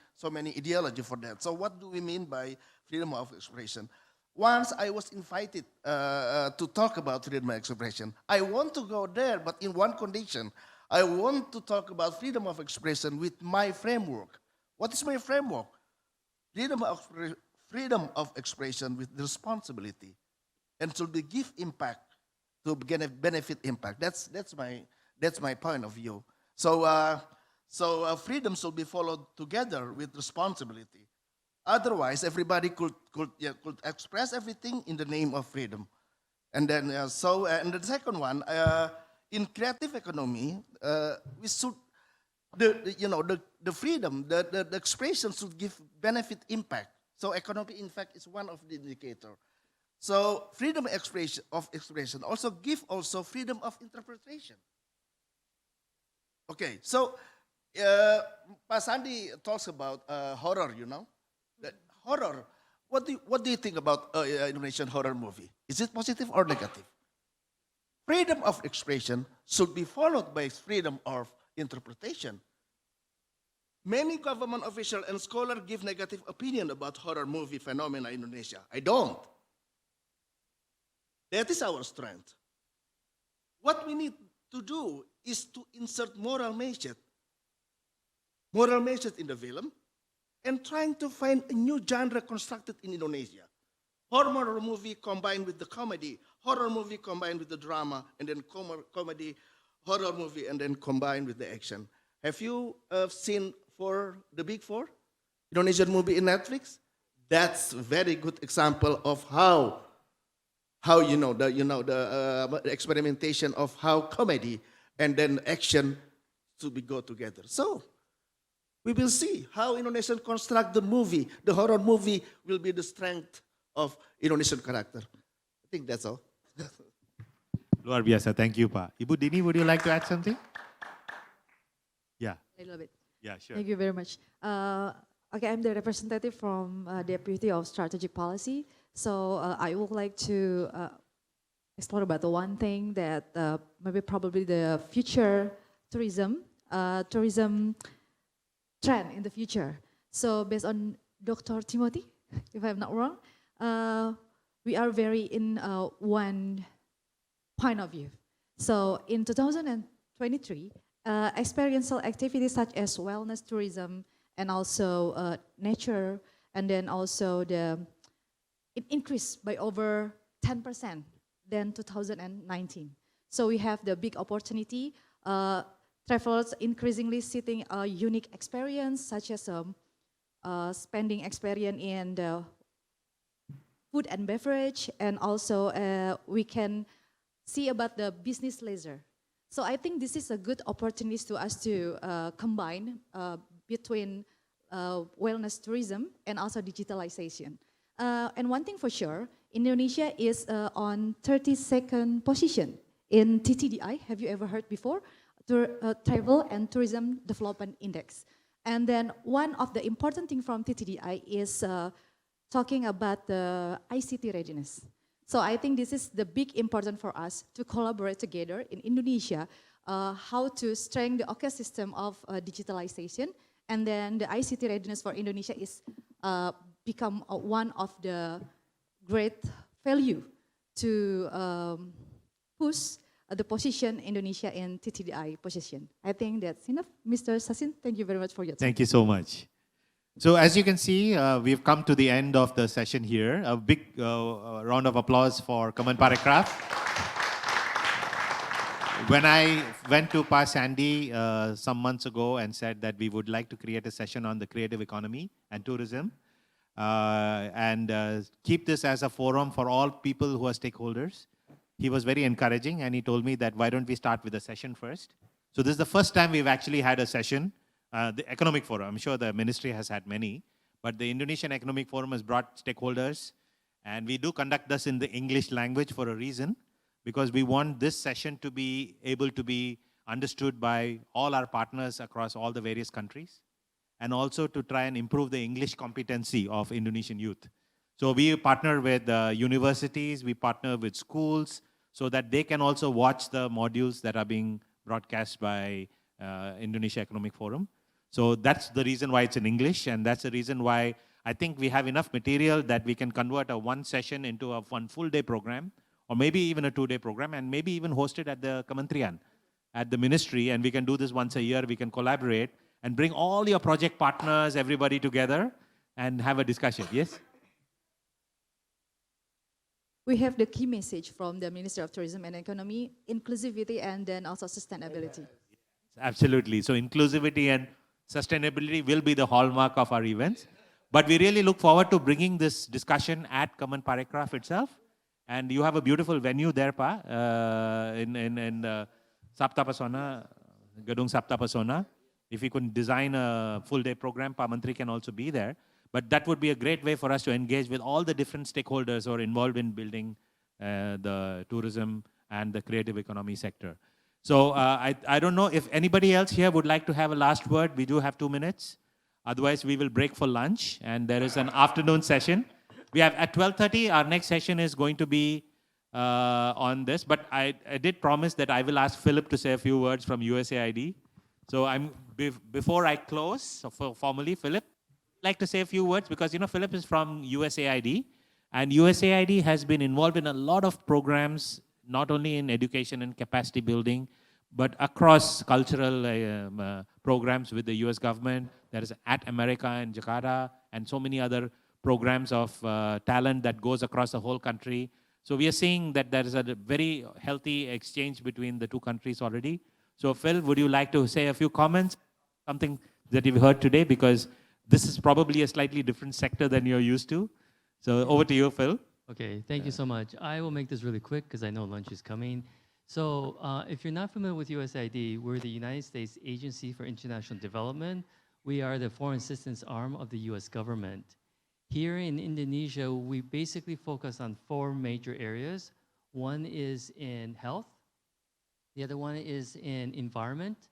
ideology for that. So what do we mean by freedom of expression? Once I was invited to talk about freedom of expression. I want to go there, but in one condition. I want to talk about freedom of expression with my framework. What is my framework? Freedom of expression with responsibility, and to be give impact, to benefit impact. That's my point of view. So freedom should be followed together with responsibility. Otherwise, everybody could express everything in the name of freedom. And then and the second one, in creative economy, we should the freedom, the expression should give benefit impact. So economic impact is one of the indicator. So freedom of expression also give also freedom of interpretation. Okay, so Pak Sandi talks about horror, The horror. What do you think about Indonesian horror movie? Is it positive or negative? Freedom of expression should be followed by freedom of interpretation. Many government officials and scholars give negative opinion about horror movie phenomena in Indonesia. I don't. That is our strength. What we need to do is to insert moral message in the film, and trying to find a new genre constructed in Indonesia. Horror movie combined with the comedy, horror movie combined with the drama, and then comedy, horror movie, and then combined with the action. Have you seen the Big Four, Indonesian movie in Netflix? That's a very good example of how the experimentation of how comedy and then action should be go together. So we will see how Indonesian construct the movie. The horror movie will be the strength of Indonesian character. I think that's all. Luar biasa. Thank you, Pak. Ibu Dini, would you like to add something? Yeah. A little bit. Yeah, sure. Thank you very much. Okay, I'm the representative from Deputy of Strategic Policy. So I would like to explore about the one thing that maybe probably the future tourism trend in the future. So based on Dr. Timothy, if I'm not wrong, we are very in one point of view. So in 2023, experiential activities such as wellness tourism and also nature, and then also it increased by over 10% than 2019. So we have the big opportunity. Travelers increasingly seeking a unique experience, such as spending experience in the food and beverage, and also we can see about the business leisure. So I think this is a good opportunity to us to combine between wellness tourism and also digitalization. And one thing for sure, Indonesia is on 32nd position in TTDI. Have you ever heard before? Travel and Tourism Development Index. And then one of the important things from TTDI is talking about the ICT readiness. So I think this is the big important for us to collaborate together in Indonesia, how to strengthen the ecosystem of digitalization, and then the ICT readiness for Indonesia is become one of the great value to push the position Indonesia in TTDI position. I think that's enough. Mr. Sachin, thank you very much for your time. Thank you so much. So as you can see, we've come to the end of the session here. A big round of applause for Kaman Parekraf. When I went to Pa Sandy some months ago and said that we would like to create a session on the creative economy and tourism, and keep this as a forum for all people who are stakeholders, he was very encouraging, and he told me that why don't we start with a session first. So this is the first time we've actually had a session, the Economic Forum. I'm sure the ministry has had many, but the Indonesian Economic Forum has brought stakeholders, and we do conduct this in the English language for a reason, because we want this session to be able to be understood by all our partners across all the various countries, and also to try and improve the English competency of Indonesian youth. So we partner with universities, we partner with schools, so that they can also watch the modules that are being broadcast by Indonesia Economic Forum. So that's the reason why it's in English, and that's the reason why I think we have enough material that we can convert a one session into a one full day program, or maybe even a 2-day program, and maybe even host it at the Kementerian, at the ministry, and we can do this once a year. We can collaborate and bring all your project partners, everybody together, and have a discussion. Yes? We have the key message from the Minister of Tourism and Economy, inclusivity and then also sustainability. Absolutely. So inclusivity and sustainability will be the hallmark of our events. But we really look forward to bringing this discussion at Kaman Parekraf itself. And you have a beautiful venue there, Pa, in Sapta Pesona, Gedung Sapta Pesona. If we could design a full-day program, Pa Menteri can also be there. But that would be a great way for us to engage with all the different stakeholders who are involved in building the tourism and the creative economy sector. So I don't know if anybody else here would like to have a last word. We do have 2 minutes. Otherwise, we will break for lunch, and there is an afternoon session. We have at 12:30, our next session is going to be on this, but I did promise that I will ask Philip to say a few words from USAID. So before I close, so formally, Philip, I'd like to say a few words because, you know, Philip is from USAID, and USAID has been involved in a lot of programs, not only in education and capacity building, but across cultural programs with the US government. There is At America in Jakarta, and so many other programs of talent that goes across the whole country. So we are seeing that there is a very healthy exchange between the two countries already. So Phil, would you like to say a few comments, something that you've heard today? Because this is probably a slightly different sector than you're used to. So over to you, Phil. Okay, thank you so much. I will make this really quick because I know lunch is coming. So if you're not familiar with USAID, we're the United States Agency for International Development. We are the foreign assistance arm of the US government. Here in Indonesia, we basically focus on 4 major areas. One is in health. The other one is in environment.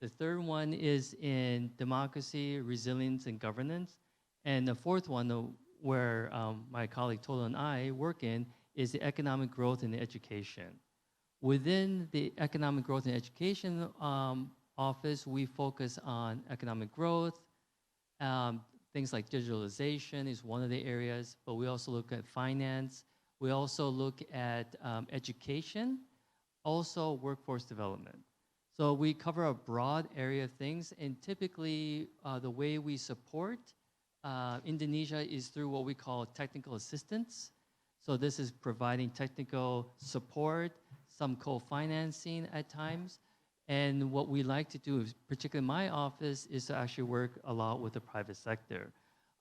The third one is in democracy, resilience, and governance. And the fourth one, where my colleague Tolo and I work in, is the economic growth and education. Within the economic growth and education office, we focus on economic growth. Things like digitalization is one of the areas, but we also look at finance. We also look at education, also workforce development. So we cover a broad area of things, and typically the way we support Indonesia is through what we call technical assistance. So this is providing technical support, some co-financing at times. And what we like to do, particularly my office, is to actually work a lot with the private sector.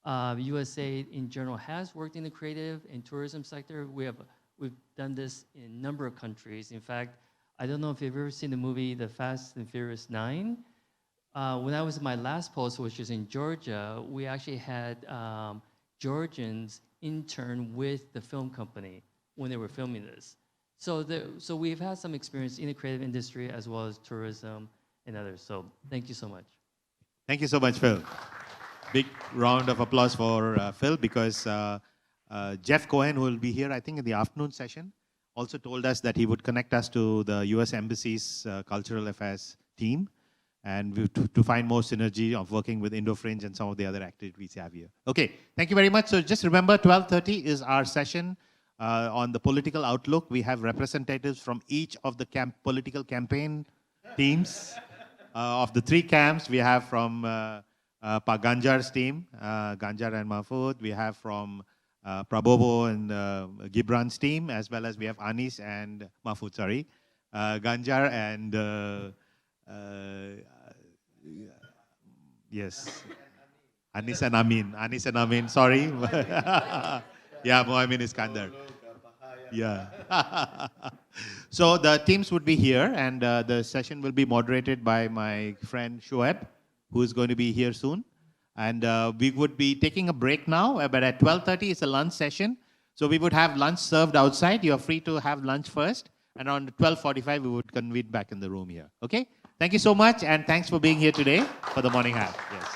USAID in general has worked in the creative and tourism sector. We've done this in a number of countries. In fact, I don't know if you've ever seen the movie The Fast and Furious 9. When I was in my last post, which is in Georgia, we actually had Georgians intern with the film company when they were filming this. So we've had some experience in the creative industry as well as tourism and others. So thank you so much. Thank you so much, Phil. Big round of applause for Phil, because Jeff Cohen, who will be here, I think, in the afternoon session, also told us that he would connect us to the US Embassy's Cultural Affairs team, and to find more synergy of working with Indo-Fringe and some of the other activities we have here. Okay, thank you very much. So just remember, 12:30 is our session on the political outlook. We have representatives from each of the political campaign teams. Of the three camps, we have from Pak Ganjar's team, Ganjar and Mahfud. We have from Prabowo and Gibran's team, as well as we have Anis and Mahfud, sorry. Ganjar and, yes, Anis and Amin. Anis and Amin, sorry. Yeah, Mohamed Iskandar. Yeah. So the teams would be here, and the session will be moderated by my friend Shoaib, who is going to be here soon. And we would be taking a break now, but at 12:30 it's a lunch session. So we would have lunch served outside. You're free to have lunch first. And around 12:45 we would convene back in the room here. Okay? Thank you so much, and thanks for being here today for the morning hat. Yes.